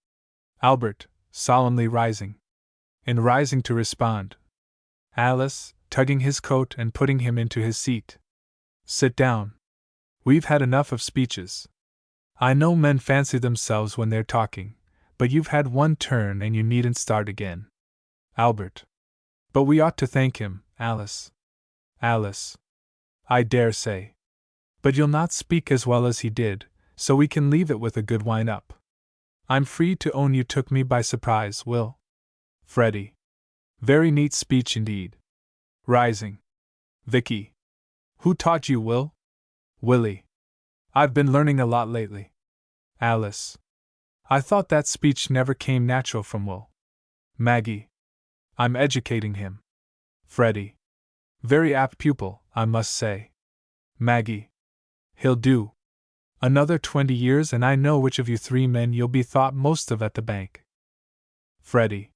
Albert, solemnly rising. In rising to respond. Alice, tugging his coat and putting him into his seat. Sit down. We've had enough of speeches. I know men fancy themselves when they're talking, but you've had one turn and you needn't start again. Albert. But we ought to thank him, Alice. Alice. I dare say. But you'll not speak as well as he did, so we can leave it with a good wind-up. I'm free to own you took me by surprise, Will. Freddie. Very neat speech indeed. Rising. Vicky. Who taught you, Will? Willie. I've been learning a lot lately. Alice. I thought that speech never came natural from Will. Maggie. I'm educating him. Freddie. Very apt pupil, I must say. Maggie. He'll do. Another 20 years and I know which of you 3 men you'll be thought most of at the bank. Freddie.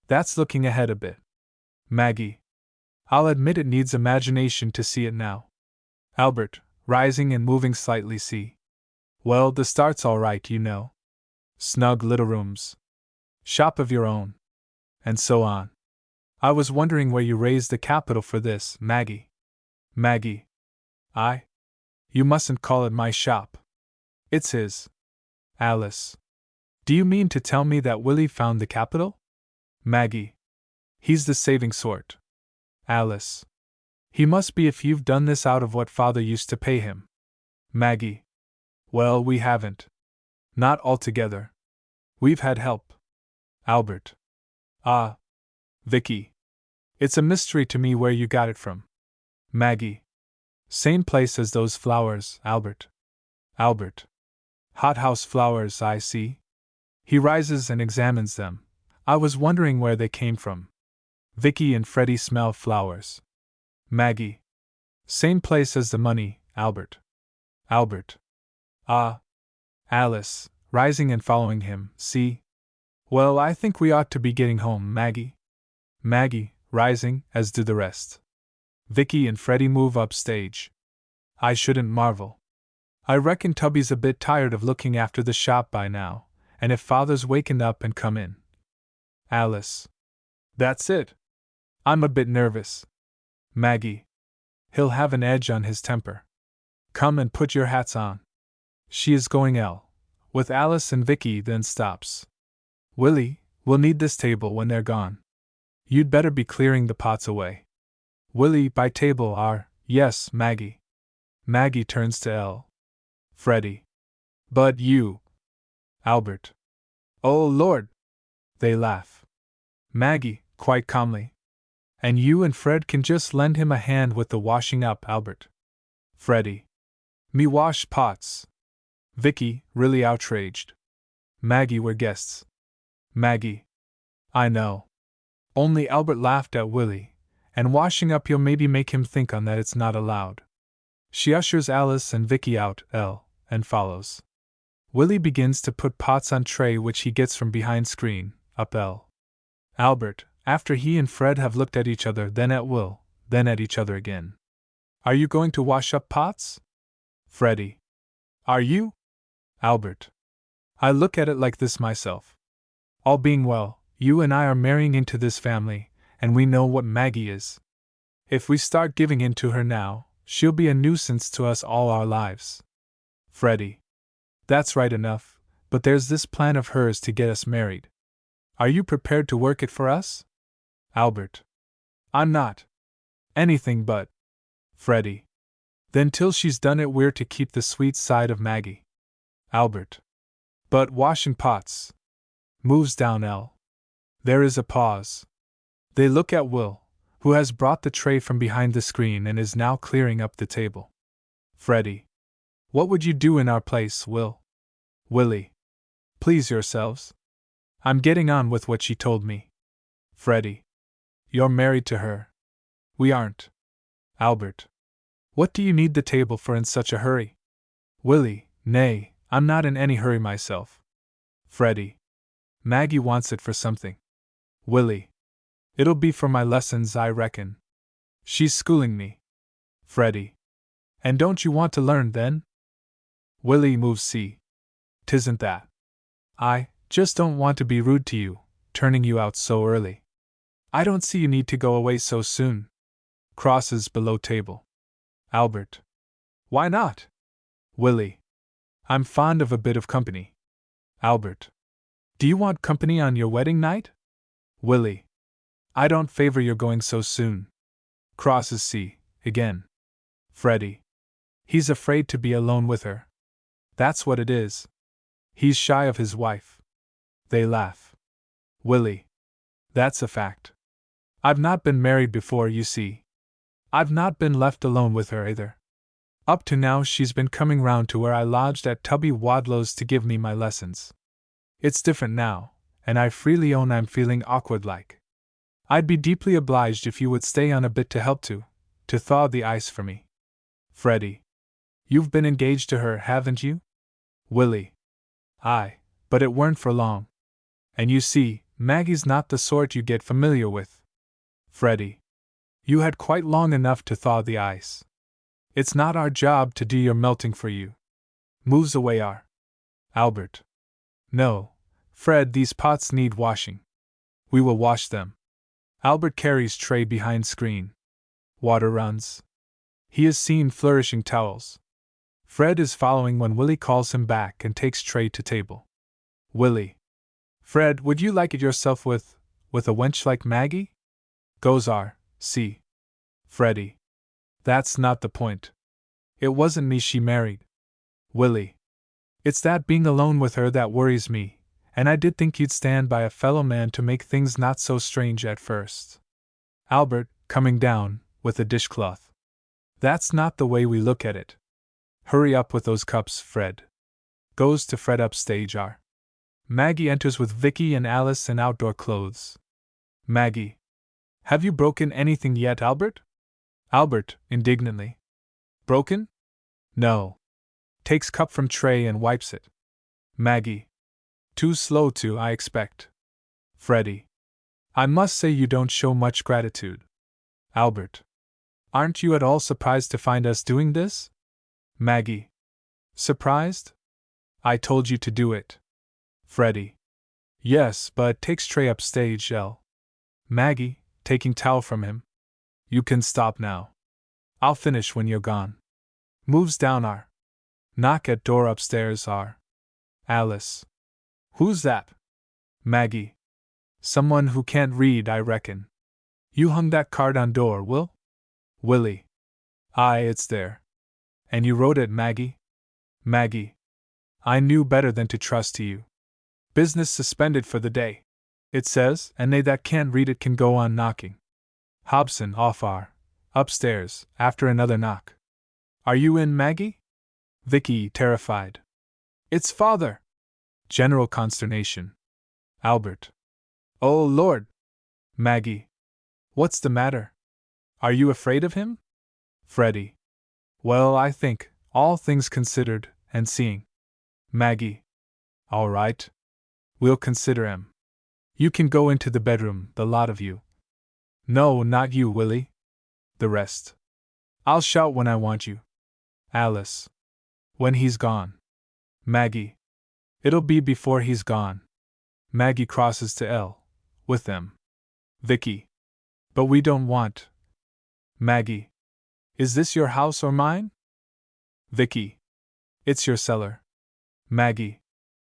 That's looking ahead a bit. Maggie. I'll admit it needs imagination to see it now. Albert, rising and moving slightly, see. Well, the start's all right, you know. Snug little rooms. Shop of your own. And so on. I was wondering where you raised the capital for this, Maggie. Maggie. You mustn't call it my shop. It's his. Alice. Do you mean to tell me that Willie found the capital? Maggie. He's the saving sort. Alice. He must be if you've done this out of what father used to pay him. Maggie. Well, we haven't. Not altogether. We've had help. Albert. Ah. Vicky. It's a mystery to me where you got it from. Maggie. Same place as those flowers, Albert. Albert. Hothouse flowers, I see. He rises and examines them. I was wondering where they came from. Vicky and Freddie smell flowers. Maggie. Same place as the money, Albert. Albert. Ah. Alice, rising and following him, see. Well, I think we ought to be getting home, Maggie. Maggie, rising, as do the rest. Vicky and Freddie move up stage. I shouldn't marvel. I reckon Tubby's a bit tired of looking after the shop by now, and if father's wakened up and come in. Alice. That's it. I'm a bit nervous. Maggie. He'll have an edge on his temper. Come and put your hats on. She is going with Alice and Vicky, then stops. Willie, we'll need this table when they're gone. You'd better be clearing the pots away. Willie, by table are, yes, Maggie. Maggie turns to L. Freddie. But you. Albert. Oh, Lord! They laugh. Maggie, quite calmly. And you and Fred can just lend him a hand with the washing up, Albert. Freddie. Me wash pots. Vicky, really outraged. Maggie, we're guests. Maggie. I know. Only Albert laughed at Willie, and washing up you'll maybe make him think on that it's not allowed. She ushers Alice and Vicky out, and follows. Willie begins to put pots on tray which he gets from behind screen, up Albert, after he and Fred have looked at each other, then at Will, then at each other again. Are you going to wash up pots? Freddie. Are you? Albert. I look at it like this myself. All being well, you and I are marrying into this family, and we know what Maggie is. If we start giving in to her now, she'll be a nuisance to us all our lives. Freddie. That's right enough, but there's this plan of hers to get us married. Are you prepared to work it for us? Albert. I'm not. Anything but. Freddie. Then till she's done it we're to keep the sweet side of Maggie. Albert. But washing pots. Moves down There is a pause. They look at Will, who has brought the tray from behind the screen and is now clearing up the table. Freddie. What would you do in our place, Will? Willie. Please yourselves. I'm getting on with what she told me. Freddie. You're married to her. We aren't. Albert. What do you need the table for in such a hurry? Willie. Nay, I'm not in any hurry myself. Freddie. Maggie wants it for something. Willie. It'll be for my lessons, I reckon. She's schooling me. Freddie. And don't you want to learn then? Willie moves C. 'Tisn't that. I just don't want to be rude to you, turning you out so early. I don't see you need to go away so soon. Crosses below table. Albert. Why not? Willie. I'm fond of a bit of company. Albert. Do you want company on your wedding night? Willie. I don't favor your going so soon. Crosses C. again. Freddie. He's afraid to be alone with her. That's what it is. He's shy of his wife. They laugh. Willie. That's a fact. I've not been married before, you see. I've not been left alone with her either. Up to now she's been coming round to where I lodged at Tubby Wadlow's to give me my lessons. It's different now, and I freely own I'm feeling awkward like. I'd be deeply obliged if you would stay on a bit to help to thaw the ice for me. Freddie. You've been engaged to her, haven't you? Willie. Aye, but it weren't for long. And you see, Maggie's not the sort you get familiar with. Freddie. You had quite long enough to thaw the ice. It's not our job to do your melting for you. Moves away Albert. No, Fred, these pots need washing. We will wash them. Albert carries tray behind screen. Water runs. He is seen flourishing towels. Fred is following when Willie calls him back and takes tray to table. Willie. Fred, would you like it yourself with a wench like Maggie? Goes see. Freddie. That's not the point. It wasn't me she married. Willie. It's that being alone with her that worries me, and I did think you'd stand by a fellow man to make things not so strange at first. Albert, coming down, with a dishcloth. That's not the way we look at it. Hurry up with those cups, Fred. Goes to Fred upstage Maggie enters with Vicky and Alice in outdoor clothes. Maggie. Have you broken anything yet, Albert? Albert, indignantly. Broken? No. Takes cup from tray and wipes it. Maggie. Too slow to, I expect. Freddie. I must say you don't show much gratitude. Albert. Aren't you at all surprised to find us doing this? Maggie. Surprised? I told you to do it. Freddie. Yes, but takes tray upstage Maggie, taking towel from him. You can stop now. I'll finish when you're gone. Moves down Knock at door upstairs Alice. Who's that? Maggie. Someone who can't read, I reckon. You hung that card on door, Will? Willie. Aye, it's there. And you wrote it, Maggie? Maggie. I knew better than to trust to you. Business suspended for the day. It says, and they that can't read it can go on knocking. Hobson upstairs, after another knock. Are you in, Maggie? Vicky, terrified. It's father! General consternation. Albert. Oh, Lord! Maggie. What's the matter? Are you afraid of him? Freddie. Well, I think, all things considered, and seeing. Maggie. All right. We'll consider him. You can go into the bedroom, the lot of you. No, not you, Willie. The rest. I'll shout when I want you. Alice. When he's gone. Maggie. It'll be before he's gone. Maggie crosses to L. With them. Vicky. But we don't want. Maggie. Is this your house or mine? Vicky. It's your cellar. Maggie.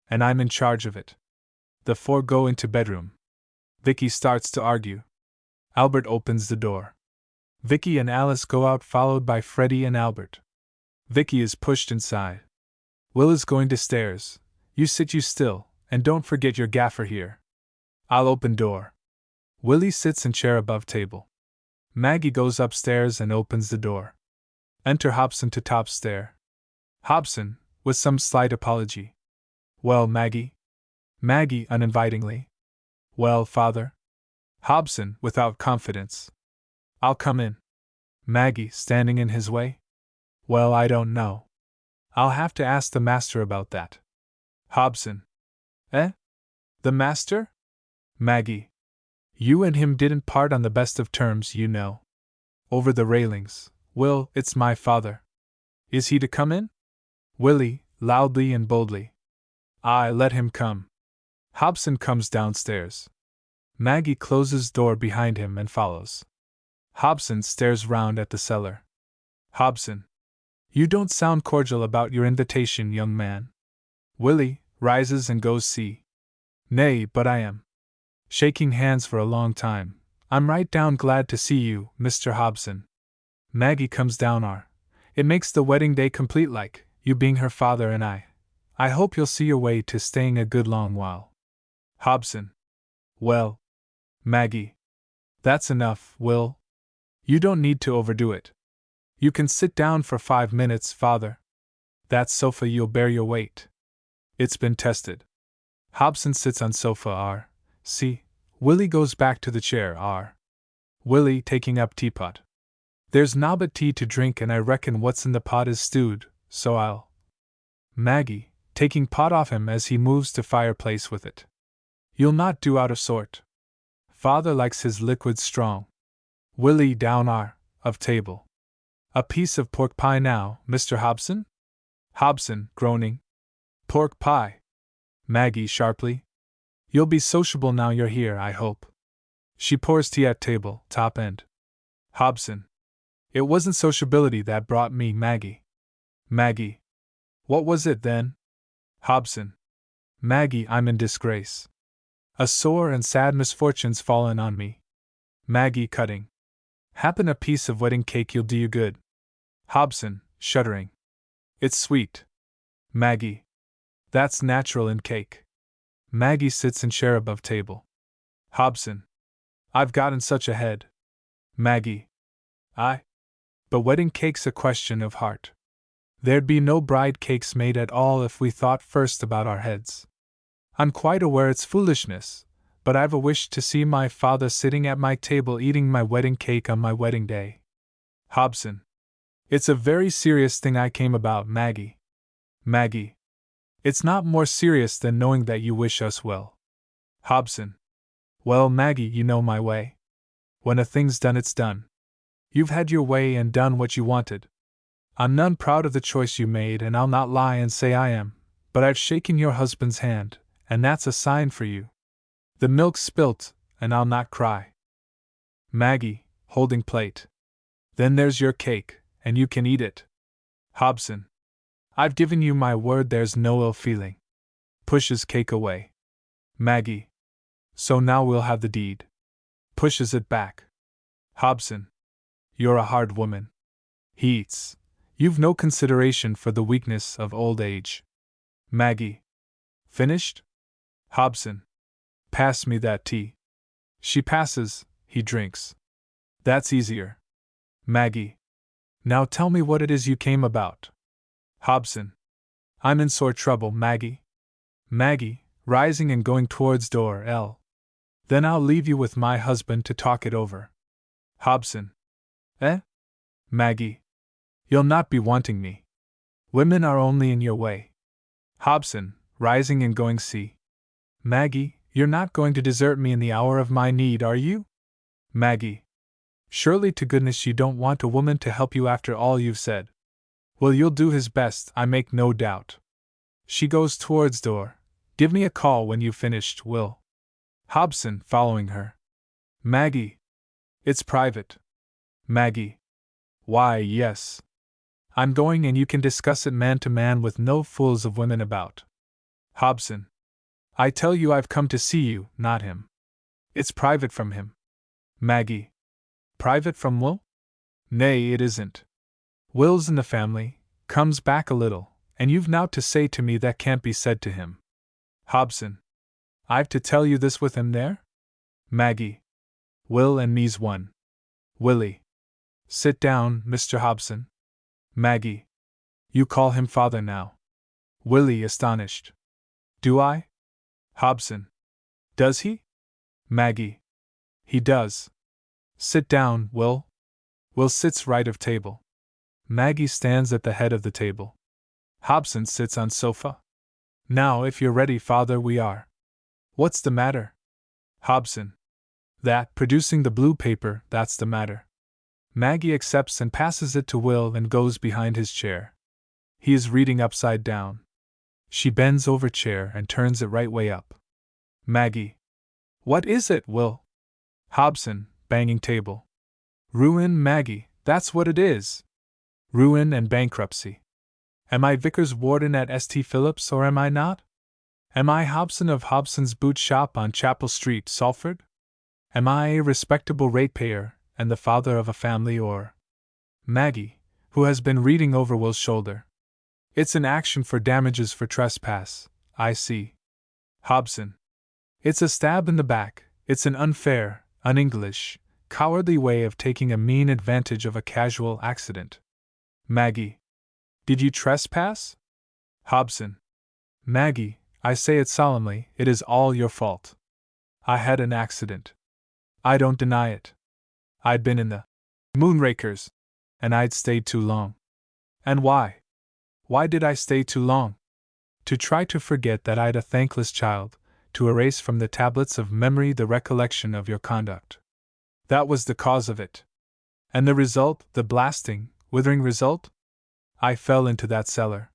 And I'm in charge of it. The four go into bedroom. Vicky starts to argue. Albert opens the door. Vicky and Alice go out, followed by Freddie and Albert. Vicky is pushed inside. Will is going to stairs. You sit you still, and don't forget your gaffer here. I'll open door. Willie sits in chair above table. Maggie goes upstairs and opens the door. Enter Hobson to top stair. Hobson, with some slight apology. Well, Maggie? Maggie, uninvitingly. Well, father? Hobson, without confidence. I'll come in. Maggie, standing in his way. Well, I don't know. I'll have to ask the master about that. Hobson. Eh? The master? Maggie. You and him didn't part on the best of terms, you know. Over the railings. Will, it's my father. Is he to come in? Willie, loudly and boldly. Aye, let him come. Hobson comes downstairs. Maggie closes door behind him and follows. Hobson stares round at the cellar. Hobson. You don't sound cordial about your invitation, young man. Willie rises and goes see. Nay, but I am. Shaking hands for a long time. I'm right down glad to see you, Mr. Hobson. Maggie comes down. It makes the wedding day complete, like, you being her father and I. I hope you'll see your way to staying a good long while. Hobson. Well. Maggie. That's enough, Will. You don't need to overdo it. You can sit down for 5 minutes, father. That sofa you'll bear your weight. It's been tested. Hobson sits on sofa See. Willie goes back to the chair Willie taking up teapot. There's nobbut tea to drink, and I reckon what's in the pot is stewed, so I'll. Maggie, taking pot off him as he moves to fireplace with it. You'll not do out of sort. Father likes his liquids strong. Willie down of table. A piece of pork pie now, Mr. Hobson? Hobson, groaning. Pork pie. Maggie sharply. You'll be sociable now you're here, I hope. She pours tea at table, top end. Hobson. It wasn't sociability that brought me, Maggie. Maggie. What was it then? Hobson. Maggie, I'm in disgrace. A sore and sad misfortune's fallen on me. Maggie, cutting. Happen a piece of wedding cake you'll do you good. Hobson, shuddering. It's sweet. Maggie. That's natural in cake. Maggie sits in chair above table. Hobson. I've gotten such a head. Maggie. Aye. But wedding cake's a question of heart. There'd be no bride cakes made at all if we thought first about our heads. I'm quite aware it's foolishness, but I've a wish to see my father sitting at my table eating my wedding cake on my wedding day. Hobson. It's a very serious thing I came about, Maggie. Maggie. It's not more serious than knowing that you wish us well. Hobson. Well, Maggie, you know my way. When a thing's done, it's done. You've had your way and done what you wanted. I'm none proud of the choice you made, and I'll not lie and say I am, but I've shaken your husband's hand, and that's a sign for you. The milk's spilt, and I'll not cry. Maggie, holding plate. Then there's your cake, and you can eat it. Hobson. I've given you my word there's no ill feeling. Pushes cake away. Maggie. So now we'll have the deed. Pushes it back. Hobson. You're a hard woman. He eats. You've no consideration for the weakness of old age. Maggie. Finished? Hobson. Pass me that tea. She passes, he drinks. That's easier. Maggie. Now tell me what it is you came about. Hobson. I'm in sore trouble, Maggie. Maggie, rising and going towards door L. Then I'll leave you with my husband to talk it over. Hobson. Eh? Maggie. You'll not be wanting me. Women are only in your way. Hobson, rising and going C. Maggie, you're not going to desert me in the hour of my need, are you? Maggie. Surely to goodness you don't want a woman to help you after all you've said. Well, you'll do his best, I make no doubt. She goes towards door. Give me a call when you've finished, Will. Hobson, following her. Maggie. It's private. Maggie. Why, yes. I'm going and you can discuss it man to man with no fools of women about. Hobson. I tell you I've come to see you, not him. It's private from him. Maggie. Private from Will? Nay, it isn't. Will's in the family, comes back a little, and you've naught to say to me that can't be said to him. Hobson. I've to tell you this with him there? Maggie. Will and me's one. Willie. Sit down, Mr. Hobson. Maggie. You call him father now. Willie, astonished. Do I? Hobson. Does he? Maggie. He does. Sit down, Will. Will sits right of table. Maggie stands at the head of the table. Hobson sits on sofa. Now, if you're ready, father, we are. What's the matter? Hobson. That, producing the blue paper, that's the matter. Maggie accepts and passes it to Will and goes behind his chair. He is reading upside down. She bends over chair and turns it right way up. Maggie. What is it, Will? Hobson, banging table. Ruin, Maggie, that's what it is. Ruin and bankruptcy. Am I vicar's warden at St. Philip's or am I not? Am I Hobson of Hobson's boot shop on Chapel Street, Salford? Am I a respectable ratepayer and the father of a family or? Maggie, who has been reading over Will's shoulder. It's an action for damages for trespass, I see. Hobson. It's a stab in the back, it's an unfair, un-English, cowardly way of taking a mean advantage of a casual accident. Maggie. Did you trespass? Hobson. Maggie, I say it solemnly, it is all your fault. I had an accident. I don't deny it. I'd been in the moonrakers, and I'd stayed too long. And why? Why did I stay too long? To try to forget that I'd a thankless child, to erase from the tablets of memory the recollection of your conduct. That was the cause of it. And the result, the blasting, withering result? I fell into that cellar.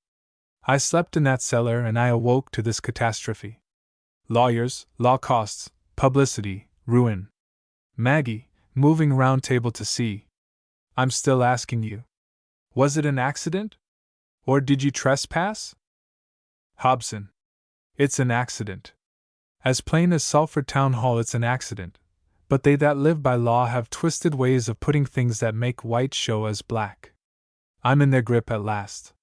I slept in that cellar and I awoke to this catastrophe. Lawyers, law costs, publicity, ruin. Maggie, moving round table to see. I'm still asking you. Was it an accident? Or did you trespass? Hobson. It's an accident. As plain as Salford Town Hall, it's an accident, but they that live by law have twisted ways of putting things that make white show as black. I'm in their grip at last.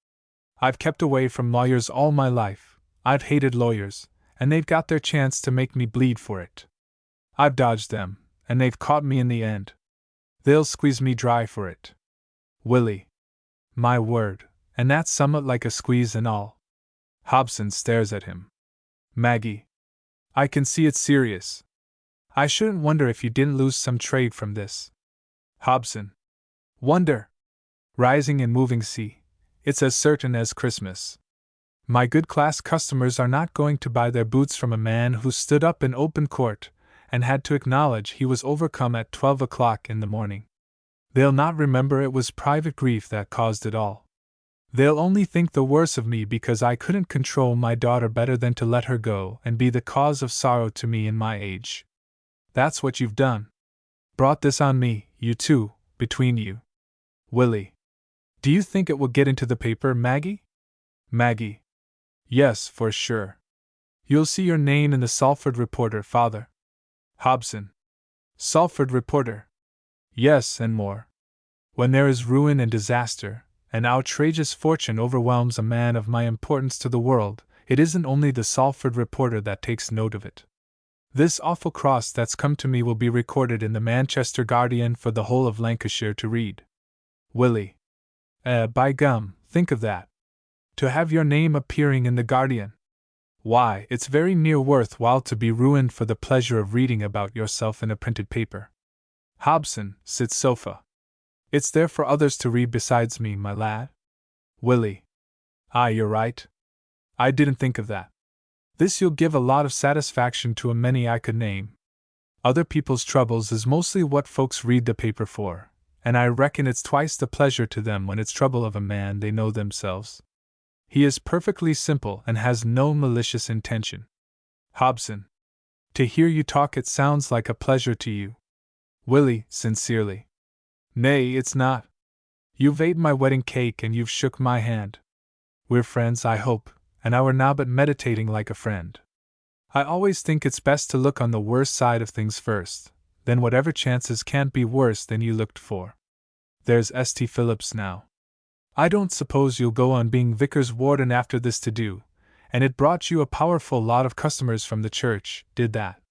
I've kept away from lawyers all my life, I've hated lawyers, and they've got their chance to make me bleed for it. I've dodged them, and they've caught me in the end. They'll squeeze me dry for it. Willie. My word, and that's somewhat like a squeeze and all. Hobson stares at him. Maggie. I can see it's serious. I shouldn't wonder if you didn't lose some trade from this. Hobson. Wonder. Rising and moving see. It's as certain as Christmas. My good class customers are not going to buy their boots from a man who stood up in open court and had to acknowledge he was overcome at 12 o'clock in the morning. They'll not remember it was private grief that caused it all. They'll only think the worse of me because I couldn't control my daughter better than to let her go and be the cause of sorrow to me in my age. That's what you've done. Brought this on me, you two, between you. Willie. Do you think it will get into the paper, Maggie? Maggie. Yes, for sure. You'll see your name in the Salford Reporter, father. Hobson. Salford Reporter. Yes, and more. When there is ruin and disaster, an outrageous fortune overwhelms a man of my importance to the world, it isn't only the Salford Reporter that takes note of it. This awful cross that's come to me will be recorded in the Manchester Guardian for the whole of Lancashire to read. Willie. By gum, think of that. To have your name appearing in the Guardian. Why, it's very near worth while to be ruined for the pleasure of reading about yourself in a printed paper. Hobson, sits sofa. It's there for others to read besides me, my lad. Willie. Aye, you're right. I didn't think of that. This you'll give a lot of satisfaction to a many I could name. Other people's troubles is mostly what folks read the paper for, and I reckon it's twice the pleasure to them when it's trouble of a man they know themselves. He is perfectly simple and has no malicious intention. Hobson. To hear you talk it sounds like a pleasure to you. Willie, sincerely. Nay, it's not. You've ate my wedding cake and you've shook my hand. We're friends, I hope, and I were now but meditating like a friend. I always think it's best to look on the worst side of things first, then whatever chances can't be worse than you looked for. There's St. Phillips now. I don't suppose you'll go on being vicar's warden after this to do, and it brought you a powerful lot of customers from the church, did that?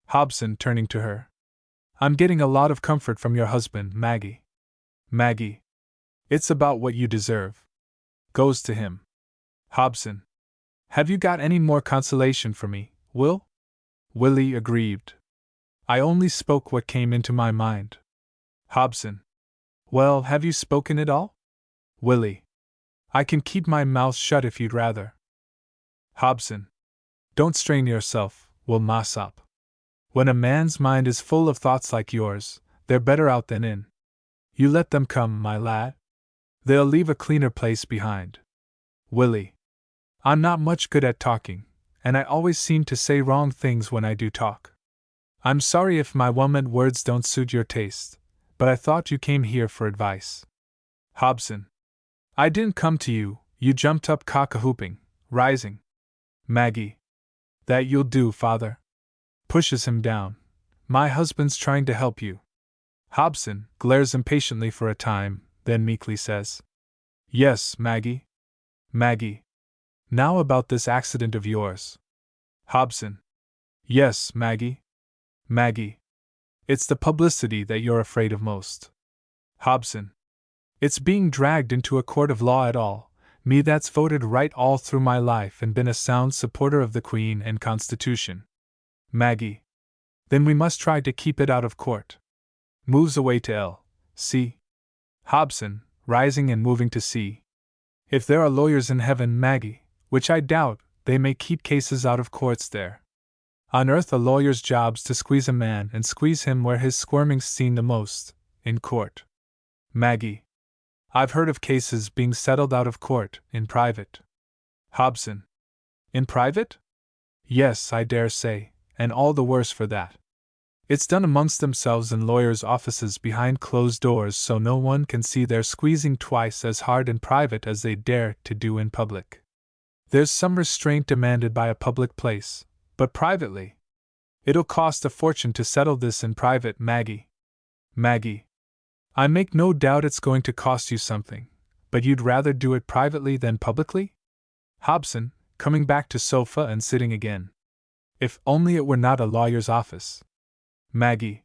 Hobson, turning to her. I'm getting a lot of comfort from your husband, Maggie. Maggie. It's about what you deserve. Goes to him. Hobson. Have you got any more consolation for me, Will? Willie, aggrieved. I only spoke what came into my mind. Hobson. Well, have you spoken it all? Willie. I can keep my mouth shut if you'd rather. Hobson. Don't strain yourself, Will Mossop. When a man's mind is full of thoughts like yours, they're better out than in. You let them come, my lad. They'll leave a cleaner place behind. Willie. I'm not much good at talking, and I always seem to say wrong things when I do talk. I'm sorry if my well-meant words don't suit your taste, but I thought you came here for advice. Hobson. I didn't come to you, you jumped up cock-a-hooping, rising. Maggie. That you'll do, father. Pushes him down. My husband's trying to help you. Hobson glares impatiently for a time, then meekly says, Yes, Maggie. Maggie. Now about this accident of yours. Hobson. Yes, Maggie. Maggie. It's the publicity that you're afraid of most. Hobson. It's being dragged into a court of law at all, me that's voted right all through my life and been a sound supporter of the Queen and Constitution. Maggie. Then we must try to keep it out of court. Moves away to L.C. Hobson, rising and moving to C. If there are lawyers in heaven, Maggie, which I doubt, they may keep cases out of courts there. On earth a lawyer's job's to squeeze a man and squeeze him where his squirming's seen the most, in court. Maggie. I've heard of cases being settled out of court, in private. Hobson. In private? Yes, I dare say, and all the worse for that. It's done amongst themselves in lawyers' offices behind closed doors so no one can see they're squeezing twice as hard in private as they dare to do in public. There's some restraint demanded by a public place, but privately. It'll cost a fortune to settle this in private, Maggie. Maggie. I make no doubt it's going to cost you something, but you'd rather do it privately than publicly? Hobson, coming back to sofa and sitting again. If only it were not a lawyer's office. Maggie.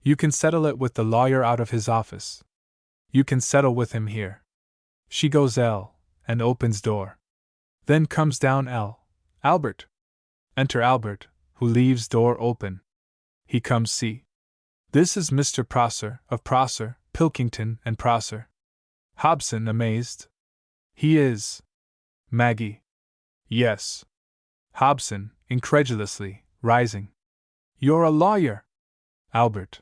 You can settle it with the lawyer out of his office. You can settle with him here. She goes L, and opens door. Then comes down L. Albert. Enter Albert, who leaves door open. He comes C. This is Mr. Prosser, of Prosser, Pilkington and Prosser. Hobson, amazed. He is. Maggie. Yes. Hobson, incredulously, rising. You're a lawyer. Albert.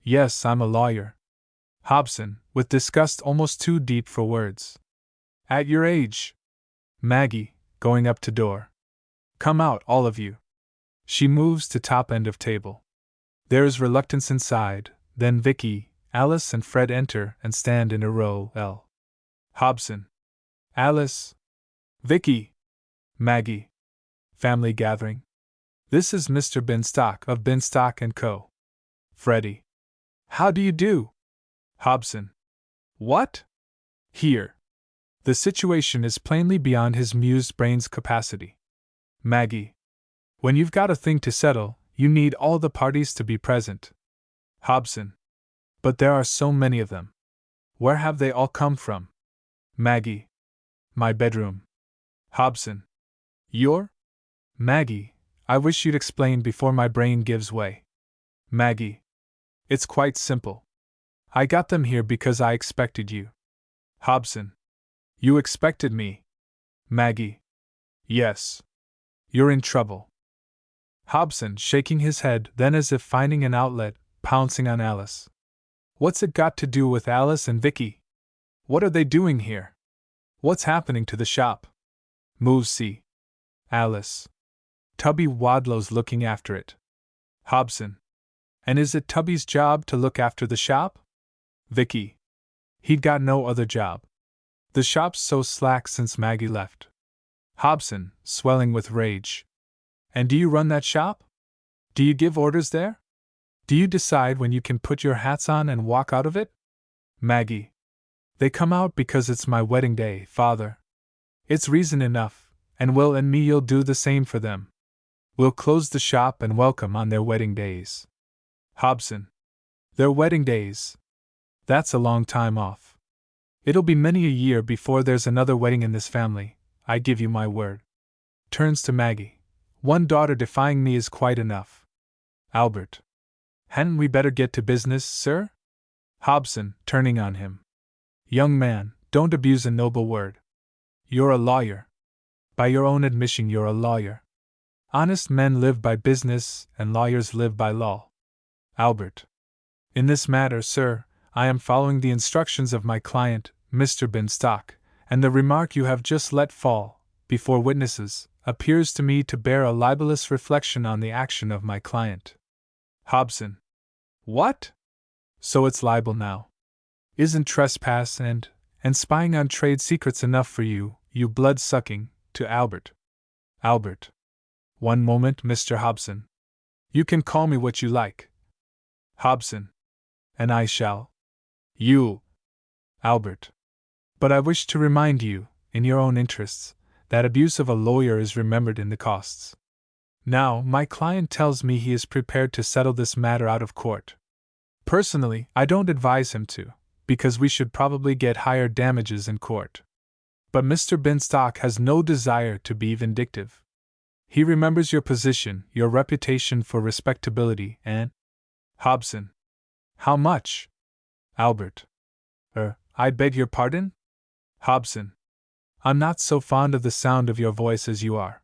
Yes, I'm a lawyer. Hobson, with disgust almost too deep for words. At your age. Maggie, going up to door. Come out, all of you. She moves to top end of table. There is reluctance inside, then Vicky, Alice and Fred enter and stand in a row L. Hobson. Alice. Vicky. Maggie. Family gathering. This is Mr. Binstock of Binstock & Co. Freddie. How do you do? Hobson. What? Here. The situation is plainly beyond his mused brain's capacity. Maggie. When you've got a thing to settle, You need all the parties to be present. Hobson. But there are so many of them. Where have they all come from? Maggie. My bedroom. Hobson. Your? Maggie, I wish you'd explain before my brain gives way. Maggie. It's quite simple. I got them here because I expected you. Hobson. You expected me? Maggie. Yes. You're in trouble. Hobson, shaking his head, then as if finding an outlet, pouncing on Alice. What's it got to do with Alice and Vicky? What are they doing here? What's happening to the shop? Move see. Alice. Tubby Wadlow's looking after it. Hobson. And is it Tubby's job to look after the shop? Vicky. He'd got no other job. The shop's so slack since Maggie left. Hobson, swelling with rage. And do you run that shop? Do you give orders there? Do you decide when you can put your hats on and walk out of it? Maggie. They come out because it's my wedding day, Father. It's reason enough, and Will and me'll do the same for them. We'll close the shop and welcome on their wedding days. Hobson. Their wedding days. That's a long time off. It'll be many a year before there's another wedding in this family, I give you my word. Turns to Maggie. One daughter defying me is quite enough. Albert. Hadn't we better get to business, sir? Hobson, turning on him. Young man, don't abuse a noble word. You're a lawyer. By your own admission, you're a lawyer. Honest men live by business, and lawyers live by law. Albert. In this matter, sir, I am following the instructions of my client, Mr. Binstock, and the remark you have just let fall, before witnesses, appears to me to bear a libelous reflection on the action of my client. Hobson. What? So it's libel now. Isn't trespass and spying on trade secrets enough for you, you blood-sucking, to Albert? Albert. One moment, Mr. Hobson. You can call me what you like. Hobson. And I shall. You. Albert. But I wish to remind you, in your own interests, that abuse of a lawyer is remembered in the costs. Now, my client tells me he is prepared to settle this matter out of court. Personally, I don't advise him to, because we should probably get higher damages in court. But Mr. Binstock has no desire to be vindictive. He remembers your position, your reputation for respectability, and… Hobson. How much? Albert. I beg your pardon? Hobson. I'm not so fond of the sound of your voice as you are.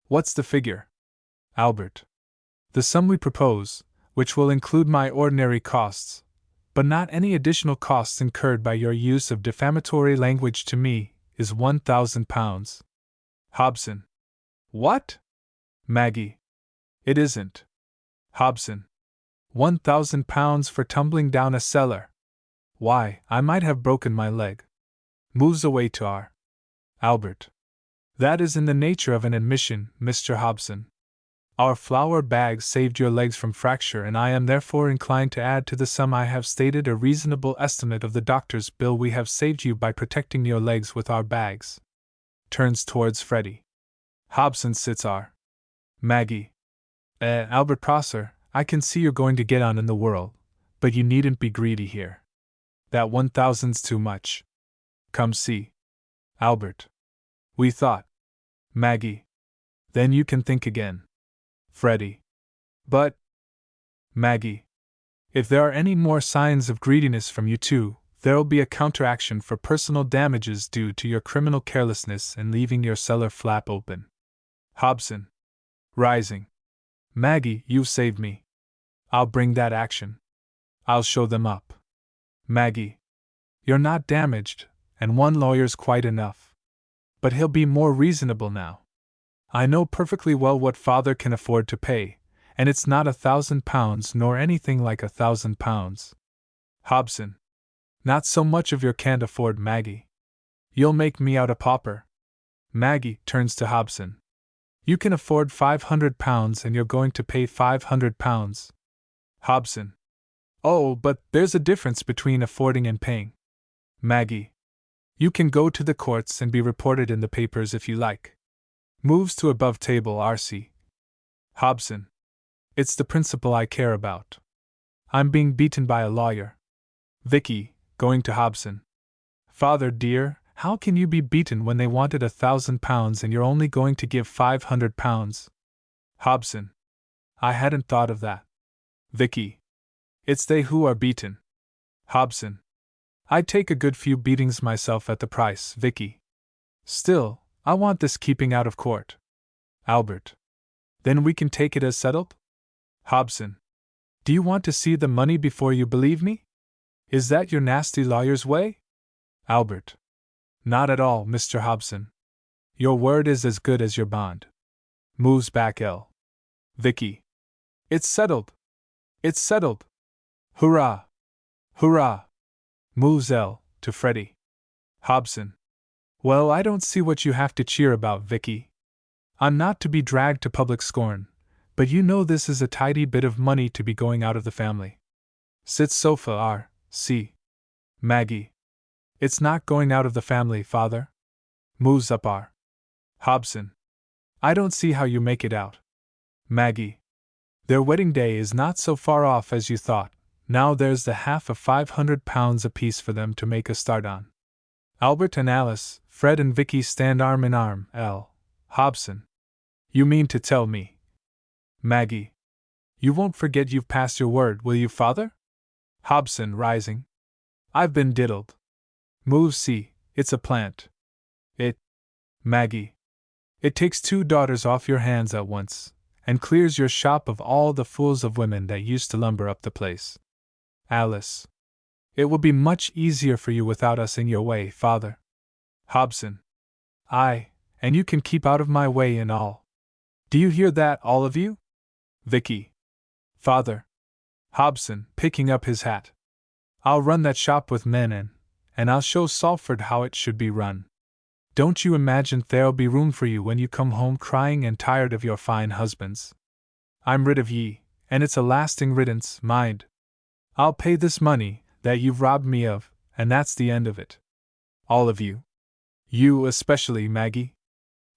What's the figure? Albert. The sum we propose, which will include my ordinary costs, but not any additional costs incurred by your use of defamatory language to me, is £1,000. Hobson. What? Maggie. It isn't. Hobson. £1,000 for tumbling down a cellar. Why, I might have broken my leg. Moves away to R. Albert. That is in the nature of an admission, Mr. Hobson. Our flour bags saved your legs from fracture, and I am therefore inclined to add to the sum I have stated a reasonable estimate of the doctor's bill we have saved you by protecting your legs with our bags. Turns towards Freddie. Hobson sits R. Maggie. Albert Prosser, I can see you're going to get on in the world, but you needn't be greedy here. That 1,000's too much. Come see. Albert. We thought. Maggie. Then you can think again. Freddie. But… Maggie. If there are any more signs of greediness from you two, there'll be a counteraction for personal damages due to your criminal carelessness in leaving your cellar flap open. Hobson. Rising. Maggie, you've saved me. I'll bring that action. I'll show them up. Maggie. You're not damaged, and one lawyer's quite enough. But he'll be more reasonable now. I know perfectly well what father can afford to pay, and it's not £1,000 nor anything like £1,000. Hobson. Not so much of your can't afford, Maggie. You'll make me out a pauper. Maggie turns to Hobson. You can afford £500 and you're going to pay £500. Hobson. Oh, but there's a difference between affording and paying. Maggie. You can go to the courts and be reported in the papers if you like. Moves to above table RC. Hobson. It's the principle I care about. I'm being beaten by a lawyer. Vicky, going to Hobson. Father dear, how can you be beaten when they wanted £1,000 and you're only going to give £500? Hobson. I hadn't thought of that. Vicky. It's they who are beaten. Hobson. I'd take a good few beatings myself at the price, Vicky. Still, I want this keeping out of court. Albert. Then we can take it as settled? Hobson. Do you want to see the money before you believe me? Is that your nasty lawyer's way? Albert. Not at all, Mr. Hobson. Your word is as good as your bond. Moves back L. Vicky. It's settled. It's settled. Hurrah! Hurrah! Moves L. to Freddie. Hobson. Well, I don't see what you have to cheer about, Vicky. I'm not to be dragged to public scorn, but you know this is a tidy bit of money to be going out of the family. Sits sofa R. C. Maggie. It's not going out of the family, father. Moves up R. Hobson. I don't see how you make it out. Maggie. Their wedding day is not so far off as you thought. Now there's the half of £500 apiece for them to make a start on. Albert and Alice, Fred and Vicky stand arm in arm. L. Hobson. You mean to tell me? Maggie. You won't forget you've passed your word, will you, father? Hobson, rising. I've been diddled. Moves C. It's a plant. Maggie. It takes 2 daughters off your hands at once, and clears your shop of all the fools of women that used to lumber up the place. Alice. It will be much easier for you without us in your way, father. Hobson. Aye, and you can keep out of my way and all. Do you hear that, all of you? Vicky. Father. Hobson, picking up his hat. I'll run that shop with men in, and I'll show Salford how it should be run. Don't you imagine there'll be room for you when you come home crying and tired of your fine husbands. I'm rid of ye, and it's a lasting riddance, mind. I'll pay this money that you've robbed me of, and that's the end of it. All of you. You especially, Maggie.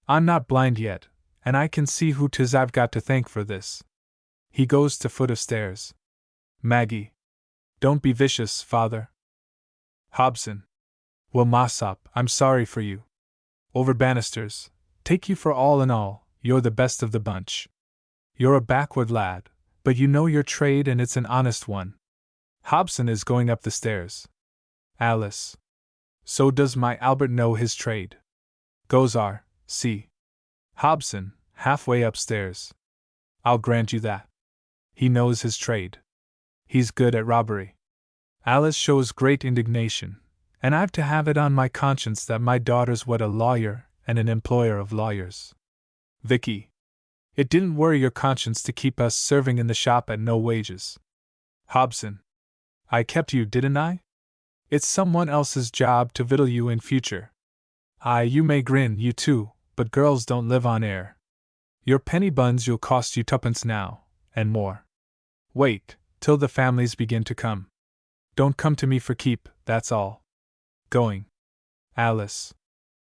I'm not blind yet, and I can see who 'tis I've got to thank for this. He goes to foot of stairs. Maggie. Don't be vicious, father. Hobson. Well, Mossop, I'm sorry for you. Over banisters, take you for all in all, you're the best of the bunch. You're a backward lad, but you know your trade and it's an honest one. Hobson is going up the stairs. Alice. So does my Albert know his trade. Goes R. C. Hobson, halfway upstairs. I'll grant you that. He knows his trade. He's good at robbery. Alice shows great indignation, and I've to have it on my conscience that my daughter's wed a lawyer and an employer of lawyers. Vicky. It didn't worry your conscience to keep us serving in the shop at no wages. Hobson. I kept you, didn't I? It's someone else's job to victual you in future. Aye, you may grin, you too, but girls don't live on air. Your penny buns you'll cost you 2pence now, and more. Wait till the families begin to come. Don't come to me for keep, that's all. Going. Alice.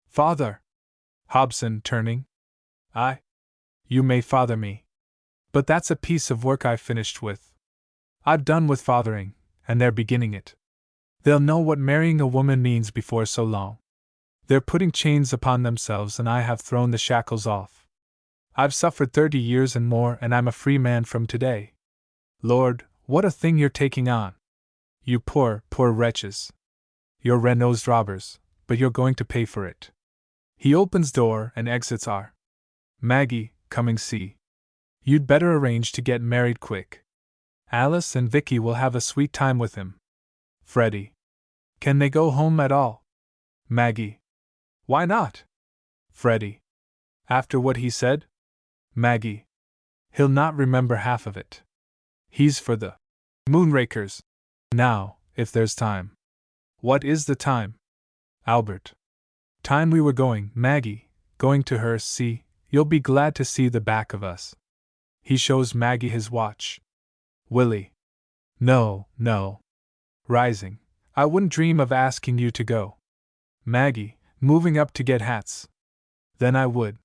Father. Hobson, turning. Aye. You may father me. But that's a piece of work I've finished with. I've done with fathering, and they're beginning it. They'll know what marrying a woman means before so long. They're putting chains upon themselves, and I have thrown the shackles off. I've suffered 30 years and more, and I'm a free man from today. Lord, what a thing you're taking on. You poor, poor wretches. You're red-nosed robbers, but you're going to pay for it. He opens door and exits R. Maggie, coming C. You'd better arrange to get married quick. Alice and Vicky will have a sweet time with him. Freddie. Can they go home at all? Maggie. Why not? Freddie. After what he said? Maggie. He'll not remember half of it. He's for the moonrakers. Now, if there's time. What is the time? Albert. Time we were going, Maggie, going to her, see, you'll be glad to see the back of us. He shows Maggie his watch. Willie. No, no. Rising. I wouldn't dream of asking you to go. Maggie, moving up to get hats. Then I would.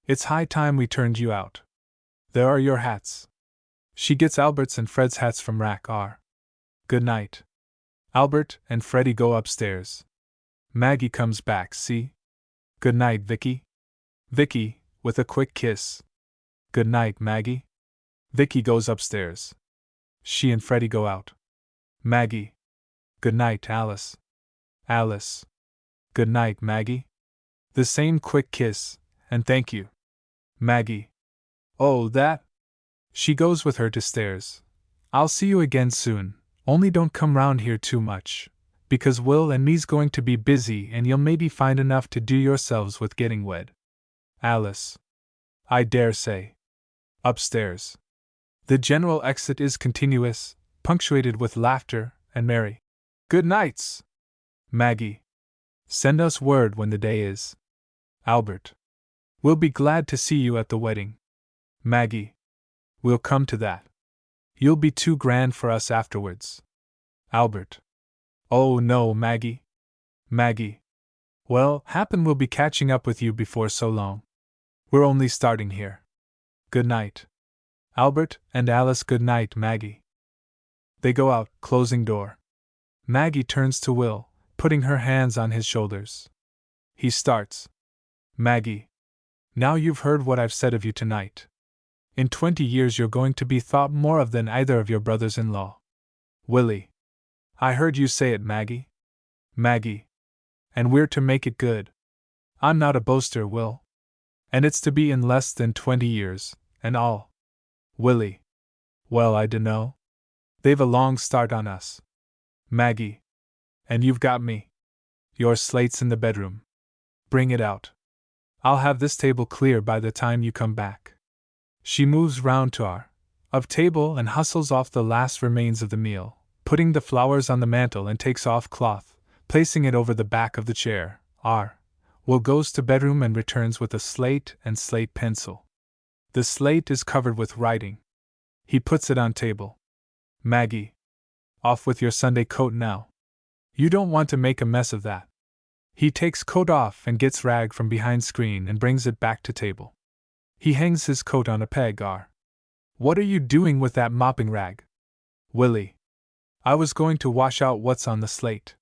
It's high time we turned you out. There are your hats. She gets Albert's and Fred's hats from rack R. Good night. Albert and Freddie go upstairs. Maggie comes back, see? Good night, Vicky. Vicky, with a quick kiss. Good night, Maggie. Vicky goes upstairs. She and Freddie go out. Maggie. Good night, Alice. Alice. Good night, Maggie. The same quick kiss, and thank you. Maggie. Oh, that? She goes with her to stairs. I'll see you again soon, only don't come round here too much, because Will and me's going to be busy and you'll maybe find enough to do yourselves with getting wed. Alice. I dare say. Upstairs. The general exit is continuous, punctuated with laughter and merry good nights. Maggie. Send us word when the day is. Albert. We'll be glad to see you at the wedding. Maggie. We'll come to that. You'll be too grand for us afterwards. Albert. Oh no, Maggie. Maggie. Well, happen we'll be catching up with you before so long. We're only starting here. Good night. Albert and Alice, good night, Maggie. They go out, closing door. Maggie turns to Will, putting her hands on his shoulders. He starts. Maggie. Now you've heard what I've said of you tonight. In 20 years you're going to be thought more of than either of your brothers-in-law. Willie. I heard you say it, Maggie. Maggie. And we're to make it good. I'm not a boaster, Will. And it's to be in less than 20 years, and all. Willie. Well, I dunno. They've a long start on us. Maggie. And you've got me. Your slate's in the bedroom. Bring it out. I'll have this table clear by the time you come back. She moves round to our table and hustles off the last remains of the meal, putting the flowers on the mantel and takes off cloth, placing it over the back of the chair. Will goes to bedroom and returns with a slate and slate pencil. The slate is covered with writing. He puts it on table. Maggie. Off with your Sunday coat now. You don't want to make a mess of that. He takes coat off and gets rag from behind screen and brings it back to table. He hangs his coat on a peg. What are you doing with that mopping rag? Willie. I was going to wash out what's on the slate.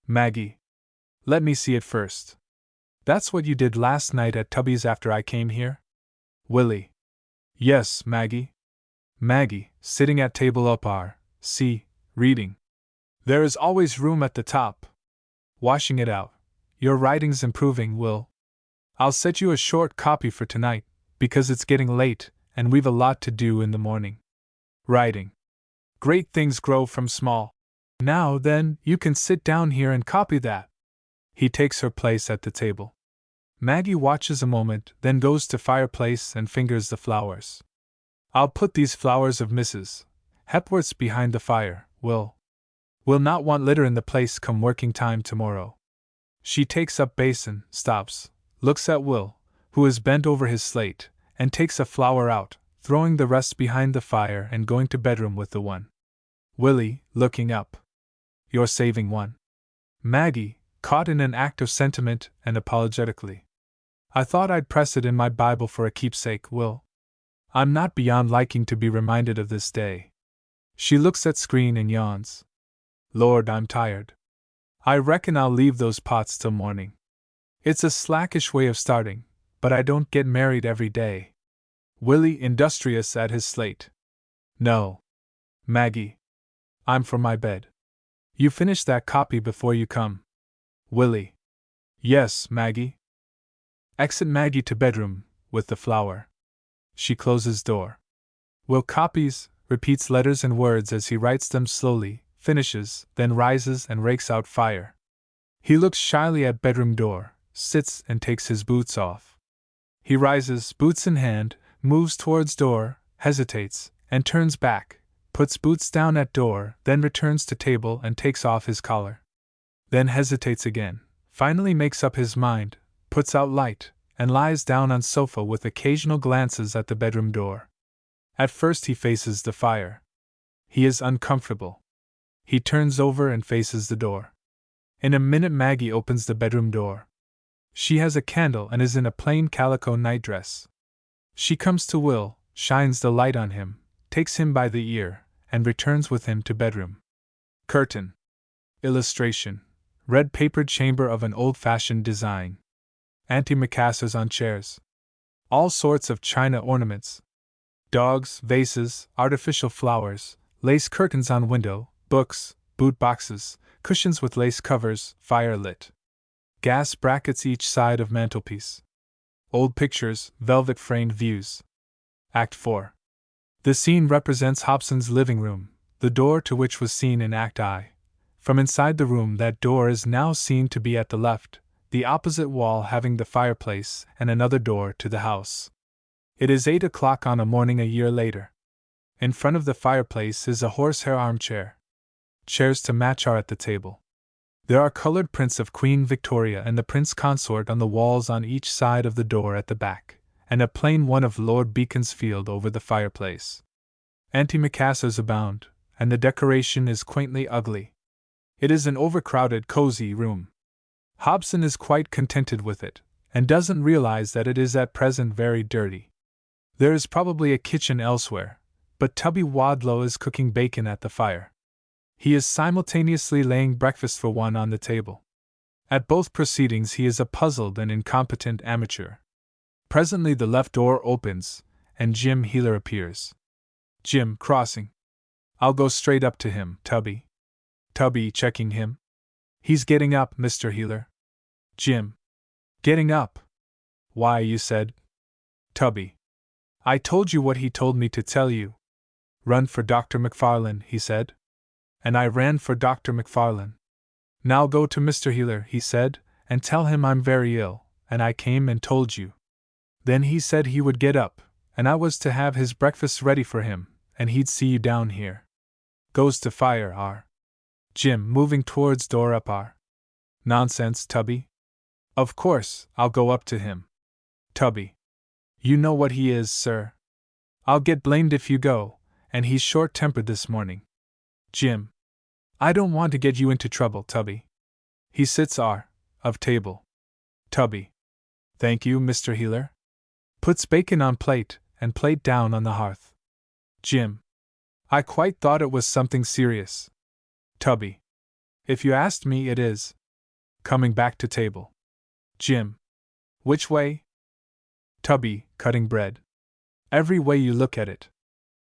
Maggie. Let me see it first. That's what you did last night at Tubby's after I came here? Willie. Yes, Maggie. Maggie, sitting at table up reading. There is always room at the top. Washing it out. Your writing's improving, Will. I'll set you a short copy for tonight, because it's getting late, and we've a lot to do in the morning. Writing. Great things grow from small. Now then, you can sit down here and copy that. He takes her place at the table. Maggie watches a moment, then goes to fireplace and fingers the flowers. I'll put these flowers of Mrs. Hepworth's behind the fire, Will. We'll not want litter in the place come working time tomorrow. She takes up basin, stops, looks at Will, who is bent over his slate, and takes a flower out, throwing the rest behind the fire and going to bedroom with the one. Willie, looking up. You're saving one. Maggie, caught in an act of sentiment, and apologetically. I thought I'd press it in my Bible for a keepsake, Will. I'm not beyond liking to be reminded of this day. She looks at screen and yawns. Lord, I'm tired. I reckon I'll leave those pots till morning. It's a slackish way of starting, but I don't get married every day. Willie, industrious at his slate. No. Maggie. I'm for my bed. You finish that copy before you come. Willie. Yes, Maggie. Exit Maggie to bedroom, with the flower. She closes door. Will copies, repeats letters and words as he writes them slowly, finishes, then rises and rakes out fire. He looks shyly at bedroom door, sits and takes his boots off. He rises, boots in hand, moves towards door, hesitates, and turns back, puts boots down at door, then returns to table and takes off his collar. Then hesitates again, finally makes up his mind, puts out light, and lies down on sofa with occasional glances at the bedroom door. At first he faces the fire. He is uncomfortable. He turns over and faces the door. In a minute Maggie opens the bedroom door. She has a candle and is in a plain calico nightdress. She comes to Will, shines the light on him, takes him by the ear, and returns with him to bedroom. Curtain. Illustration. Red papered chamber of an old-fashioned design. Antimacassars on chairs. All sorts of china ornaments. Dogs, vases, artificial flowers, lace curtains on window, books, boot boxes, cushions with lace covers, fire lit. Gas brackets each side of mantelpiece. Old pictures, velvet-framed views. Act 4. The scene represents Hobson's living room, the door to which was seen in Act I. From inside the room that door is now seen to be at the left, the opposite wall having the fireplace and another door to the house. It is 8 o'clock on a morning a year later. In front of the fireplace is a horsehair armchair. Chairs to match are at the table. There are colored prints of Queen Victoria and the Prince Consort on the walls on each side of the door at the back, and a plain one of Lord Beaconsfield over the fireplace. Antimacassars abound, and the decoration is quaintly ugly. It is an overcrowded, cozy room. Hobson is quite contented with it, and doesn't realize that it is at present very dirty. There is probably a kitchen elsewhere, but Tubby Wadlow is cooking bacon at the fire. He is simultaneously laying breakfast for one on the table. At both proceedings he is a puzzled and incompetent amateur. Presently the left door opens, and Jim Heeler appears. Jim, crossing. I'll go straight up to him, Tubby. Tubby, checking him. He's getting up, Mr. Heeler. Jim. Getting up? Why, you said. Tubby. I told you what he told me to tell you. Run for Dr. McFarlane, he said. And I ran for Dr. McFarlane. Now go to Mr. Heeler, he said, and tell him I'm very ill, and I came and told you. Then he said he would get up, and I was to have his breakfast ready for him, and he'd see you down here. Goes to fire, R. Jim, moving towards door up, R. Nonsense, Tubby. Of course, I'll go up to him. Tubby. You know what he is, sir. I'll get blamed if you go, and he's short-tempered this morning. Jim. I don't want to get you into trouble, Tubby. He sits R. of table. Tubby. Thank you, Mr. Heeler. Puts bacon on plate, and plate down on the hearth. Jim. I quite thought it was something serious. Tubby. If you asked me, it is. Coming back to table. Jim. Which way? Tubby, cutting bread. Every way you look at it.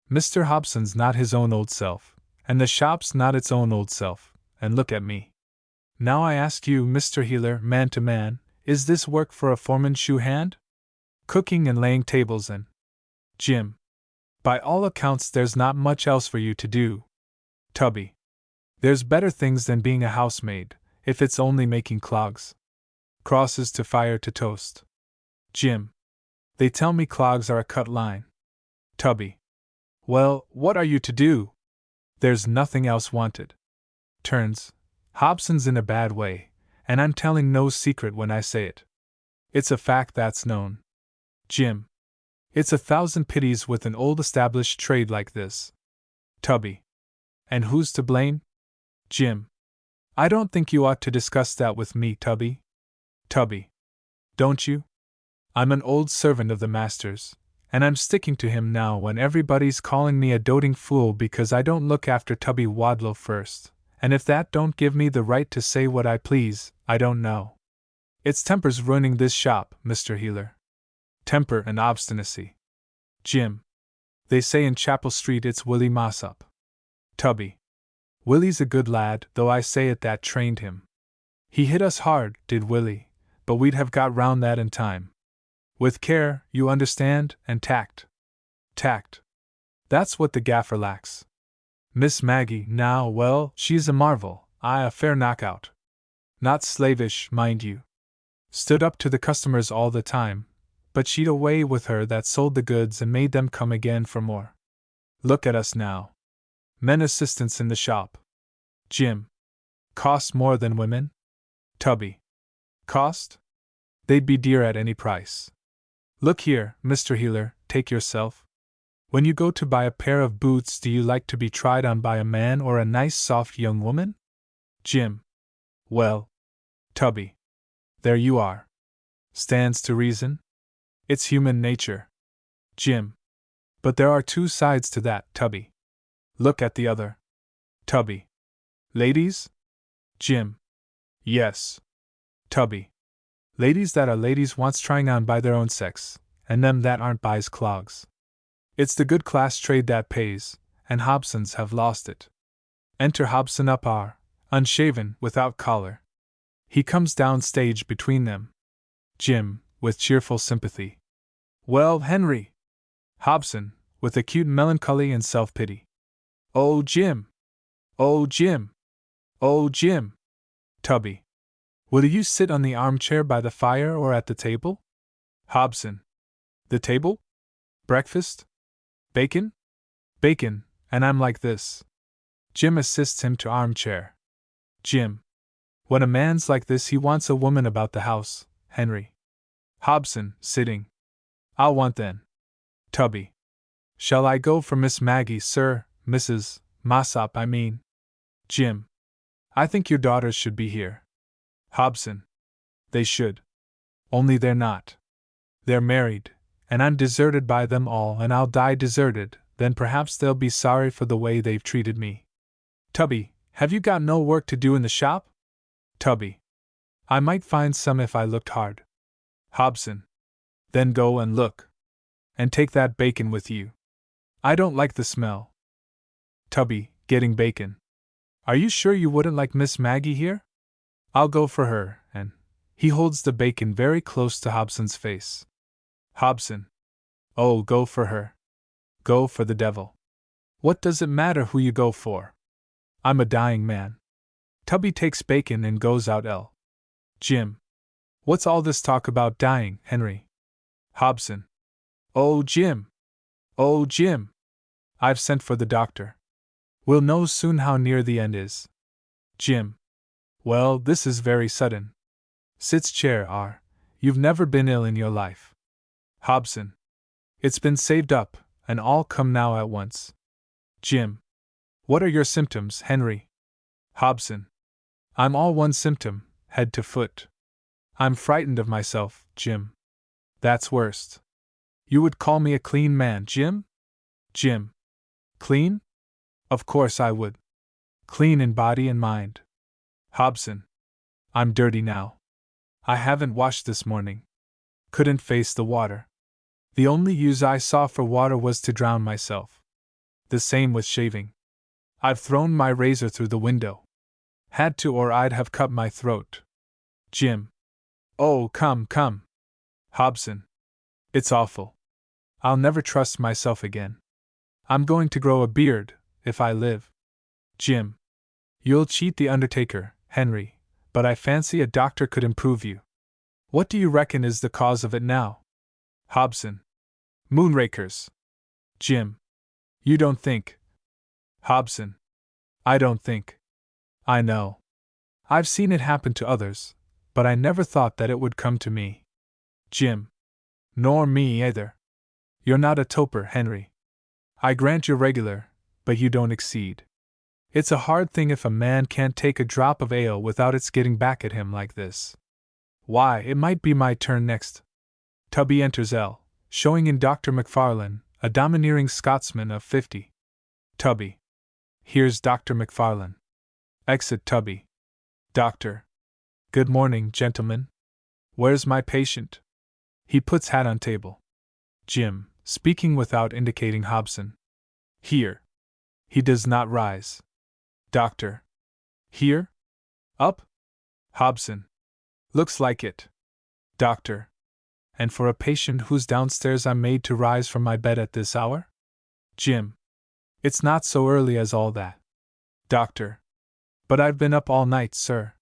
Mr. Hobson's not his own old self, and the shop's not its own old self, and look at me. Now I ask you, Mr. Heeler, man to man, is this work for a foreman's shoe hand? Cooking and laying tables and… Jim. By all accounts there's not much else for you to do. Tubby. There's better things than being a housemaid, if it's only making clogs. Crosses to fire to toast. Jim. They tell me clogs are a cut line. Tubby. Well, what are you to do? There's nothing else wanted. Turns. Hobson's in a bad way, and I'm telling no secret when I say it. It's a fact that's known. Jim. It's 1,000 pities with an old established trade like this. Tubby. And who's to blame? Jim. I don't think you ought to discuss that with me, Tubby. Tubby. Don't you? I'm an old servant of the master's, and I'm sticking to him now when everybody's calling me a doting fool because I don't look after Tubby Wadlow first, and if that don't give me the right to say what I please, I don't know. It's temper's ruining this shop, Mr. Heeler. Temper and obstinacy. Jim. They say in Chapel Street it's Willie Mossop. Tubby. Willie's a good lad, though I say it that trained him. He hit us hard, did Willie, but we'd have got round that in time. With care, you understand, and tact. Tact. That's what the gaffer lacks. Miss Maggie, now, well, she's a marvel, aye, a fair knockout. Not slavish, mind you. Stood up to the customers all the time, but she'd a way with her that sold the goods and made them come again for more. Look at us now. Men assistants in the shop. Jim. Cost more than women? Tubby. Cost? They'd be dear at any price. Look here, Mr. Heeler, take yourself. When you go to buy a pair of boots, do you like to be tried on by a man or a nice soft young woman? Jim. Well. Tubby. There you are. Stands to reason. It's human nature. Jim. But there are two sides to that, Tubby. Look at the other. Tubby. Ladies? Jim. Yes. Tubby. Ladies that are ladies wants trying on by their own sex, and them that aren't buys clogs. It's the good class trade that pays, and Hobsons have lost it. Enter Hobson up R, unshaven, without collar. He comes down stage between them. Jim, with cheerful sympathy. Well, Henry. Hobson, with acute melancholy and self-pity. Oh, Jim! Oh, Jim! Oh, Jim! Tubby. Will you sit on the armchair by the fire or at the table? Hobson. The table? Breakfast? Bacon? Bacon, and I'm like this. Jim assists him to armchair. Jim. When a man's like this, he wants a woman about the house, Henry. Hobson, sitting. I'll want then. Tubby. Shall I go for Miss Maggie, sir, Mrs. Mossop, I mean? Jim. I think your daughters should be here. Hobson. They should. Only they're not. They're married, and I'm deserted by them all, and I'll die deserted, then perhaps they'll be sorry for the way they've treated me. Tubby, have you got no work to do in the shop? Tubby. I might find some if I looked hard. Hobson. Then go and look. And take that bacon with you. I don't like the smell. Tubby, getting bacon. Are you sure you wouldn't like Miss Maggie here? I'll go for her, and he holds the bacon very close to Hobson's face. Hobson. Oh, go for her. Go for the devil. What does it matter who you go for? I'm a dying man. Tubby takes bacon and goes out. L. Jim. What's all this talk about dying, Henry? Hobson. Oh, Jim! Oh, Jim! I've sent for the doctor. We'll know soon how near the end is. Jim. Well, this is very sudden. Sits chair R. You've never been ill in your life. Hobson. It's been saved up, and all come now at once. Jim. What are your symptoms, Henry? Hobson. I'm all one symptom, head to foot. I'm frightened of myself, Jim. That's worst. You would call me a clean man, Jim? Jim. Clean? Of course I would. Clean in body and mind. Hobson. I'm dirty now. I haven't washed this morning. Couldn't face the water. The only use I saw for water was to drown myself. The same with shaving. I've thrown my razor through the window. Had to, or I'd have cut my throat. Jim. Oh, come, come. Hobson. It's awful. I'll never trust myself again. I'm going to grow a beard, if I live. Jim. You'll cheat the undertaker, Henry, but I fancy a doctor could improve you. What do you reckon is the cause of it now? Hobson. Moonrakers. Jim. You don't think. Hobson. I don't think. I know. I've seen it happen to others, but I never thought that it would come to me. Jim. Nor me either. You're not a toper, Henry. I grant you're regular, but you don't exceed. It's a hard thing if a man can't take a drop of ale without its getting back at him like this. Why, it might be my turn next. Tubby enters L, showing in Dr. McFarlane, a domineering Scotsman of 50. Tubby. Here's Dr. McFarlane. Exit Tubby. Doctor. Good morning, gentlemen. Where's my patient? He puts hat on table. Jim, speaking without indicating Hobson. Here. He does not rise. Doctor. Here? Up? Hobson. Looks like it. Doctor. And for a patient who's downstairs I'm made to rise from my bed at this hour? Jim. It's not so early as all that. Doctor. But I've been up all night, sir.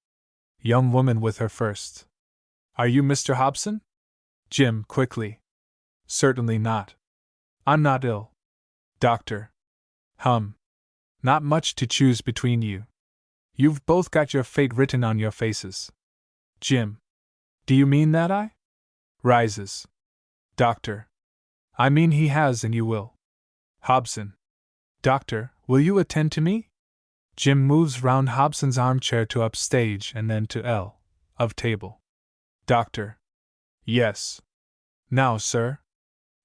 Young woman with her first. Are you Mr. Hobson? Jim, quickly. Certainly not. I'm not ill. Doctor. Not much to choose between you. You've both got your fate written on your faces. Jim. Do you mean that I? Rises. Doctor. I mean he has and you will. Hobson. Doctor, will you attend to me? Jim moves round Hobson's armchair to upstage and then to L, of table. Doctor. Yes. Now, sir.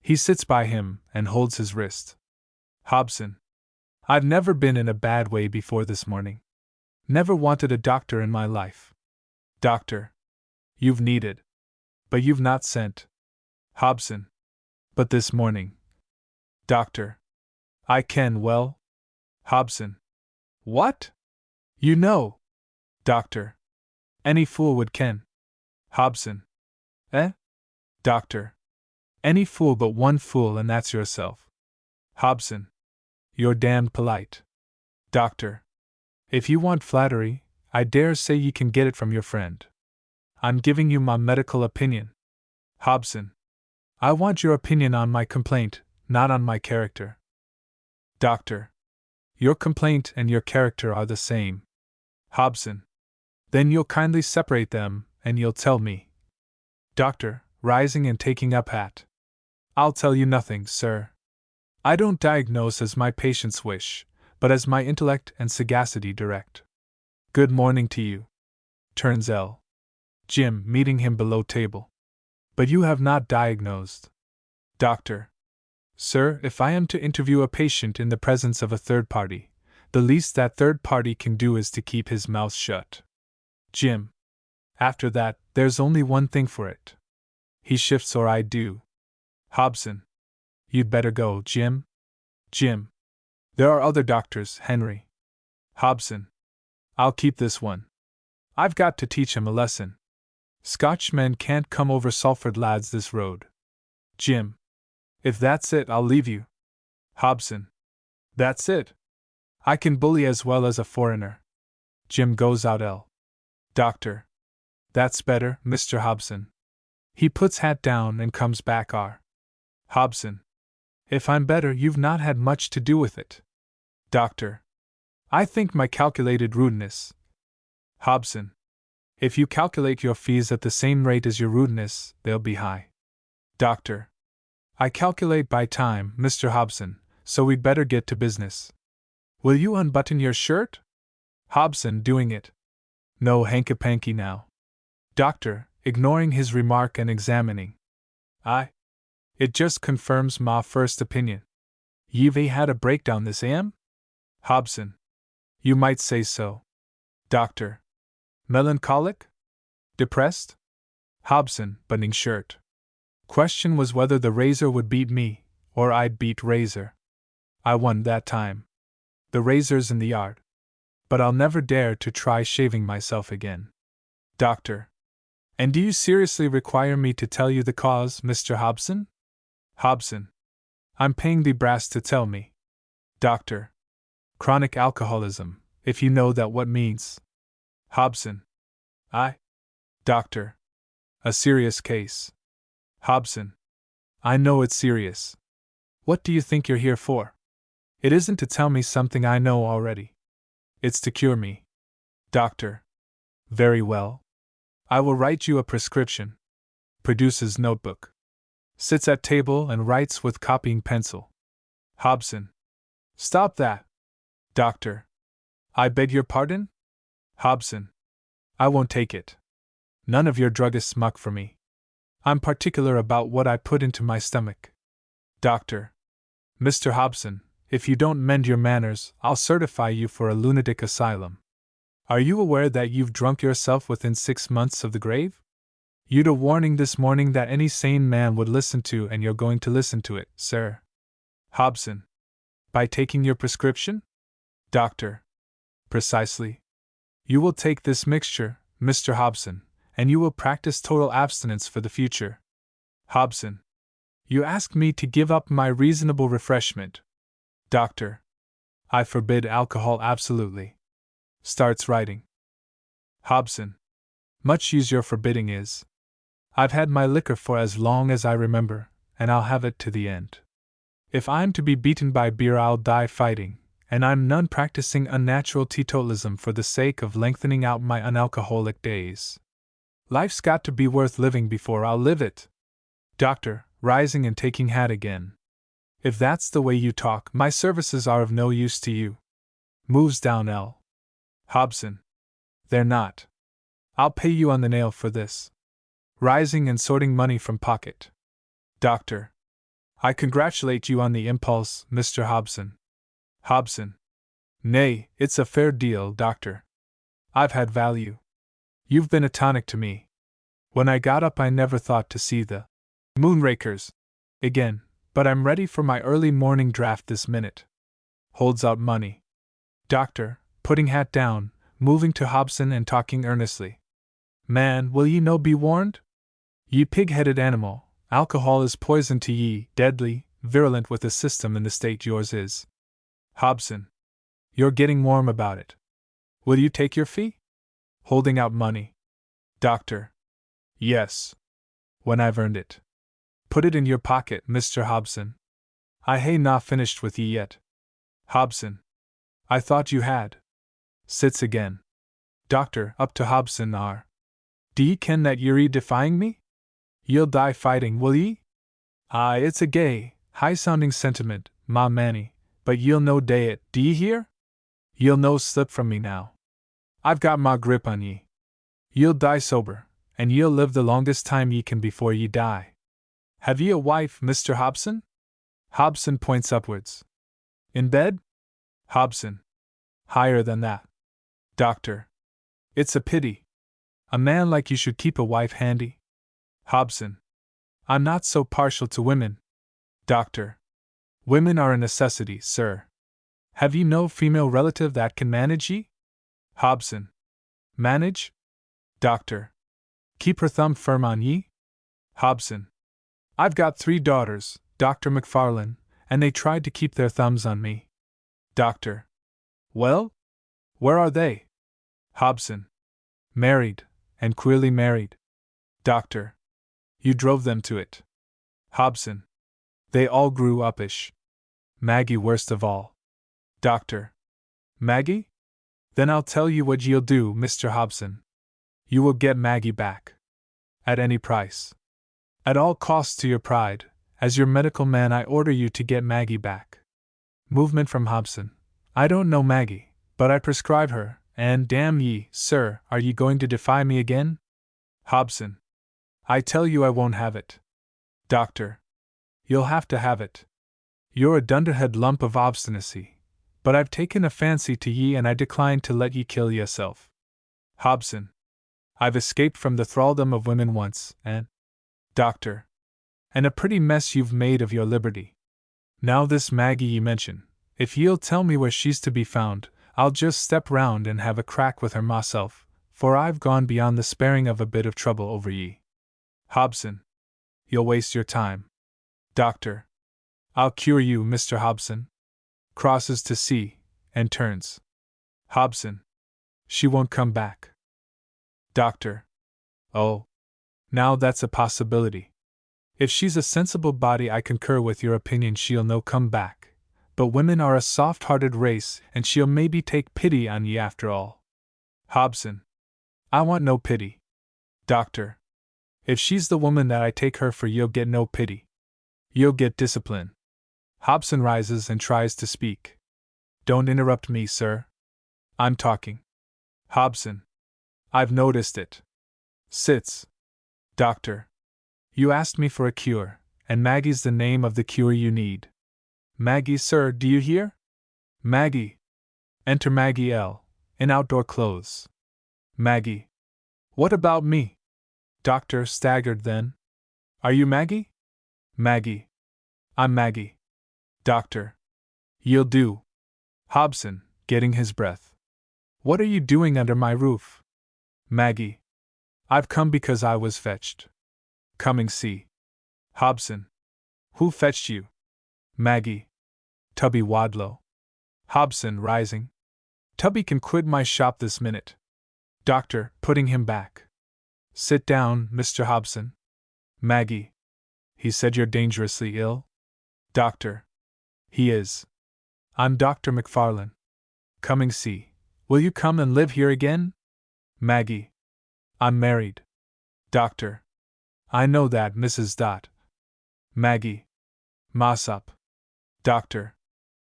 He sits by him and holds his wrist. Hobson. I've never been in a bad way before this morning. Never wanted a doctor in my life. Doctor. You've needed. But you've not sent. Hobson. But this morning. Doctor. I can, well. Hobson. What? You know. Doctor. Any fool would ken. Hobson. Eh? Doctor. Any fool but one fool, and that's yourself. Hobson. You're damned polite. Doctor. If you want flattery, I dare say ye can get it from your friend. I'm giving you my medical opinion. Hobson. I want your opinion on my complaint, not on my character. Doctor. Your complaint and your character are the same. Hobson. Then you'll kindly separate them, and you'll tell me. Doctor, rising and taking up hat. I'll tell you nothing, sir. I don't diagnose as my patients wish, but as my intellect and sagacity direct. Good morning to you. Turns L. Jim, meeting him below table. But you have not diagnosed. Doctor. Sir, if I am to interview a patient in the presence of a third party, the least that third party can do is to keep his mouth shut. Jim. After that, there's only one thing for it. He shifts or I do. Hobson. You'd better go, Jim. Jim. There are other doctors, Henry. Hobson. I'll keep this one. I've got to teach him a lesson. Scotchmen can't come over Salford lads this road. Jim. If that's it, I'll leave you. Hobson. That's it. I can bully as well as a foreigner. Jim goes out. L. Doctor. That's better, Mr. Hobson. He puts hat down and comes back. R. Hobson. If I'm better, you've not had much to do with it. Doctor. I think my calculated rudeness. Hobson. If you calculate your fees at the same rate as your rudeness, they'll be high. Doctor. I calculate by time, Mr. Hobson, so we'd better get to business. Will you unbutton your shirt? Hobson, doing it. No hanky-panky now. Doctor, ignoring his remark and examining. It just confirms my first opinion. You've had a breakdown this am? Hobson. You might say so. Doctor. Melancholic? Depressed? Hobson, buttoning shirt. Question was whether the razor would beat me, or I'd beat razor. I won that time. The razor's in the yard. But I'll never dare to try shaving myself again. Doctor. And do you seriously require me to tell you the cause, Mr. Hobson? Hobson. I'm paying the brass to tell me. Doctor. Chronic alcoholism, if you know that what means. Hobson. Doctor. A serious case. Hobson. I know it's serious. What do you think you're here for? It isn't to tell me something I know already. It's to cure me. Doctor. Very well. I will write you a prescription. Produces notebook. Sits at table and writes with copying pencil. Hobson. Stop that. Doctor. I beg your pardon? Hobson. I won't take it. None of your druggist's muck for me. I'm particular about what I put into my stomach. Doctor. Mr. Hobson, if you don't mend your manners, I'll certify you for a lunatic asylum. Are you aware that you've drunk yourself within 6 months of the grave? You'd a warning this morning that any sane man would listen to, and you're going to listen to it, sir. Hobson. By taking your prescription? Doctor. Precisely. You will take this mixture, Mr. Hobson, and you will practice total abstinence for the future. Hobson. You ask me to give up my reasonable refreshment. Doctor. I forbid alcohol absolutely. Starts writing. Hobson. Much use your forbidding is. I've had my liquor for as long as I remember, and I'll have it to the end. If I'm to be beaten by beer, I'll die fighting, and I'm none practicing unnatural teetotalism for the sake of lengthening out my unalcoholic days. Life's got to be worth living before I'll live it. Doctor, rising and taking hat again. If that's the way you talk, my services are of no use to you. Moves down. L. Hobson. They're not. I'll pay you on the nail for this. Rising and sorting money from pocket. Doctor. I congratulate you on the impulse, Mr. Hobson. Hobson. Nay, it's a fair deal, Doctor. I've had value. You've been a tonic to me. When I got up, I never thought to see the moonrakers again, but I'm ready for my early morning draft this minute. Holds out money. Doctor, putting hat down, moving to Hobson and talking earnestly. Man, will ye no be warned? Ye pig-headed animal, alcohol is poison to ye, deadly, virulent with a system in the state yours is. Hobson. You're getting warm about it. Will you take your fee? Holding out money. Doctor. Yes. When I've earned it. Put it in your pocket, Mr. Hobson. I hae not finished with ye yet. Hobson. I thought you had. Sits again. Doctor, up to Hobson are. Do ye ken that ye're defying me? Ye'll die fighting, will ye? Aye, it's a gay, high-sounding sentiment, ma manny, but ye'll no day it, do ye hear? Ye'll no slip from me now. I've got ma grip on ye. Ye'll die sober, and ye'll live the longest time ye can before ye die. Have ye a wife, Mr. Hobson? Hobson points upwards. In bed? Hobson. Higher than that. Doctor. It's a pity. A man like you should keep a wife handy. Hobson. I'm not so partial to women. Doctor. Women are a necessity, sir. Have ye no female relative that can manage ye? Hobson. Manage? Doctor. Keep her thumb firm on ye? Hobson. I've got 3 daughters, Dr. McFarlane, and they tried to keep their thumbs on me. Doctor. Well? Where are they? Hobson. Married, and queerly married. Doctor. You drove them to it. Hobson. They all grew uppish. Maggie worst of all. Doctor. Maggie? Then I'll tell you what ye'll do, Mr. Hobson. You will get Maggie back. At any price. At all costs to your pride, as your medical man I order you to get Maggie back. Movement from Hobson. I don't know Maggie, but I prescribe her, and damn ye, sir, are ye going to defy me again? Hobson. I tell you I won't have it. Doctor. You'll have to have it. You're a dunderhead lump of obstinacy, but I've taken a fancy to ye and I decline to let ye kill yourself. Hobson. I've escaped from the thraldom of women once, and… Doctor. And a pretty mess you've made of your liberty. Now this Maggie ye mention, if ye'll tell me where she's to be found, I'll just step round and have a crack with her myself, for I've gone beyond the sparing of a bit of trouble over ye. Hobson. You'll waste your time. Doctor. I'll cure you, Mr. Hobson. Crosses to sea, and turns. Hobson. She won't come back. Doctor. Oh. Now that's a possibility. If she's a sensible body, I concur with your opinion, she'll no come back. But women are a soft-hearted race, and she'll maybe take pity on ye after all. Hobson. I want no pity. Doctor. If she's the woman that I take her for, you'll get no pity. You'll get discipline. Hobson rises and tries to speak. Don't interrupt me, sir. I'm talking. Hobson. I've noticed it. Sits. Doctor. You asked me for a cure, and Maggie's the name of the cure you need. Maggie, sir, do you hear? Maggie. Enter Maggie L. in outdoor clothes. Maggie. What about me? Doctor staggered then. Are you Maggie? Maggie. I'm Maggie. Doctor. You'll do. Hobson, getting his breath. What are you doing under my roof? Maggie. I've come because I was fetched. Coming see. Hobson. Who fetched you? Maggie. Tubby Wadlow. Hobson, rising. Tubby can quit my shop this minute. Doctor, putting him back. Sit down, Mr. Hobson. Maggie. He said you're dangerously ill? Doctor. He is. I'm Dr. McFarlane. Coming see. Will you come and live here again? Maggie. I'm married. Doctor. I know that, Mrs. Dot. Maggie. Mossop. Doctor.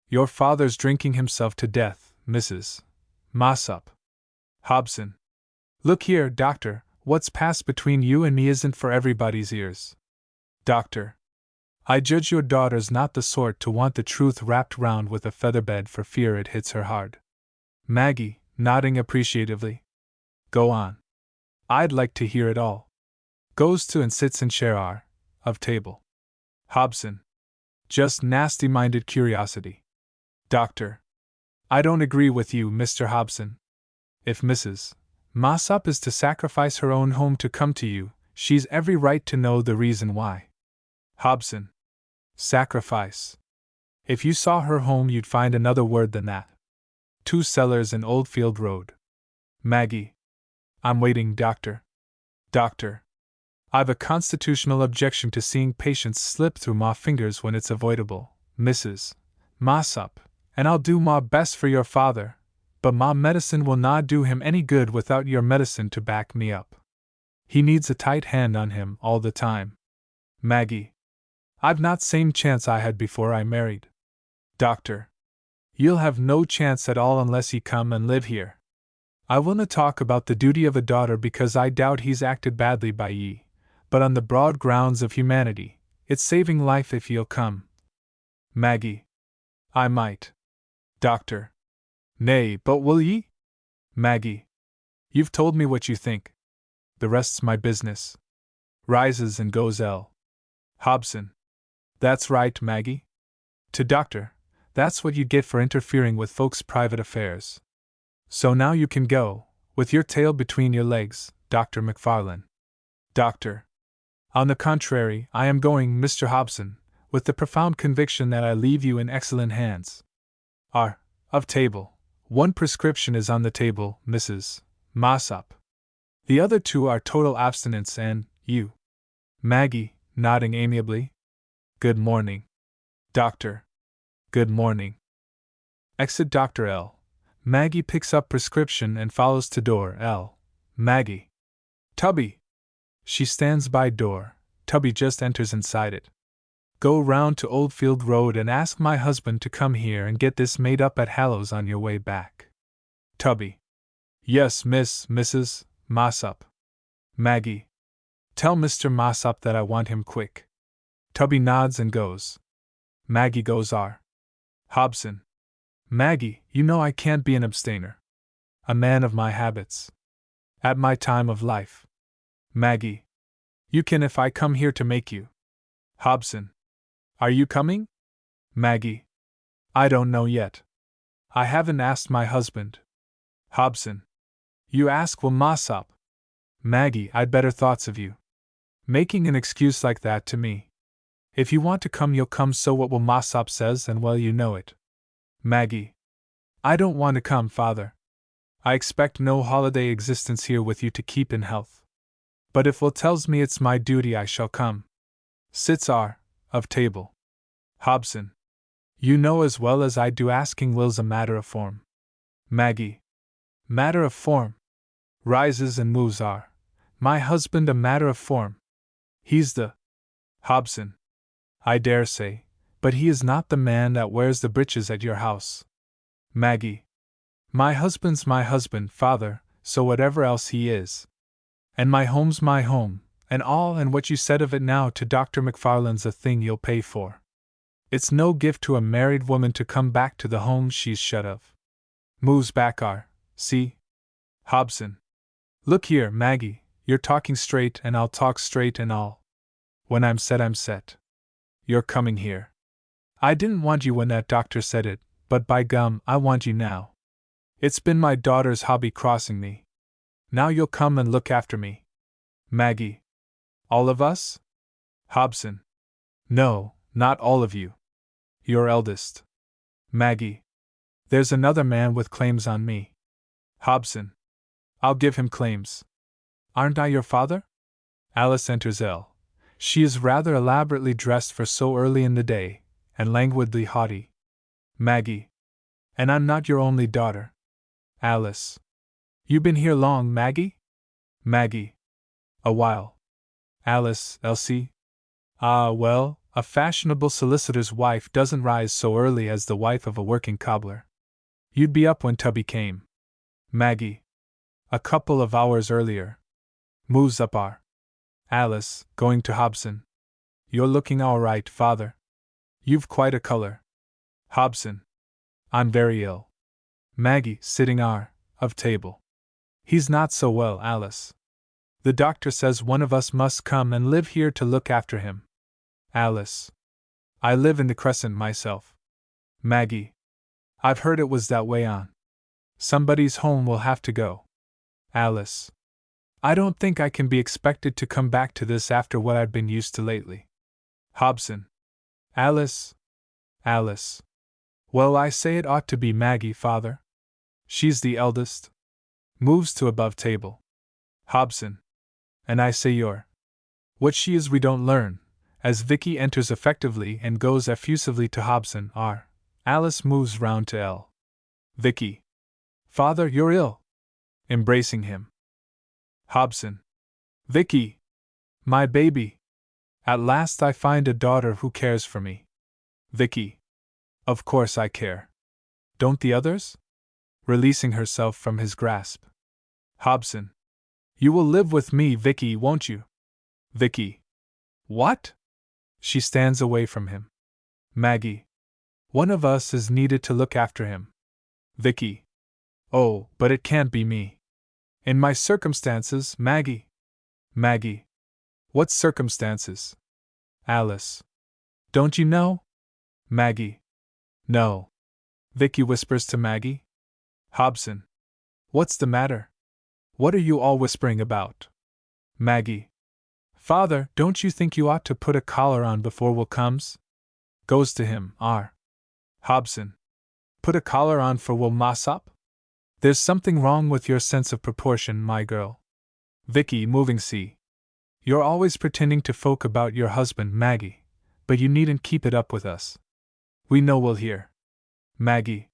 Your father's drinking himself to death, Mrs. Mossop. Hobson. Look here, Doctor, what's passed between you and me isn't for everybody's ears. Doctor. I judge your daughter's not the sort to want the truth wrapped round with a featherbed for fear it hits her hard. Maggie, nodding appreciatively. Go on. I'd like to hear it all. Goes to and sits in chair R, of table. Hobson. Just nasty-minded curiosity. Doctor. I don't agree with you, Mr. Hobson. If Mrs. Mossop is to sacrifice her own home to come to you, she's every right to know the reason why. Hobson. Sacrifice. If you saw her home, you'd find another word than that. 2 cellars in Oldfield Road. Maggie. I'm waiting, Doctor. Doctor. I've a constitutional objection to seeing patients slip through my fingers when it's avoidable, Mrs. Mossop, and I'll do my best for your father, but my medicine will not do him any good without your medicine to back me up. He needs a tight hand on him all the time. Maggie. I've not same chance I had before I married. Doctor. You'll have no chance at all unless ye come and live here. I willna talk about the duty of a daughter because I doubt he's acted badly by ye, but on the broad grounds of humanity, it's saving life if ye'll come. Maggie. I might. Doctor. Nay, but will ye? Maggie. You've told me what you think. The rest's my business. Rises and goes L. Hobson. That's right, Maggie. To Doctor. That's what you get for interfering with folks' private affairs. So now you can go, with your tail between your legs, Dr. McFarlane. Doctor. On the contrary, I am going, Mr. Hobson, with the profound conviction that I leave you in excellent hands. R. Of table. 1 prescription is on the table, Mrs. Mossop. The other 2 are total abstinence and, you. Maggie, nodding amiably. Good morning. Doctor. Good morning. Exit Dr. L. Maggie picks up prescription and follows to door L. Maggie. Tubby. She stands by door. Tubby just enters inside it. Go round to Oldfield Road and ask my husband to come here and get this made up at Hallows on your way back. Tubby. Yes, Mrs. Mossop. Maggie. Tell Mr. Mossop that I want him quick. Tubby nods and goes. Maggie goes R. Hobson. Maggie, you know I can't be an abstainer. A man of my habits. At my time of life. Maggie. You can if I come here to make you. Hobson. Are you coming? Maggie. I don't know yet. I haven't asked my husband. Hobson. You ask Will Mossop. Maggie, I'd better thoughts of you. Making an excuse like that to me. If you want to come, you'll come, so what Will Mossop says, and well, you know it. Maggie. I don't want to come, Father. I expect no holiday existence here with you to keep in health. But if Will tells me it's my duty, I shall come. Sits R. Of table. Hobson. You know as well as I do asking Will's a matter of form. Maggie. Matter of form. Rises and moves R. My husband a matter of form. He's the. Hobson. I dare say, but he is not the man that wears the breeches at your house. Maggie. My husband's my husband, Father, so whatever else he is. And my home's my home, and all, and what you said of it now to Dr. McFarlane's a thing you'll pay for. It's no gift to a married woman to come back to the home she's shut of. Moves back R. See? Hobson. Look here, Maggie, you're talking straight, and I'll talk straight and all. When I'm set, I'm set. You're coming here. I didn't want you when that doctor said it, but by gum, I want you now. It's been my daughter's hobby crossing me. Now you'll come and look after me. Maggie. All of us? Hobson. No, not all of you. Your eldest. Maggie. There's another man with claims on me. Hobson. I'll give him claims. Aren't I your father? Alice enters L. She is rather elaborately dressed for so early in the day, and languidly haughty. Maggie. And I'm not your only daughter. Alice. You been here long, Maggie? Maggie. A while. Alice. Elsie. Ah, well, a fashionable solicitor's wife doesn't rise so early as the wife of a working cobbler. You'd be up when Tubby came. Maggie. A couple of hours earlier. Moves up R. Alice, going to Hobson. You're looking all right, father. You've quite a color. Hobson. I'm very ill. Maggie, sitting of table. He's not so well, Alice. The doctor says one of us must come and live here to look after him. Alice. I live in the Crescent myself. Maggie. I've heard it was that way on. Somebody's home will have to go. Alice. I don't think I can be expected to come back to this after what I've been used to lately. Hobson. Alice. Alice. Well, I say it ought to be Maggie, father. She's the eldest. Moves to above table. Hobson. And I say you're. What she is we don't learn, as Vicky enters effectively and goes effusively to Hobson. Alice moves round to L. Vicky. Father, you're ill. Embracing him. Hobson. Vicky. My baby. At last I find a daughter who cares for me. Vicky. Of course I care. Don't the others? Releasing herself from his grasp. Hobson. You will live with me, Vicky, won't you? Vicky. What? She stands away from him. Maggie. One of us is needed to look after him. Vicky. Oh, but it can't be me. In my circumstances, Maggie. Maggie. What circumstances? Alice. Don't you know? Maggie. No. Vicky whispers to Maggie. Hobson. What's the matter? What are you all whispering about? Maggie. Father, don't you think you ought to put a collar on before Will comes? Goes to him. Hobson. Put a collar on for Will Mossop? There's something wrong with your sense of proportion, my girl. Vicky, moving C. You're always pretending to folk about your husband, Maggie, but you needn't keep it up with us. We know we'll hear. Maggie.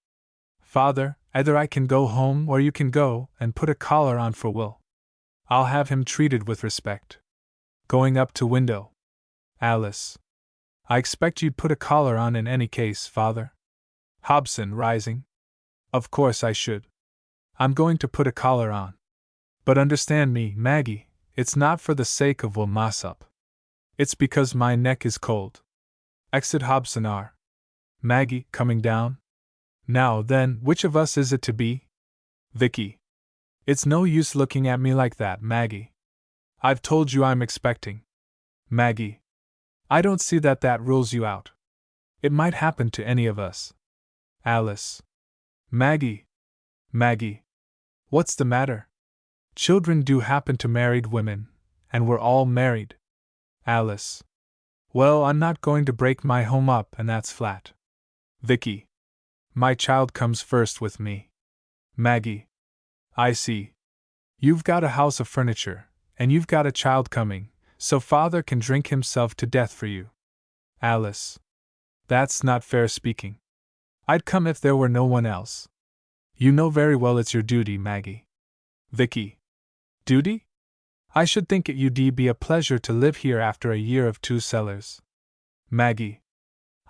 Father, either I can go home or you can go and put a collar on for Will. I'll have him treated with respect. Going up to window. Alice. I expect you'd put a collar on in any case, father. Hobson, rising. Of course I should. I'm going to put a collar on. But understand me, Maggie, it's not for the sake of Will Mossop. It's because my neck is cold. Exit Hobson. Maggie, coming down. Now then, which of us is it to be? Vicky. It's no use looking at me like that, Maggie. I've told you I'm expecting. Maggie. I don't see that rules you out. It might happen to any of us. Alice. Maggie. Maggie. What's the matter? Children do happen to married women, and we're all married. Alice. Well, I'm not going to break my home up, and that's flat. Vicky. My child comes first with me. Maggie. I see. You've got a house of furniture, and you've got a child coming, so father can drink himself to death for you. Alice. That's not fair speaking. I'd come if there were no one else. You know very well it's your duty, Maggie. Vicky. Duty? I should think it'd be a pleasure to live here after a year of 2 cellars. Maggie.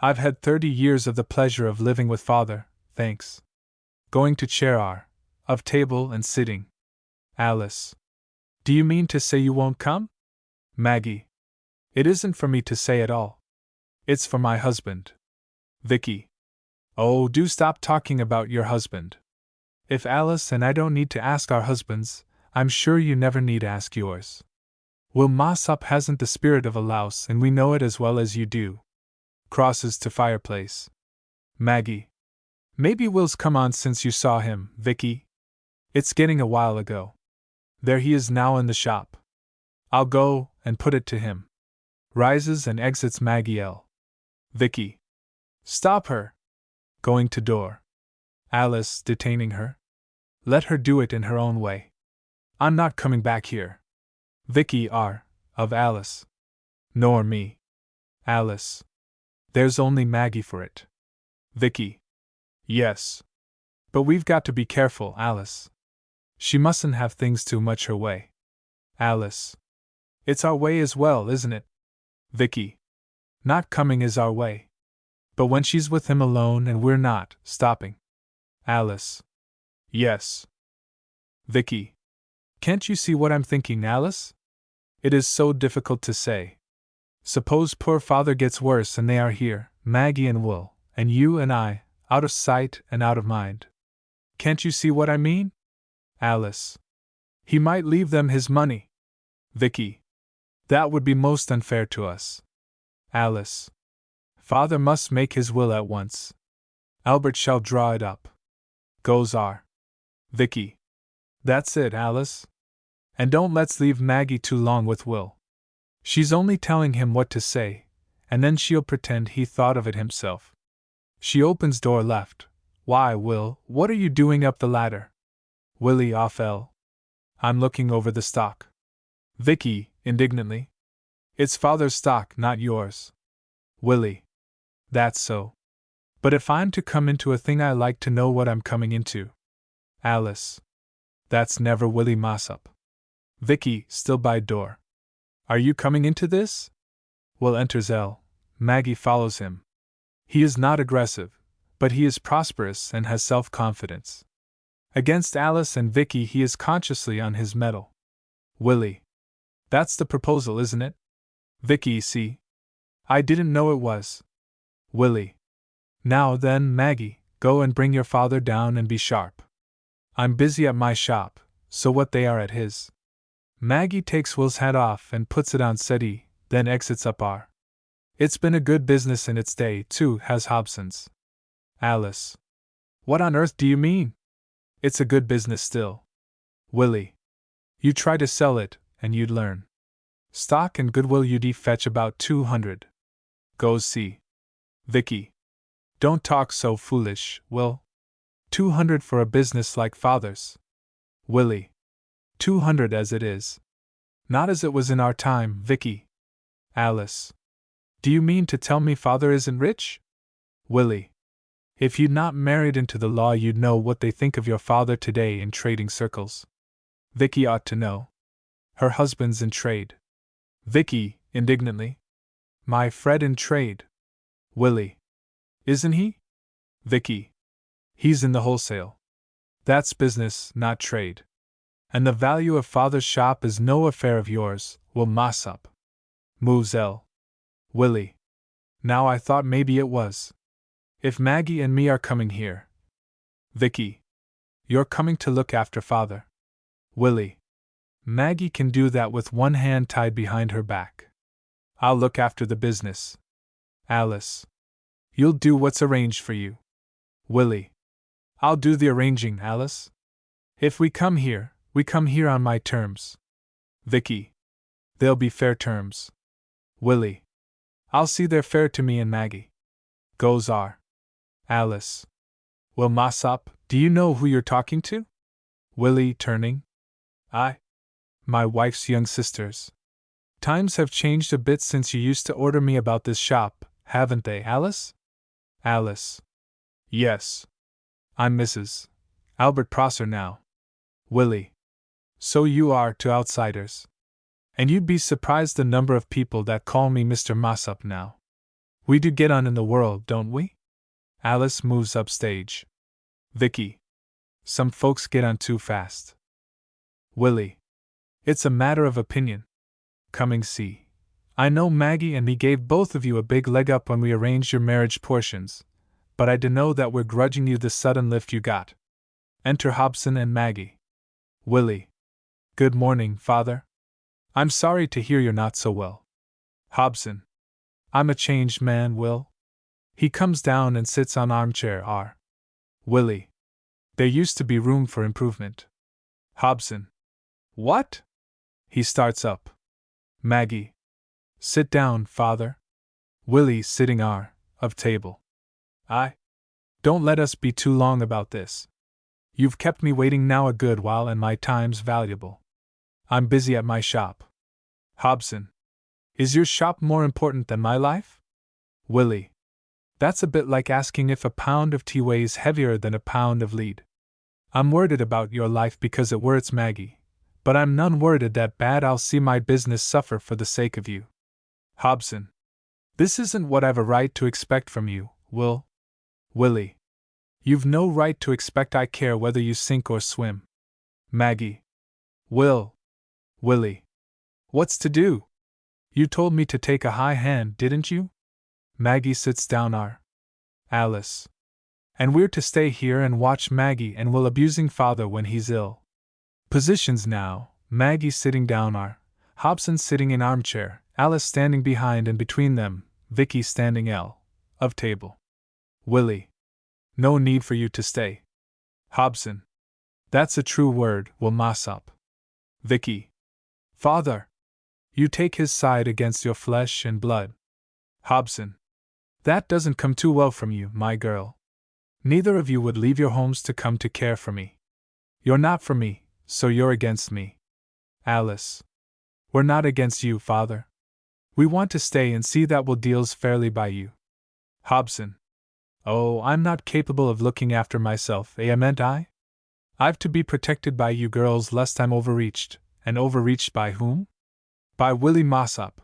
I've had 30 years of the pleasure of living with father, thanks. Going to chair of table and sitting. Alice. Do you mean to say you won't come? Maggie. It isn't for me to say at all. It's for my husband. Vicky. Oh, do stop talking about your husband. If Alice and I don't need to ask our husbands, I'm sure you never need ask yours. Will Mossop hasn't the spirit of a louse, and we know it as well as you do. Crosses to fireplace. Maggie. Maybe Will's come on since you saw him, Vicky. It's getting a while ago. There he is now in the shop. I'll go and put it to him. Rises and exits Maggie L. Vicky. Stop her. Going to door. Alice, detaining her. Let her do it in her own way. I'm not coming back here. Vicky of Alice. Nor me. Alice. There's only Maggie for it. Vicky. Yes. But we've got to be careful, Alice. She mustn't have things too much her way. Alice. It's our way as well, isn't it? Vicky. Not coming is our way. But when she's with him alone and we're not, stopping. Alice. Yes. Vicky. Can't you see what I'm thinking, Alice? It is so difficult to say. Suppose poor father gets worse and they are here, Maggie and Will, and you and I, out of sight and out of mind. Can't you see what I mean? Alice. He might leave them his money. Vicky. That would be most unfair to us. Alice. Father must make his will at once. Albert shall draw it up. Goes R. Vicky. That's it, Alice. And don't let's leave Maggie too long with Will. She's only telling him what to say, and then she'll pretend he thought of it himself. She opens door left. Why, Will, what are you doing up the ladder? Willie off L. I'm looking over the stock. Vicky, indignantly. It's father's stock, not yours. Willie. That's so. But if I'm to come into a thing I like to know what I'm coming into. Alice. That's never Willie Mossop. Vicky, still by door. Are you coming into this? Will enters L. Maggie follows him. He is not aggressive, but he is prosperous and has self-confidence. Against Alice and Vicky he is consciously on his mettle. Willie. That's the proposal, isn't it? Vicky, see? I didn't know it was. Willie. Now then, Maggie, go and bring your father down and be sharp. I'm busy at my shop, so what they are at his. Maggie takes Will's hat off and puts it on settee, then exits up R. It's been a good business in its day, too, has Hobson's. Alice. What on earth do you mean? It's a good business still. Willie. You try to sell it, and you'd learn. Stock and goodwill you'd fetch about 200. Goes see. Vicky. Don't talk so foolish, Will. 200 for a business like father's. Willie. 200 as it is. Not as it was in our time, Vicky. Alice. Do you mean to tell me father isn't rich? Willie. If you'd not married into the law you'd know what they think of your father today in trading circles. Vicky ought to know. Her husband's in trade. Vicky, indignantly. My Fred in trade. Willie. Isn't he? Vicky. He's in the wholesale. That's business, not trade. And the value of father's shop is no affair of yours, Will Mossop. Moves L. Willie. Now I thought maybe it was. If Maggie and me are coming here. Vicky. You're coming to look after father. Willie. Maggie can do that with one hand tied behind her back. I'll look after the business. Alice. You'll do what's arranged for you. Willie. I'll do the arranging, Alice. If we come here on my terms. Vicky. They'll be fair terms. Willie. I'll see they're fair to me and Maggie. Goes R. Alice. Will Mossop, do you know who you're talking to? Willie, turning. My wife's young sisters. Times have changed a bit since you used to order me about this shop, haven't they, Alice? Alice. Yes. I'm Mrs. Albert Prosser now. Willie. So you are to outsiders. And you'd be surprised the number of people that call me Mr. Mossop now. We do get on in the world, don't we? Alice moves upstage. Vicky. Some folks get on too fast. Willie. It's a matter of opinion. Coming see. I know Maggie and me gave both of you a big leg up when we arranged your marriage portions, but I dunno that we're grudging you the sudden lift you got. Enter Hobson and Maggie. Willie. Good morning, father. I'm sorry to hear you're not so well. Hobson. I'm a changed man, Will. He comes down and sits on armchair R. Willie. There used to be room for improvement. Hobson. What? He starts up. Maggie. Sit down, father. Willie sitting R. of table. Don't let us be too long about this. You've kept me waiting now a good while and my time's valuable. I'm busy at my shop. Hobson. Is your shop more important than my life? Willie. That's a bit like asking if a pound of tea weighs heavier than a pound of lead. I'm worried about your life because it worrits Maggie, but I'm none worried that bad I'll see my business suffer for the sake of you. Hobson. This isn't what I've a right to expect from you, Will. Willie. You've no right to expect I care whether you sink or swim. Maggie. Will. Willie. What's to do? You told me to take a high hand, didn't you? Maggie sits down. Alice. And we're to stay here and watch Maggie and Will abusing father when he's ill. Positions now, Maggie sitting down. Hobson sitting in armchair, Alice standing behind and between them, Vicky standing of table. Willie. No need for you to stay. Hobson. That's a true word, Will Mossop. Vicky. Father. You take his side against your flesh and blood. Hobson. That doesn't come too well from you, my girl. Neither of you would leave your homes to come to care for me. You're not for me, so you're against me. Alice. We're not against you, father. We want to stay and see that Will deals fairly by you. Hobson. Oh, I'm not capable of looking after myself, meant I? I've to be protected by you girls lest I'm overreached, and overreached by whom? By Willie Mossop.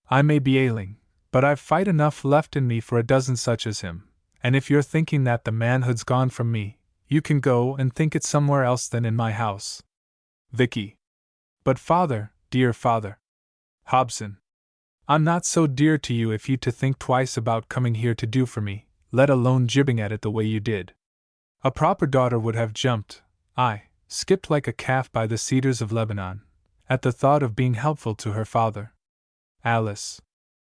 I may be ailing, but I've fight enough left in me for a dozen such as him, and if you're thinking that the manhood's gone from me, you can go and think it somewhere else than in my house. Vicky. But father, dear father. Hobson. I'm not so dear to you if you to think twice about coming here to do for me, let alone jibbing at it the way you did. A proper daughter would have jumped, skipped like a calf by the cedars of Lebanon, at the thought of being helpful to her father. Alice.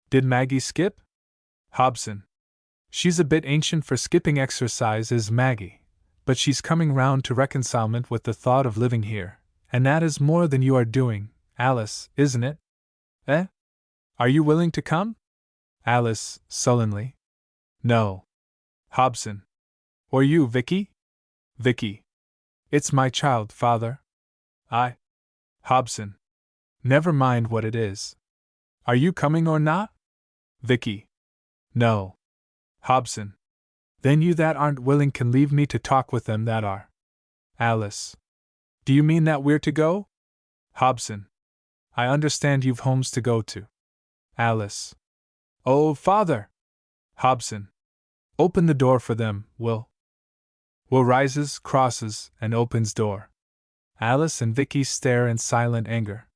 Did Maggie skip? Hobson. She's a bit ancient for skipping exercise, is Maggie, but she's coming round to reconcilement with the thought of living here, and that is more than you are doing, Alice, isn't it? Eh? Are you willing to come? Alice, sullenly. No. Hobson. Or you, Vicky? Vicky. It's my child, father. Hobson. Never mind what it is. Are you coming or not? Vicky. No. Hobson. Then you that aren't willing can leave me to talk with them that are. Alice. Do you mean that we're to go? Hobson. I understand you've homes to go to. Alice. Oh, father! Hobson. Open the door for them, Will. Will rises, crosses, and opens door. Alice and Vicky stare in silent anger.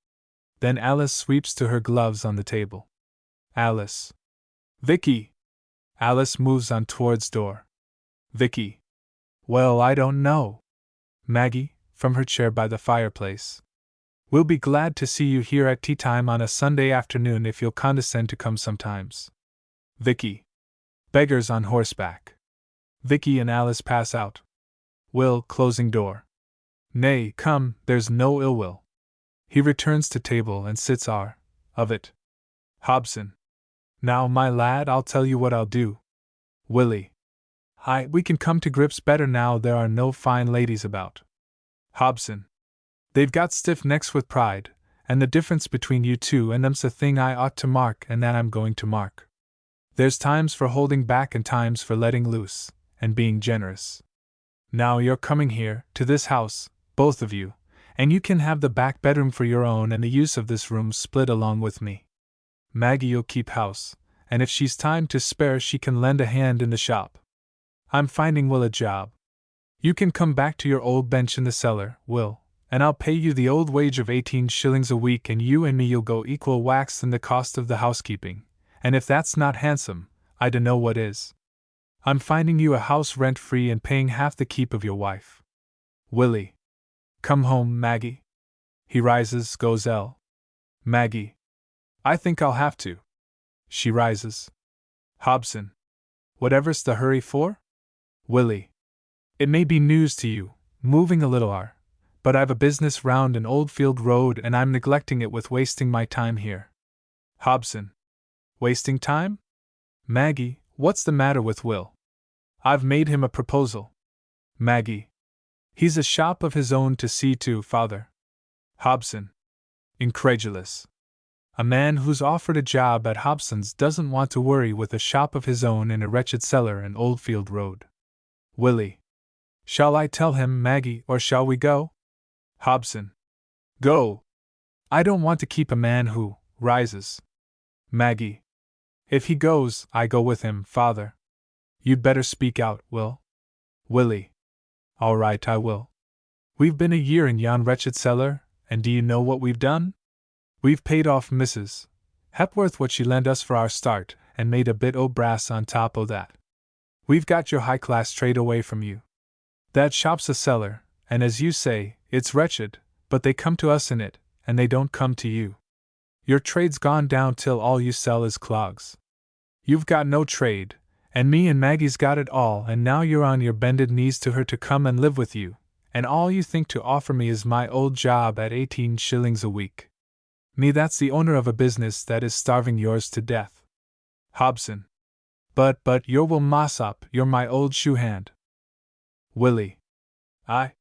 Then Alice sweeps to her gloves on the table. Alice. Vicky! Alice moves on towards door. Vicky. Well, I don't know. Maggie, from her chair by the fireplace. We'll be glad to see you here at tea time on a Sunday afternoon if you'll condescend to come sometimes. Vicky. Beggars on horseback. Vicky and Alice pass out. Will, closing door. Nay, come, there's no ill will. He returns to table and sits of it. Hobson. Now, my lad, I'll tell you what I'll do. Willie. We can come to grips better now there are no fine ladies about. Hobson. They've got stiff necks with pride, and the difference between you two and them's a thing I ought to mark and that I'm going to mark. There's times for holding back and times for letting loose, and being generous. Now you're coming here, to this house, both of you, and you can have the back bedroom for your own and the use of this room split along with me. Maggie'll keep house, and if she's time to spare she can lend a hand in the shop. I'm finding Will a job. You can come back to your old bench in the cellar, Will, and I'll pay you the old wage of 18 shillings a week and you and me you'll go equal wax in the cost of the housekeeping, and if that's not handsome, I dunno what is. I'm finding you a house rent-free and paying half the keep of your wife. Willie. Come home, Maggie. He rises, goes Maggie. I think I'll have to. She rises. Hobson. Whatever's the hurry for? Willie. It may be news to you, moving a little but I've a business round an Oldfield Road and I'm neglecting it with wasting my time here. Hobson. Wasting time? Maggie, what's the matter with Will? I've made him a proposal. Maggie. He's a shop of his own to see to, father. Hobson. Incredulous. A man who's offered a job at Hobson's doesn't want to worry with a shop of his own in a wretched cellar in Oldfield Road. Willie. Shall I tell him, Maggie, or shall we go? Hobson. Go. I don't want to keep a man who rises. Maggie. If he goes, I go with him, father. You'd better speak out, Will. Willie. All right, I will. We've been a year in yon wretched cellar, and do you know what we've done? We've paid off Mrs. Hepworth what she lent us for our start, and made a bit o' brass on top o' that. We've got your high-class trade away from you. That shop's a cellar, and as you say, it's wretched, but they come to us in it, and they don't come to you. Your trade's gone down till all you sell is clogs. You've got no trade, and me and Maggie's got it all, and now you're on your bended knees to her to come and live with you, and all you think to offer me is my old job at 18 shillings a week. Me that's the owner of a business that is starving yours to death. Hobson. But you're Will Mossop, you're my old shoe hand. Willie. I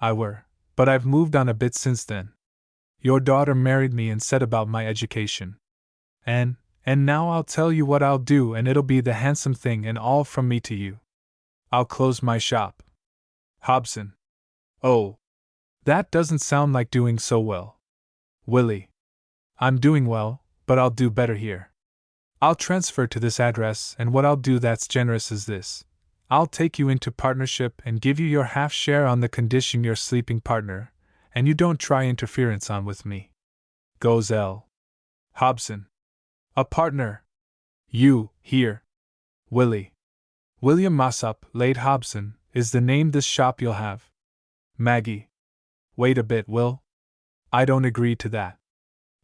were, but I've moved on a bit since then. Your daughter married me and set about my education. And now I'll tell you what I'll do, and it'll be the handsome thing and all from me to you. I'll close my shop. Hobson. Oh. That doesn't sound like doing so well. Willie. I'm doing well, but I'll do better here. I'll transfer to this address, and what I'll do that's generous is this. I'll take you into partnership and give you your half share on the condition you're sleeping partner, and you don't try interference on with me. Goes L. Hobson. A partner. You, here. Willie. William Mossop, late Hobson, is the name this shop you'll have. Maggie. Wait a bit, Will. I don't agree to that.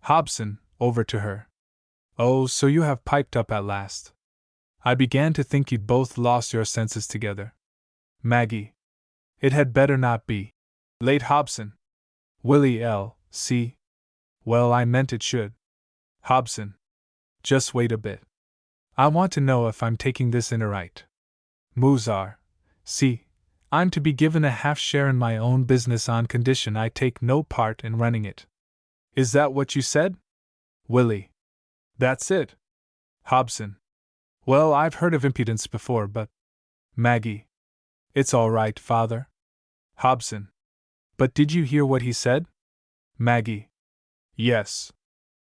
Hobson, over to her. Oh, so you have piped up at last. I began to think you'd both lost your senses together. Maggie. It had better not be. Late Hobson. Willie L. C. Well, I meant it should. Hobson. Just wait a bit. I want to know if I'm taking this in aright. Muzar. See, I'm to be given a half share in my own business on condition I take no part in running it. Is that what you said? Willie. That's it. Hobson. Well, I've heard of impudence before, but. Maggie. It's all right, father. Hobson. But did you hear what he said? Maggie. Yes.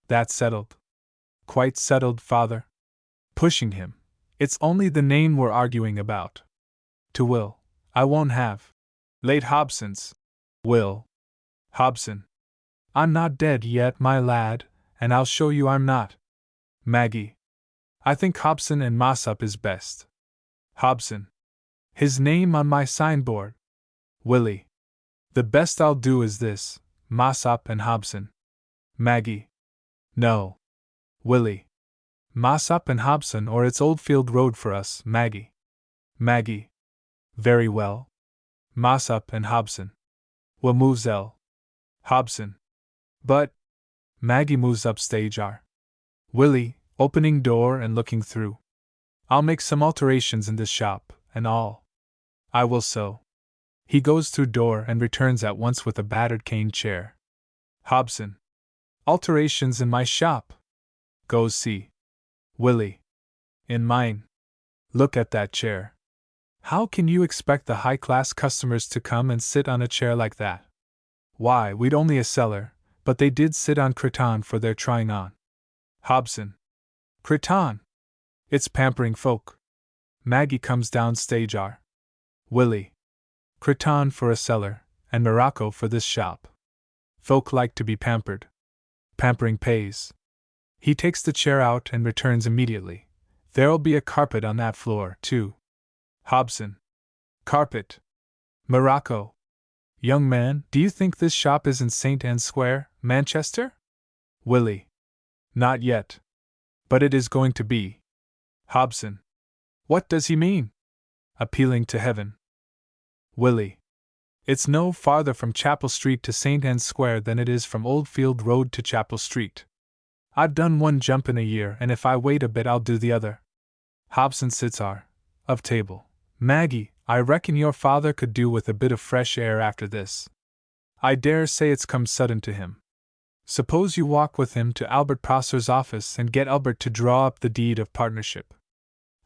That's settled. Quite settled, father. Pushing him. It's only the name we're arguing about. To Will. I won't have. Late Hobson's. Will. Hobson. I'm not dead yet, my lad, and I'll show you I'm not. Maggie. I think Hobson and Mossop is best. Hobson. His name on my signboard. Willie. The best I'll do is this, Mossop and Hobson. Maggie. No. Willie. Mossop and Hobson, or it's Oldfield Road for us, Maggie. Maggie. Very well. Mossop and Hobson. Will moves L. Hobson. But. Maggie moves up stage R. Willie, opening door and looking through. I'll make some alterations in this shop, and all. I will so. He goes through door and returns at once with a battered cane chair. Hobson. Alterations in my shop. Goes see. Willie. In mine. Look at that chair. How can you expect the high-class customers to come and sit on a chair like that? Why, we'd only a cellar, but they did sit on cretonne for their trying on. Hobson. Cretonne. It's pampering folk. Maggie comes down stage R. Willie. Cretonne for a cellar, and Morocco for this shop. Folk like to be pampered. Pampering pays. He takes the chair out and returns immediately. There'll be a carpet on that floor, too. Hobson. Carpet. Morocco. Young man, do you think this shop is in St. Anne's Square, Manchester? Willie. Not yet. But it is going to be. Hobson. What does he mean? Appealing to heaven. Willie. It's no farther from Chapel Street to St. Anne's Square than it is from Oldfield Road to Chapel Street. I've done one jump in a year, and if I wait a bit I'll do the other. Hobson sits R. Of table. Maggie, I reckon your father could do with a bit of fresh air after this. I dare say it's come sudden to him. Suppose you walk with him to Albert Prosser's office and get Albert to draw up the deed of partnership.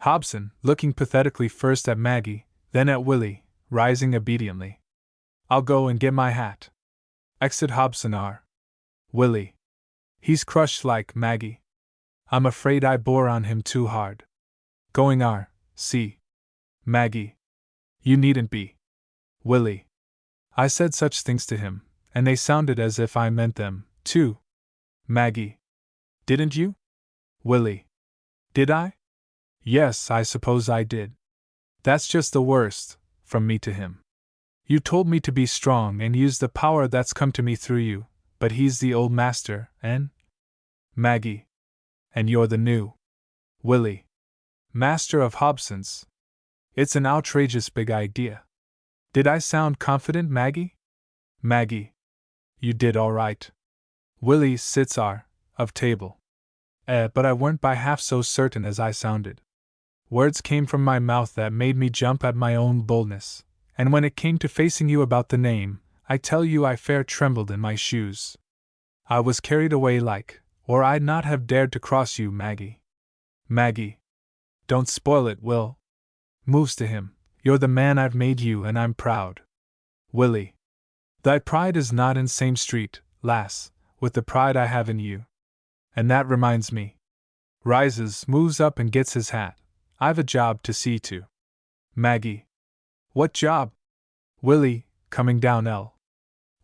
Hobson, looking pathetically first at Maggie, then at Willie, rising obediently. I'll go and get my hat. Exit Hobson R. Willie. He's crushed like Maggie. I'm afraid I bore on him too hard. Going R. C. Maggie. You needn't be. Willie. I said such things to him, and they sounded as if I meant them, too. Maggie. Didn't you? Willie. Did I? Yes, I suppose I did. That's just the worst, from me to him. You told me to be strong and use the power that's come to me through you, but he's the old master, and Maggie. And you're the new Willie. Master of Hobson's. It's an outrageous big idea. Did I sound confident, Maggie? Maggie. You did all right. Willie sits of table. But I weren't by half so certain as I sounded. Words came from my mouth that made me jump at my own boldness, and when it came to facing you about the name, I tell you I fair trembled in my shoes. I was carried away or I'd not have dared to cross you, Maggie. Maggie. Don't spoil it, Will. Moves to him. You're the man I've made you, and I'm proud. Willie. Thy pride is not in same street, lass, with the pride I have in you. And that reminds me. Rises, moves up and gets his hat. I've a job to see to. Maggie. What job? Willie, coming down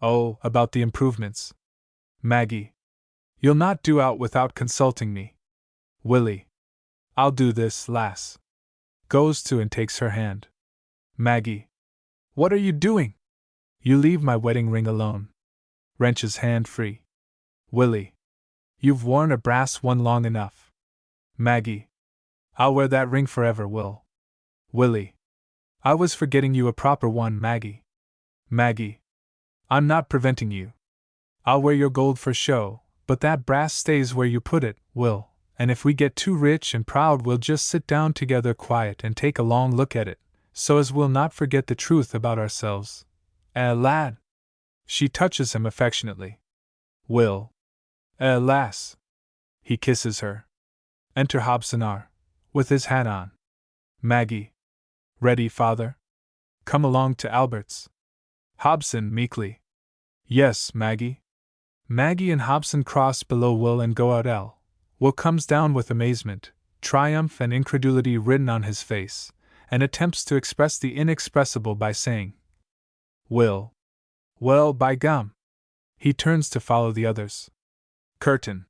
Oh, about the improvements. Maggie. You'll not do out without consulting me. Willie. I'll do this, lass. Goes to and takes her hand. Maggie. What are you doing? You leave my wedding ring alone. Wrenches hand free. Willie. You've worn a brass one long enough. Maggie. I'll wear that ring forever, Will. Willie. I was forgetting you a proper one, Maggie. Maggie. I'm not preventing you. I'll wear your gold for show, but that brass stays where you put it, Will, and if we get too rich and proud we'll just sit down together quiet and take a long look at it, so as we'll not forget the truth about ourselves. Lad. She touches him affectionately. Will. Lass. He kisses her. Enter Hobson with his hat on. Maggie. Ready, father? Come along to Albert's. Hobson meekly. Yes, Maggie. Maggie and Hobson cross below Will and go out. Will comes down with amazement, triumph and incredulity written on his face, and attempts to express the inexpressible by saying, Will. Well, by gum. He turns to follow the others. Curtain.